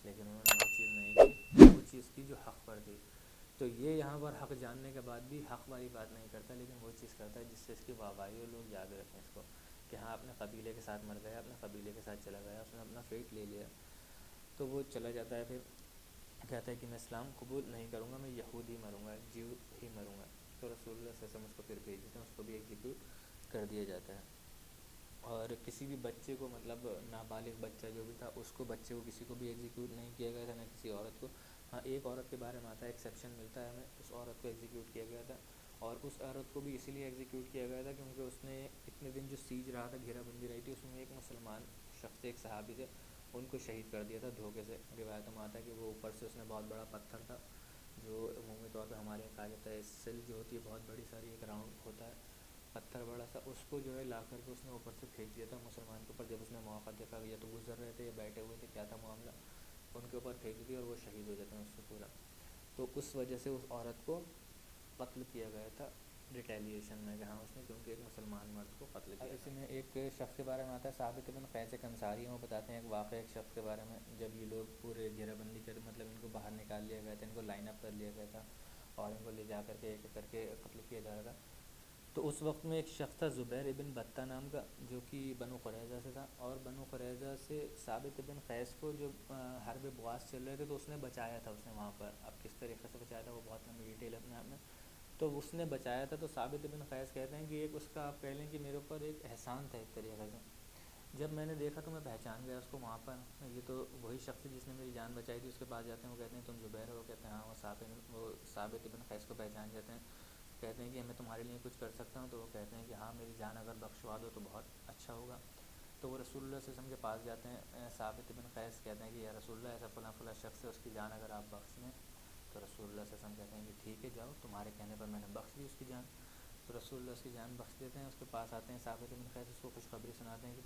لیکن انہوں نے وہ چیز نہیں کی، وہ چیز کی جو حق پر تھی. تو یہ یہاں پر حق جاننے کے بعد بھی حق والی بات نہیں کرتا، لیکن وہ چیز کرتا ہے جس سے اس کی واہواہی اور لوگ یاد رکھیں اس کو، کہ ہاں اپنے قبیلے کے ساتھ مر گیا، اپنے قبیلے کے ساتھ چلا گیا، اس نے اپنا فیٹ لے لیا. تو وہ چلا جاتا ہے، پھر کہتا ہے کہ میں اسلام قبول نہیں کروں گا، میں یہودی مروں گا، جیو ہی مروں گا. تو رسول اللہ صلی اللہ علیہ وسلم اس کو پھر بھیج دیتے ہیں، اس کو بھی ایگزیکیوٹ کر دیا جاتا ہے. اور کسی بھی بچے کو، مطلب نابالغ بچہ جو بھی تھا، اس کو، بچے کو کسی کو بھی ایگزیکیوٹ نہیں کیا گیا تھا، نہ کسی عورت کو. ہاں ایک عورت کے بارے میں آتا ہے، ایکسیپشن ملتا ہے ہمیں، اس عورت کو ایگزیکیوٹ کیا گیا تھا. اور اس عورت کو بھی اسی لیے ایگزیکیوٹ کیا گیا تھا کیونکہ اس نے اتنے دن جو سیج رہا تھا، گھیرا بندی رہی تھی، اس میں ایک مسلمان شخص، ایک صحابی تھے، ان کو شہید کر دیا تھا دھوکے سے. روایتوں میں آتا ہے کہ وہ اوپر سے اس نے بہت بڑا پتھر تھا، جو عمومی طور پہ ہمارے یہاں کہا جاتا ہے سل جو ہوتی ہے، بہت بڑی ساری ایک راؤنڈ ہوتا ہے پتھر بڑا سا، اس کو جو ہے لا کر کے اس نے اوپر سے پھینک دیا تھا مسلمان کے اوپر. جب اس نے موقع دیکھا کہ یا تو گزر رہے تھے یا بیٹھے ہوئے تھے، کیا تھا معاملہ، ان کے اوپر پھینک دی اور وہ شہید ہو جاتے ہیں اس سے پورا. تو اس وجہ سے اس عورت کو قتل کیا گیا تھا ریٹیلیشن میں، کہ ہاں اس نے کیونکہ ایک مسلمان مرد کو قتل کیا. اسی میں ایک شخص کے بارے میں آتا ہے، ثابت بن قیس انصاری، وہ بتاتے ہیں ایک واقعہ ایک شخص کے بارے میں. جب یہ لوگ پورے گھیرا بندی کر، مطلب ان کو باہر نکال لیا گیا تھا، ان کو لائن اپ کر لیا گیا تھا اور ان کو لے جا کر کے ایک کر کے قتل کیا جا رہا تھا. تو اس وقت میں ایک شخص تھا زبیر ابن بطہ نام کا، جو کہ بنو قریظہ سے تھا. اور بنو قریظہ سے ثابت بن قیس کو جو حرب بواس چل رہے تھے، تو اس نے بچایا تھا اس نے وہاں پر. اب کس طریقے سے بچایا تھا وہ بہت لمبی ڈیٹیل اپنے آپ میں. تو اس نے بچایا تھا. تو ثابت بن قیس کہتے ہیں کہ ایک اس کا، آپ کہہ لیں کہ میرے اوپر ایک احسان تھا ایک طریقے سے. جب میں نے دیکھا تو میں پہچان گیا اس کو وہاں پر، یہ تو وہی شخص جس نے میری جان بچائی تھی. اس کے پاس جاتے ہیں، وہ کہتے ہیں تم زبیر ہو؟ وہ کہتے ہیں ہاں. وہ ثابت بن قیس کو پہچان جاتے ہیں، کہتے ہیں کہ میں تمہارے لیے کچھ کر سکتا ہوں؟ تو وہ کہتے ہیں کہ ہاں میری جان اگر بخشوا دو تو بہت اچھا ہوگا. تو وہ رسول اللہ صلی اللہ علیہ وسلم کے پاس جاتے ہیں. ثابت بن قیس کہتے ہیں کہ یا رسول اللہ، ایسا فلاں فلاں شخص ہے، اس کی جان اگر آپ بخش دیں. تو رسول اللہ صلی اللہ علیہ وسلم کہتے ہیں کہ ٹھیک ہے جاؤ، تمہارے کہنے پر میں نے بخش دی اس کی جان. تو رسول اللہ اس کی جان بخش دیتے ہیں. اس کے پاس آتے ہیں ثابت بن قیس، اس کو خوشخبری سناتے ہیں کہ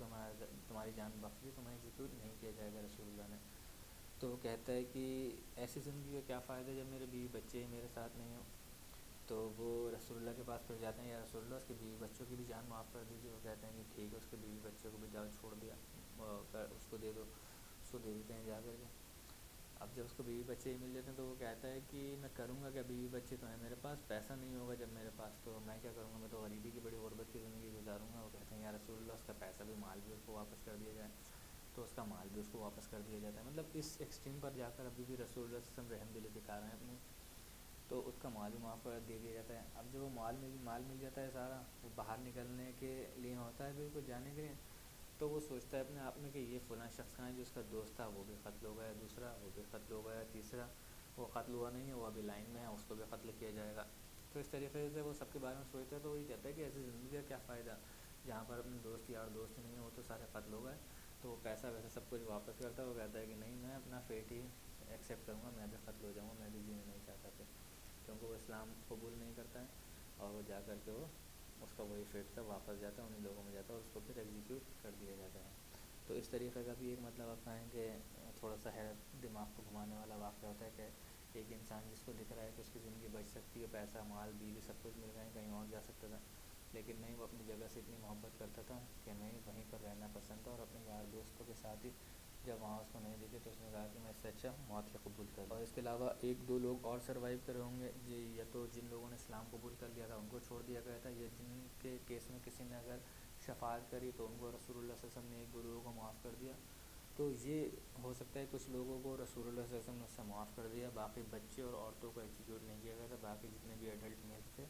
تمہاری جان بخش دی، تمہیں ایگزیکیوٹ نہیں کیا جائے گا رسول اللہ نے. تو وہ کہتا ہے کہ ایسی زندگی کا کیا فائدہ جب میرے بیوی بچے ہی میرے ساتھ نہیں ہوں. تو وہ رسول اللہ کے پاس پھر جاتے ہیں، یا رسول اللہ اس کے بیوی بچوں کی بھی جان معاف کر دیجیے. وہ کہتے ہیں کہ ٹھیک ہے، اس کے بیوی بچوں کو بھی جاؤ، چھوڑ دیا، اس کو دے دو. اس کو دے دیتے ہیں جا کر کے. اب جب اس کو بیوی بچے ہی مل جاتے ہیں تو وہ کہتا ہے کہ میں کروں گا کیا، بیوی بچے تو ہیں میرے پاس، پیسہ نہیں ہوگا جب میرے پاس، تو میں کیا کروں گا، میں تو غریبی کی، بڑی غربت کی زندگی گزاروں گا. وہ کہتے ہیں یا رسول اللہ، اس کا پیسہ بھی، مال بھی اس کو واپس کر دیا جائے. تو اس کا مال بھی اس کو واپس کر دیا جاتا ہے. مطلب اس ایکسٹریم پر جا کر ابھی بھی رسول اللہ صلی اللہ علیہ وسلم رحم دلی دکھا رہے ہیں اپنی. تو اس کا مال بھی معاف کر دے دیا جاتا ہے. اب جب وہ مال مل جاتا ہے سارا، وہ باہر نکلنے کے لیے ہوتا ہے بالکل جانے کے لیے. تو وہ سوچتا ہے اپنے آپ میں کہ یہ فلاں شخص کہاں ہے، جو اس کا دوست تھا وہ بھی قتل ہو گیا، دوسرا وہ بھی قتل ہو گیا، تیسرا وہ قتل ہوا نہیں ہے، وہ ابھی لائن میں ہے، اس کو بھی قتل کیا جائے گا. تو اس طریقے سے وہ سب کے بارے میں سوچتا ہے. تو وہی کہتا ہے کہ ایسی زندگی کا کیا فائدہ جہاں پر اپنے دوست یار دوست نہیں ہیں، وہ تو سارے قتل ہو گئے. تو وہ پیسہ ویسا سب کچھ واپس کرتا ہے. وہ کہتا ہے کہ نہیں، میں اپنا فیٹ ہی ایکسیپٹ کروں گا، میں بھی قتل ہو جاؤں گا، میں بھی جینا نہیں چاہتا پھر. کیونکہ وہ اسلام قبول نہیں کرتا ہے، اور وہ جا کر کے وہ اس کا وہی فیٹ تھا، واپس جاتا ہے، انہیں لوگوں میں جاتا ہے، اور اس کو پھر ایگزیکیوٹ کر دیا جاتا ہے. تو اس طریقے کا بھی ایک، مطلب آپ کہیں کہ تھوڑا سا حیرت دماغ کو گھمانے والا واقعہ ہوتا ہے کہ ایک انسان جس کو دکھ رہا ہے کہ اس کی زندگی بچ سکتی ہے، پیسہ مال بیوی سب کچھ مل گئے، کہیں اور جا سکتا تھا، لیکن نہیں، وہ اپنی جگہ سے اتنی محبت کرتا تھا کہ نہیں، وہیں پر رہنا پسند تھا. اور اپنے یار دوستوں کے ساتھ ہی جب وہاں اس کو نہیں دکھے تو اس نے کہا کہ میں اس سے اچھا موت ہی قبول کر. اور اس کے علاوہ ایک دو لوگ اور سروائیو کرے ہوں گے جی، یا تو جن لوگوں نے اسلام قبول کر لیا تھا ان کو چھوڑ دیا گیا تھا، یا جن کے کیس میں کسی نے اگر شفاعت کری تو ان کو رسول اللہ صلی اللہ علیہ وسلم نے ایک دو لوگوں کو معاف کر دیا. تو یہ ہو سکتا ہے کچھ لوگوں کو رسول اللہ صلی اللہ علیہ وسلم نے اس سے معاف کر دیا. باقی بچے اور عورتوں کو ایگزیکیوٹ نہیں کیا گیا تھا. باقی جتنے بھی ایڈلٹ میلز تھے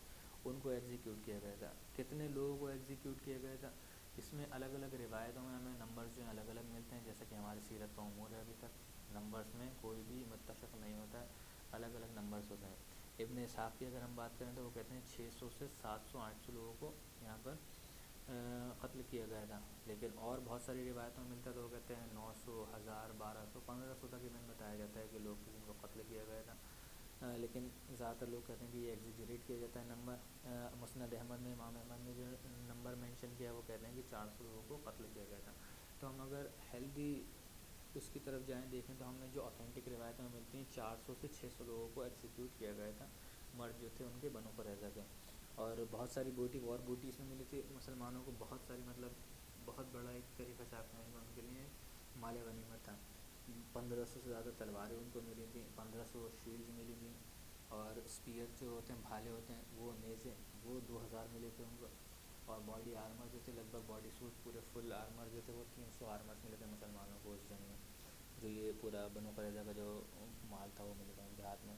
ان کو ایگزیکیوٹ کیا گیا تھا. کتنے لوگوں کو ایگزیکیوٹ کیا گیا تھا، اس میں الگ الگ روایتوں میں ہمیں نمبرز جو ہیں الگ الگ ملتے ہیں، جیسا کہ ہماری سیرت کا امور ہے ابھی تک نمبرز میں کوئی بھی متفق نہیں ہوتا ہے، الگ الگ نمبرز ہوتے ہیں۔ ابن اسحاق کی اگر ہم بات کریں تو وہ کہتے ہیں 600 سے 700 800 لوگوں کو یہاں پر قتل کیا گیا تھا، لیکن اور بہت ساری روایتوں میں ملتا ہے تو وہ کہتے ہیں 900 1000 1200 1500 تک ایون بتایا جاتا ہے کہ لوگ جن کو قتل کیا گیا تھا، لیکن زیادہ تر لوگ کہتے ہیں کہ یہ ایگزیجریٹ کیا جاتا ہے نمبر۔ مسند احمد میں امام احمد نے جو نمبر مینشن کیا وہ کہتے ہیں کہ 400 لوگوں کو قتل کیا گیا تھا۔ تو ہم اگر ہیلدی اس کی طرف جائیں دیکھیں تو ہمیں جو اوتھینٹک روایتیں ملتی ہیں 400 سے 600 لوگوں کو ایکسیکیوٹ کیا گیا تھا، مرد جو تھے ان کے بنو قریظہ کے، اور بہت ساری بوٹی اس میں ملی تھی مسلمانوں کو، بہت ساری مطلب بہت بڑا ایک طریقہ سے آپ کہیں گے ان کے لیے مال غنیمت تھا۔ 1500 سے زیادہ تلواریں ان کو ملی تھیں، 1500 شیلڈز ملی تھیں، اور اسپیئر جو ہوتے ہیں بھالے ہوتے ہیں وہ نیزے وہ 2000 ملے تھے ان کو، اور باڈی آرمر جو تھے لگ بھگ باڈی سوٹ پورے فل آرمر جو تھے وہ 300 آرمرس ملے تھے مسلمانوں کو اس جنگ میں، جو یہ پورا بنو قریظہ کا جو مال تھا وہ ملے تھا ان کے ہاتھ میں۔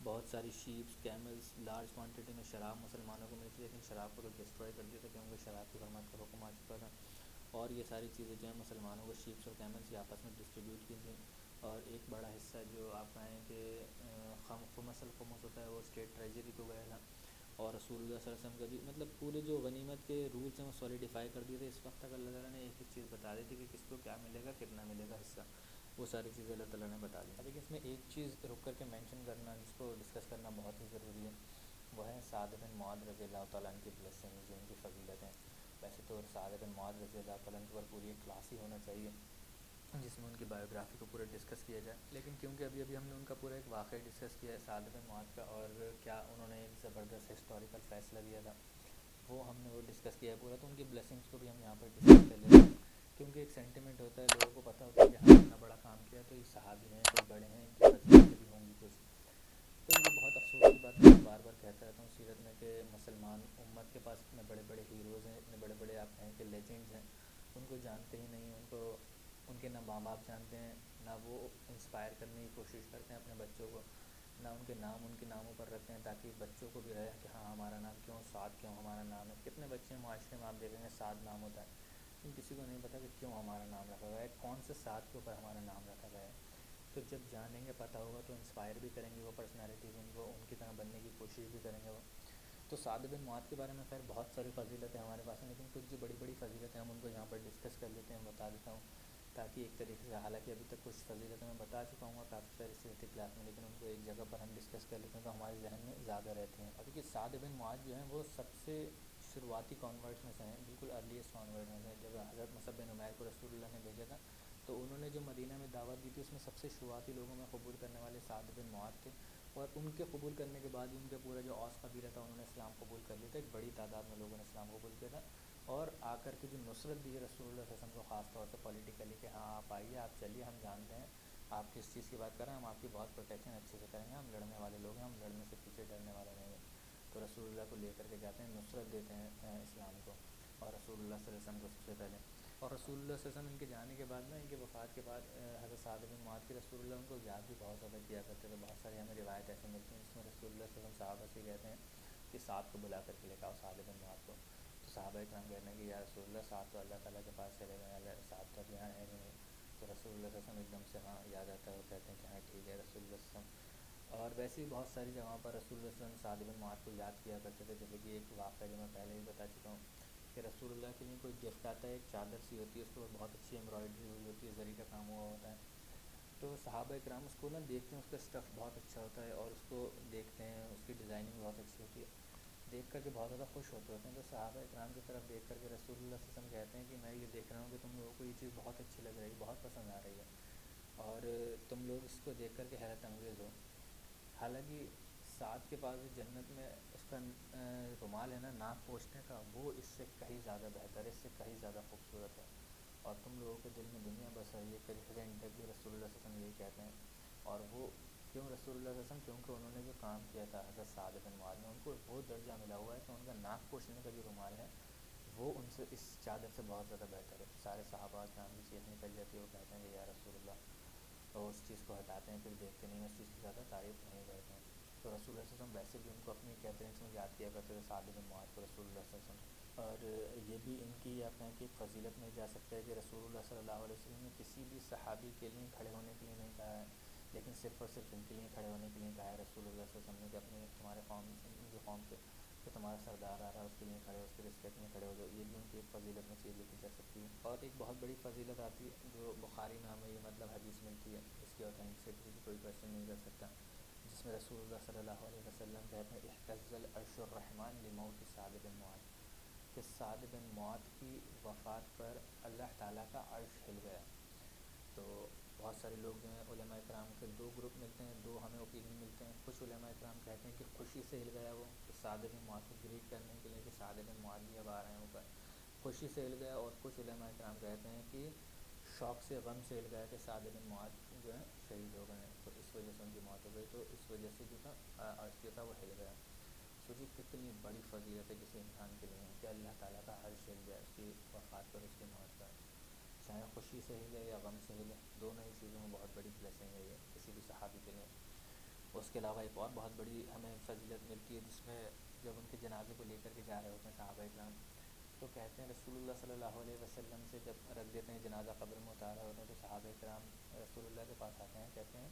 بہت ساری شیپس کیملز لارج کوانٹٹی میں شراب مسلمانوں کو ملی تھی، لیکن شراب کو تو ڈسٹروائے کر دیا تھا کیونکہ شراب کی حرمت کا حکم آ چکا تھا، اور یہ ساری چیزیں جو ہیں مسلمانوں کو شیپس اور کیملز کی آپس میں ڈسٹریبیوٹ کی تھیں، اور ایک بڑا حصہ جو آپ کہیں کہ خمس الخمس ہوتا ہے وہ اسٹیٹ ٹریجری کو گیا تھا، اور رسول اللہ صلی اللہ علیہ وسلم کا بھی مطلب پورے جو غنیمت کے رولس ہیں وہ سولیڈیفائی کر دیے تھے اس وقت تک، اللہ تعالیٰ نے ایک ایک چیز بتا دی تھی کہ کس کو کیا ملے گا کتنا ملے گا حصہ، وہ ساری چیزیں اللہ تعالیٰ نے بتا دی۔ لیکن اس میں ایک چیز رک کر کے مینشن کرنا جس کو ڈسکس کرنا بہت ہی ضروری ہے، وہ ہے سعد بن معاذ رضی اللہ تعالیٰ عنہ کی بلیسنگ، جو ان کی فضیلتیں۔ ویسے تو سعد بن معاذ رضی اللہ تعالیٰ عنہ پر پوری ایک کلاس ہی ہونا چاہیے جس میں ان کی بایوگرافی کو پورا ڈسکس کیا جائے، لیکن کیونکہ ابھی ہم نے ان کا پورا ایک واقعہ ڈسکس کیا ہے سعد بن معاذ کا، اور کیا انہوں نے ایک زبردست ہسٹوریکل فیصلہ لیا تھا وہ ہم نے وہ ڈسکس کیا ہے پورا، تو ان کی بلیسنگس کو بھی ہم یہاں پر ڈسکس کر لیتے ہیں، کیونکہ ایک سینٹیمنٹ ہوتا ہے، لوگوں کو پتہ ہوتا ہے کہ ہم اتنا بڑا کام کیا تو یہ صحابی ہیں کوئی بڑے ہیں ان کی فضیلتیں بھی ہوں گی کچھ۔ تو یہ بہت افسوس کی بات میں بار بار کہتا رہتا ہوں سیرت میں کہ مسلمان امت کے پاس اتنے بڑے بڑے ہیروز ہیں، اتنے بڑے بڑے آپ کہیں کہ لیجنڈز ہیں، ان کو جانتے ہی نہیں، ان کو ان کے نہ ماں باپ جانتے ہیں، نہ وہ انسپائر کرنے کی کوشش کرتے ہیں اپنے بچوں کو، نہ ان کے نام ان کے ناموں پر رکھتے ہیں تاکہ بچوں کو بھی رہے کہ ہاں ہمارا نام کیوں سعد کیوں ہمارا نام ہے۔ کتنے بچے ہیں معاشرے میں آپ دیکھیں گے سعد نام ہوتا ہے، لیکن کسی کو نہیں پتہ کہ کیوں ہمارا نام رکھا گیا ہے، کون سے سعد کے اوپر ہمارا نام رکھا گیا ہے۔ تو جب جانیں گے پتہ ہوگا تو انسپائر بھی کریں گے وہ پرسنالٹیز، ان کو ان کی طرح بننے کی کوشش بھی کریں گے وہ۔ تو سعد بن معاذ کے بارے میں خیر بہت ساری فضیلتیں ہمارے پاس ہیں، لیکن کچھ جو بڑی بڑی فضیلتیں ہم ان کو یہاں پر ڈسکس کر لیتے ہیں، بتا دیتا ہوں تاکہ ایک طریقے سے، حالانکہ ابھی تک کچھ فضیلتیں میں بتا چکا ہوں کافی ساری سیرت کلاس میں، لیکن ان کو ایک جگہ پر ہم ڈسکس کر لیتے ہیں تو ہمارے ذہن میں زیادہ رہتی ہیں۔ اور دیکھیے سعد بن معاذ جو ہیں وہ سب سے شروعاتی کانورٹس میں سے ہیں، بالکل ارلیسٹ کانورٹ میں سے ہیں۔ جب حضرت مصعب بن عمیر کو رسول اللہ نے بھیجا تھا تو انہوں نے جو مدینہ میں دعوت دی تھی اس میں سب سے شروعاتی لوگوں میں قبول کرنے والے سعد بن معاذ تھے، اور ان کے قبول کرنے کے بعد ان کے پورا جو اوس قبیلہ تھا انہوں نے اسلام قبول کر لیا تھا، ایک بڑی تعداد میں لوگوں نے اسلام قبول کیا تھا، اور آ کر کے جو نصرت دی ہے رسول اللہ صلی اللہ علیہ وسلم کو خاص طور سے پولیٹیکلی کہ ہاں آپ آئیے آپ چلیے ہم جانتے ہیں آپ کس چیز کی بات کر رہے ہیں، ہم آپ کی بہت پروٹیکشن اچھے سے کریں گے، ہم لڑنے والے لوگ ہیں، ہم لڑنے سے پیچھے ڈرنے والے نہیں ہیں۔ تو رسول اللہ کو لے کر کے جاتے ہیں، نصرت دیتے ہیں اسلام کو، اور رسول اللہ صلی اللہ علیہ وسلم کو سب سے پہلے، اور رسول اللہ صلی اللہ علیہ وسلم ان کے جانے کے بعد نا ان کے وفات کے بعد حضرت سعد بن معاذ کی رسول اللہ ان کو یاد بھی بہت زیادہ کیا کرتے تھے۔ بہت ساری ہمیں روایت ایسی ملتی ہیں جس میں رسول اللہ صلی اللہ علیہ وسلم صحابہ سے کہتے ہیں کہ سعد کو بلا کر کے لے کے آؤ سعد بن معاذ کو، تو صحابہ کرام کہتے ہیں کہ یا رسول اللہ سعد تو اللہ تعالیٰ کے پاس چلے گئے، اللہ سعد تو اب یہاں ہے ہی نہیں، تو رسول اللہ صلی اللہ علیہ وسلم ایک دم سے ہاں یاد آتا ہے، وہ کہتے ہیں کہ ہاں ٹھیک ہے رسول اللہ صلی اللہ علیہ وسلم۔ اور ویسے ہی بہت ساری جگہوں پر رسول اللہ صلی اللہ علیہ وسلم سعد بن معاذ کو یاد کیا کرتے تھے، جیسے کہ ایک واقعہ جو میں پہلے بھی بتا چکا ہوں کہ رسول اللہ کے لیے کوئی گفٹ آتا ہے، ایک چادر سی ہوتی ہے اس کے اوپر بہت اچھی ایمبرائڈری ہوئی ہوتی ہے، زری کا کام ہوا ہوتا ہے، تو صحابہ کرام اس کو نا دیکھتے ہیں، اس کا اسٹف بہت اچھا ہوتا ہے اور اس کو دیکھتے ہیں، اس کی ڈیزائننگ بہت اچھی ہوتی ہے، دیکھ کر کے بہت زیادہ خوش ہوتے ہیں، تو صحابہ کرام کی طرف دیکھ کر کے رسول اللہ صلی اللہ علیہ وسلم کہتے ہیں کہ میں یہ دیکھ رہا ہوں کہ تم لوگوں کو یہ چیز بہت اچھی لگ رہی ہے، بہت پسند آ رہی ہے، اور تم لوگ اس کو دیکھ کر کے حیرت انگیز ہو۔ حالانکہ سعد کے پاس جو جنت میں اس کا رومال ہے نا ناک پوچھنے کا، وہ اس سے کہیں زیادہ بہتر ہے، اس سے کہیں زیادہ خوبصورت ہے، اور تم لوگوں کے دل میں دنیا بس ہے، یہ طریقے سے انٹرنیٹلی رسول اللہ صلی اللہ علیہ وسلم یہی کہتے ہیں۔ اور وہ کیوں رسول اللہ صلی اللہ علیہ وسلم، کیونکہ انہوں نے جو کام کیا تھا حضرت سعد بن معاذ نے، ان کو وہ درجہ ملا ہوا ہے کہ ان کا ناک پوچھنے کا جو رومال ہے وہ ان سے اس چادر سے بہت زیادہ بہتر ہے۔ سارے صحابہ کرام کی چیخ نکل جاتی ہے، وہ کہتے ہیں کہ یا رسول اللہ، اور اس چیز کو ہٹاتے ہیں، پھر دیکھتے نہیں ہیں، اس چیز کی زیادہ تعریف نہیں کرتے ہیں۔ تو رسول اللہ صلی اللہ علیہ وسلم ویسے بھی ان کو اپنی کیفرنس میں یاد کیا کرتے تھے سعد بن معاذ کو رسول اللہ صلی اللہ علیہ وسلم، اور یہ بھی ان کی آپ کہیں کہ ایک فضیلت میں جا سکتا ہے کہ رسول اللہ صلی اللہ علیہ وسلم نے کسی بھی صحابی کے لیے کھڑے ہونے کے لیے نہیں کہا ہے، لیکن صرف اور صرف ان کے لیے کھڑے ہونے کے لیے کہا ہے رسول اللہ صلی اللہ علیہ وسلم نے کہ اپنے تمہارے قوم جو قوم سے کہ تمہارا سردار آ رہا ہے اس کے لیے کھڑے ہو، اس کے رسپیکٹ میں کھڑے ہو جاؤ. یہ بھی ان کی ایک فضیلت میں چیز لکھی جا سکتی ہے. اور ایک بہت بڑی فضیلت آتی ہے جو بخاری میں ہمیں یہ مطلب حدیث ملتی ہے، اس کی اوتھینٹسٹی کی کوئی کویشچن نہیں کر سکتا، جس میں رسول اللہ صلی اللہ علیہ وسلم کہتے ہیں اہتز العرش الرحمن لموت سعد بن معاذ، کہ سعد بن معاذ کی وفات پر اللہ تعالیٰ کا عرش ہل گیا. تو بہت سارے لوگ جو ہیں علماء کرام کے دو گروپ ملتے ہیں، دو ہمیں اوپینین ملتے ہیں. کچھ علماء کرام کہتے ہیں کہ خوشی سے ہل گیا وہ، کہ سعد بن معاذ کو گریٹ کرنے کے لیے کہ سعد بن معاذ بھی اب آ رہے ہیں اوپر، خوشی سے ہل گیا. اور کچھ علماء کرام کہتے ہیں کہ شوق سے غم سے ہل گیا کہ سعد بن معاذ جو ہیں شہید ہو گئے ہیں، تو اس وجہ سے ان کی موت ہو گئی، تو اس وجہ سے جو تھا عرش جو تھا وہ ہل گیا. سوچیے کتنی بڑی فضیلت ہے کسی انسان کے لیے کہ اللہ تعالیٰ کا عرش ہل جائے اس کی وفات پر، اس کی موت پر، چاہے خوشی سے ہلے یا غم سے ہلے، دونوں ہی چیزوں میں بہت بڑی بلیسنگ ہے یہ کسی بھی صحابی کے لیے. اس کے علاوہ ایک اور بہت بڑی ہمیں فضیلت ملتی ہے جس میں جب ان کے جنازے کو لے کر کے جا رہے ہوتے ہیں صحابہ اکرام، تو کہتے ہیں رسول اللہ صلی اللہ علیہ وسلم سے جب رکھ دیتے ہیں جنازہ قبر میں اتار رہے ہوتے ہیں، تو صحابہ اکرام رسول اللہ کے پاس آتے ہیں، کہتے ہیں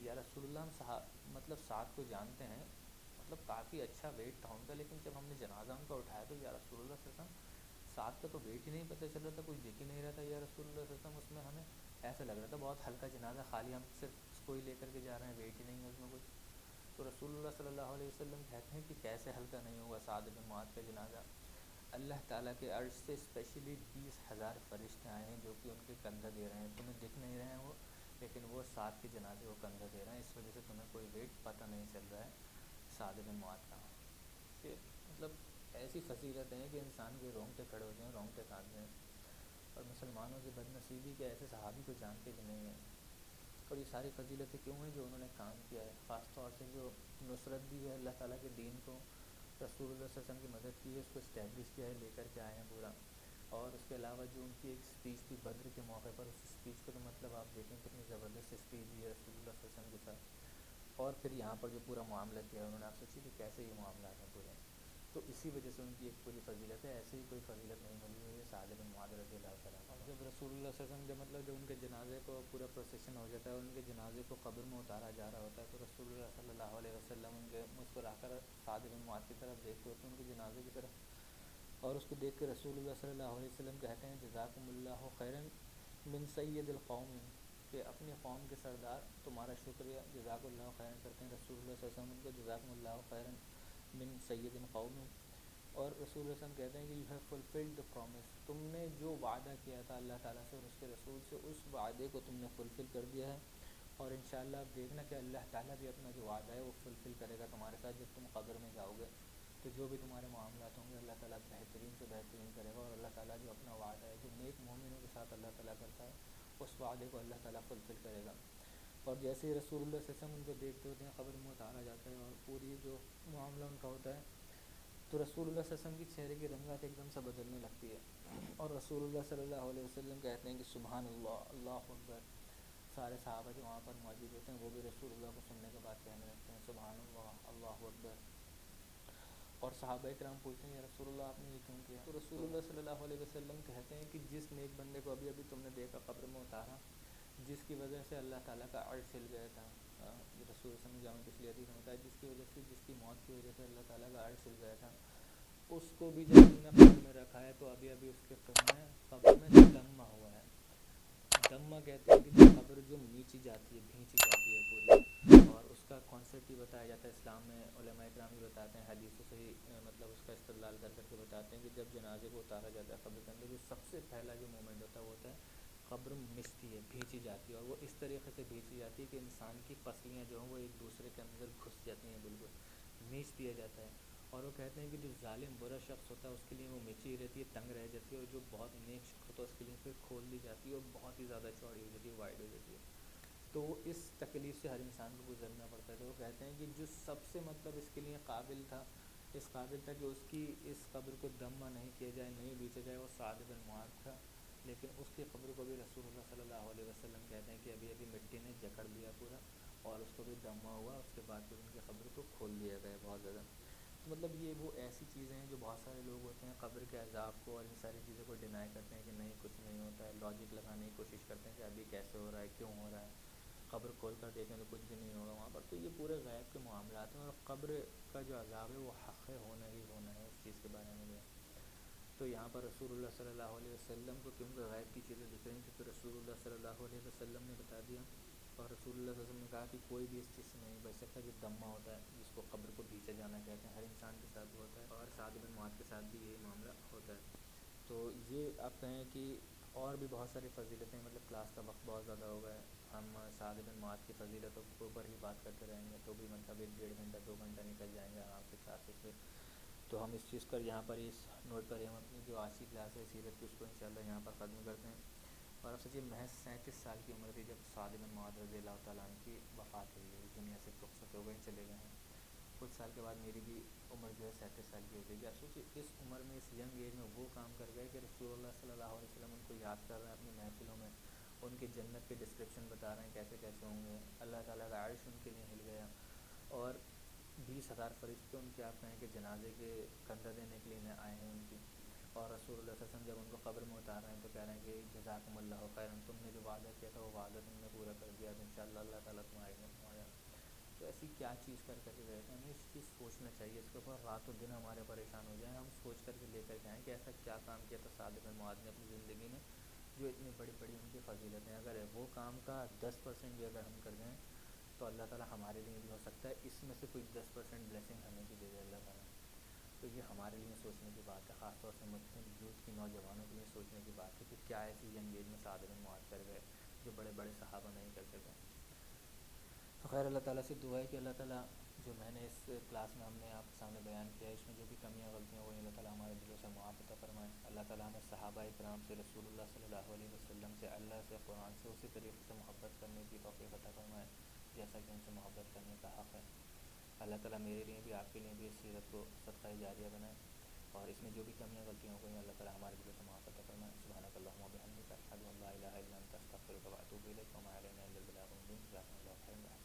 یا رسول اللہ ہم مطلب سعد کو جانتے ہیں، مطلب کافی اچھا ویٹ تھا ان کا، لیکن جب ہم نے جنازہ ان کا اٹھایا تو یا رسول اللہ صلی اللہ علیہ وسلم سعد کا تو ویٹ ہی نہیں پتہ چل رہا تھا، کچھ دکھ ہی نہیں رہا تھا یا رسول اللہ صلی اللہ علیہ وسلم، اس میں ہمیں ایسا لگ رہا تھا بہت ہلکا جنازہ، خالی ہم صرف اس کو ہی لے کر کے جا رہے ہیں، ویٹ ہی نہیں ہے اس میں کچھ. تو رسول اللہ صلی اللہ علیہ وسلم کہتے ہیں کہ کیسے ہلکا نہیں ہوگا سعد بن معاذ کا جنازہ، اللہ تعالیٰ کے عرش سے اسپیشلی 20,000 فرشتے آئے ہیں جو کہ ان کے کندھا دے رہے ہیں، تمہیں دکھ نہیں رہے ہیں وہ، لیکن وہ سعد کے جنازے کو کندھا دے رہے ہیں، اس وجہ سے تمہیں کوئی ویٹ پتہ نہیں چل رہا ہے سعد بن معاذ کا. کہ مطلب ایسی فضیلت ہیں کہ انسان کے رونگٹے کھڑے ہوتے ہیں، رونگٹے کھاتے ہیں. اور مسلمانوں کی بد نصیبی کے ایسے صحابی کو جانتے بھی نہیں ہیں. اور یہ ساری فضیلتیں کیوں ہیں؟ جو انہوں نے کام کیا ہے، خاص طور سے جو نصرت دی ہے اللہ تعالیٰ کے دین کو، رسول اللہ صلی اللہ علیہ وسلم کی مدد کی ہے، اس کو اسٹیبلش کیا ہے، لے کر کے آئے ہیں پورا. اور اس کے علاوہ جو ان کی ایک اسپیچ تھی بدر کے موقع پر، اس اسپیچ کو تو مطلب آپ دیکھیں کتنی زبردست اسپیچ دی ہے رسول اللہ صلی اللہ علیہ وسلم کے ساتھ. اور پھر یہاں پر جو پورا معاملہ کیا ہے انہوں نے، آپ سوچیے کہ کیسے یہ معاملات ہیں پورے، تو اسی وجہ سے ان کی ایک پوری فضیلت ہے. ایسے ہی کوئی فضیلت نہیں ملی ہوئی ہے سعد بن معاذ رضی اللہ تعالیٰ. اور جب رسول اللہ صلی اللہ علیہ وسلم جب ان کے جنازے کو پورا پروسیشن ہو جاتا ہے اور ان کے جنازے کو قبر میں اتارا جا رہا ہوتا ہے، تو رسول اللہ صلی اللہ علیہ وسلم ان کے مسکرا کر سعد بن معاذ کی طرف دیکھتے ہوتے ہیں، ان کے جنازے کی طرف، اور اس کو دیکھ کے رسول اللہ صلی اللہ علیہ وسلم کہتے ہیں جزاکم اللہ خیرا من سید القوم، کہ اپنی قوم کے سردار تمہارا شکریہ، جزاک اللہ خیرا کرتے ہیں رسول اللہ صلی اللہ علیہ وسلم ان کو، جزاکم اللہ خیرا من سید قوم. اور رسول اللہ صلی اللہ علیہ وسلم کہتے ہیں کہ you have fulfilled the promise, تم نے جو وعدہ کیا تھا اللہ تعالیٰ سے اور اس کے رسول سے، اس وعدے کو تم نے فلفل کر دیا ہے. اور انشاءاللہ آپ دیکھنا کہ اللہ تعالیٰ بھی اپنا جو وعدہ ہے وہ فلفل کرے گا تمہارے ساتھ. جب تم قبر میں جاؤ گے تو جو بھی تمہارے معاملات ہوں گے اللہ تعالیٰ بہترین سے بہترین کرے گا، اور اللہ تعالیٰ جو اپنا وعدہ ہے جو نیک مومنوں کے ساتھ اللہ تعالیٰ کرتا ہے، اس وعدے کو اللہ تعالیٰ فلفل کرے گا. اور جیسے ہی رسول اللہ صلی اللہ علیہ وسلم ان کو دیکھتے ہوتے ہیں، قبر میں اتارا جاتا ہے اور پوری جو معاملہ ان کا ہوتا ہے، تو رسول اللہ صلی اللہ علیہ وسلم کی چہرے کی رنگات ایک دم سے بدلنے لگتی ہے. اور رسول اللہ صلی اللہ علیہ وسلم کہتے ہیں کہ سبحان اللہ، اللہ اکبر. سارے صحابہ جو وہاں پر موجود ہوتے ہیں وہ بھی رسول اللہ کو سننے کے بعد کہنے لگتے ہیں سبحان اللہ، اللہ اکبر. اور صحابہ کرام پوچھتے ہیں یا رسول اللہ آپ نے یہ کیوں کیا؟ تو رسول اللہ صلی اللہ علیہ وسلم کہتے ہیں کہ جس نیک بندے کو ابھی ابھی تم نے دیکھا قبر میں اتارا، جس کی وجہ سے اللہ تعالیٰ کا عرش ہل گیا تھا، رسول اللہ نے جامع پچھلی حدیث میں بتایا، جس کی وجہ سے، جس کی موت کی وجہ سے اللہ تعالیٰ کا عرش ہل گیا تھا، اس کو بھی جب تم نے قبر میں رکھا ہے تو ابھی ابھی اس کے قبر میں دمہ ہوا ہے. دمہ کہتے ہیں کہ جو قبر جو نیچی جاتی ہے، بھینچی جاتی ہے پوری. اور اس کا کانسیپٹ ہی بتایا جاتا ہے اسلام میں، علماء کرام بھی بتاتے ہیں حدیثوں سے ہی مطلب اس کا استدلال کر کر کے بتاتے ہیں کہ جب جنازے کو اتارا جاتا ہے قبر کے اندر، جو سب سے پہلا جو مومنٹ ہوتا ہے وہ ہوتا ہے قبر مچتی ہے، بھینچی جاتی ہے، اور وہ اس طریقے سے بھینچی جاتی ہے کہ انسان کی پسلیاں جو ہیں وہ ایک دوسرے کے اندر گھس جاتی ہیں، بالکل میچ دیا جاتا ہے. اور وہ کہتے ہیں کہ جو ظالم برا شخص ہوتا ہے اس کے لیے وہ میچی رہتی ہے، تنگ رہ جاتی ہے، اور جو بہت نیک شخص ہوتا ہے اس کے لیے پھر کھول دی جاتی ہے اور بہت ہی زیادہ چوڑی ہو جاتی ہے، وائڈ ہو جاتی ہے. تو وہ اس تکلیف سے ہر انسان کو گزرنا پڑتا ہے. تو وہ کہتے ہیں کہ جو سب سے مطلب اس کے لیے قابل تھا، اس قابل تھا کہ اس کی اس قبر کو دمہ نہیں کیا جائے، نہیں بیچا جائے، وہ سعد بن معاذ تھا. لیکن اس کی قبر کو بھی رسول اللہ صلی اللہ علیہ وسلم کہتے ہیں کہ ابھی ابھی مٹی نے جکڑ دیا پورا، اور اس کو بھی دمہ ہوا، اس کے بعد پھر ان کی قبر کو کھول دیا گیا بہت زیادہ. تو مطلب یہ وہ ایسی چیزیں ہیں جو بہت سارے لوگ ہوتے ہیں قبر کے عذاب کو اور ان ساری چیزوں کو ڈینائی کرتے ہیں کہ نہیں کچھ نہیں ہوتا ہے، لاجک لگانے کی کوشش کرتے ہیں کہ ابھی کیسے ہو رہا ہے، کیوں ہو رہا ہے، قبر کھول کر دیکھیں تو کچھ بھی نہیں ہوگا وہاں پر. تو یہ پورے غیب کے معاملات ہیں، اور قبر کا جو عذاب ہے وہ حق ہونا ہی ہونا ہے، اس چیز کے بارے میں جو ہے. تو یہاں پر رسول اللہ صلی اللہ علیہ وسلم کو کیونکہ غیب کی چیزیں دکھ رہی تھیں تو رسول اللہ صلی اللہ علیہ وسلم نے بتا دیا. اور رسول اللہ صلی اللہ علیہ وسلم نے کہا کہ کوئی بھی اس چیز سے نہیں بچ سکتا جو دمہ ہوتا ہے، جس کو قبر کو پیچھے جانا کہتے ہیں، ہر انسان کے ساتھ بھی ہوتا ہے، اور سعد بن معاذ کے ساتھ بھی یہی معاملہ ہوتا ہے. تو یہ آپ کہیں کہ اور بھی بہت ساری فضیلتیں، مطلب کلاس کا وقت بہت زیادہ ہو گیا ہے، ہم سعد بن معاذ کی فضیلتوں کے اوپر ہی بات کرتے رہیں گے تو بھی مطلب 1 ڈیڑھ گھنٹہ 2 گھنٹہ نکل جائیں گے آرام کے ساتھ سے. تو ہم اس چیز پر یہاں پر اس نوٹ پر ہم اپنی جو آج کی کلاس ہے سیرت کی اس کو انشاءاللہ یہاں پر ختم کرتے ہیں. اور اب سوچیے محض 37 کی عمر تھی جب سعد بن معاذ رضی اللہ تعالیٰ عنہ کی وفات ہوئی ہے، اس دنیا سے رخصت ہو گئے، چلے گئے ہیں. کچھ سال کے بعد میری بھی عمر جو ہے 37 کی ہو جائے گی. اب سوچیے اس عمر میں، اس ینگ ایج میں وہ کام کر گئے کہ رسول اللہ صلی اللہ علیہ وسلم ان کو یاد کر رہے ہیں اپنی محفلوں میں، ان کی جنت کے ڈسکرپشن بتا رہے ہیں کیسے کیسے ہوں گے، اللہ تعالیٰ کا عرش ان کے لیے ہل گیا، اور 20,000 فرشتے ان کے آپ کہیں کہ جنازے کے کندھا دینے کے لیے آئے ہیں ان کی. اور رسول اللہ صلی اللہ علیہ وسلم جب ان کو قبر میں اتار رہے ہیں تو کہہ رہے ہیں کہ جزاکم اللہ خیرا، تم نے جو وعدہ کیا تھا وہ وعدہ تم نے پورا کر دیا، تو انشاءاللہ اللہ تعالیٰ تمہارے میں فرمایا. تو ایسی کیا چیز کر کے گئے تھے، ہمیں اس چیز سوچنا چاہیے، اس کے اوپر رات و دن ہمارے پریشان ہو جائیں، ہم سوچ کر کے لے کر کے آئیں کہ ایسا کیا کام کیا تھا سعد بن معاذ نے اپنی زندگی میں جو اتنی بڑی بڑی ان کی فضیلتیں. اگر وہ کام کا 10% بھی اگر ہم کر دیں تو اللہ تعالیٰ ہمارے لیے بھی ہو سکتا ہے اس میں سے کوئی 10% بلیسنگ ہمیں بھی دے دے اللہ تعالیٰ. تو یہ ہمارے لیے سوچنے کی بات ہے، خاص طور سے مسلم یوتھ کی نوجوانوں کے لیے سوچنے کی بات ہے کہ کیا ایسی ینگ ایج میں سعد بن معاذ کر گئے جو بڑے بڑے صحابہ نہیں کر سکے. تو خیر اللہ تعالیٰ سے دعا ہے کہ اللہ تعالیٰ جو میں نے اس کلاس میں ہم نے آپ کے سامنے بیان کیا ہے اس میں جو بھی کمیاں غلطیاں ہوئی اللہ تعالیٰ ہمارے دلوں سے معاف عطا فرمائے. اللہ تعالیٰ ہمیں صحابہ اکرام سے، رسول اللہ صلی اللہ علیہ وسلم سے، اللہ سے، قرآن سے اسی طریقے سے محبت کرنے کی توفیق عطا فرمائے جیسا کہ ان سے محبت کرنے کا حق ہے. اللہ تعالیٰ میرے لیے بھی آپ کے لیے بھی اس سیرت کو صدقہ جاریہ بنائے، اور اس میں جو بھی کمیاں غلطیاں ہو گئی ہیں اللہ تعالیٰ ہمارے دلوں سے معاف عطا فرمائے. سبحانک اللہم و بحمدک اشہد ان لا الہ الا انت استغفرک و اتوب الیک وما علینا الا البلاغ المبین. جزاکم اللہ خیرا.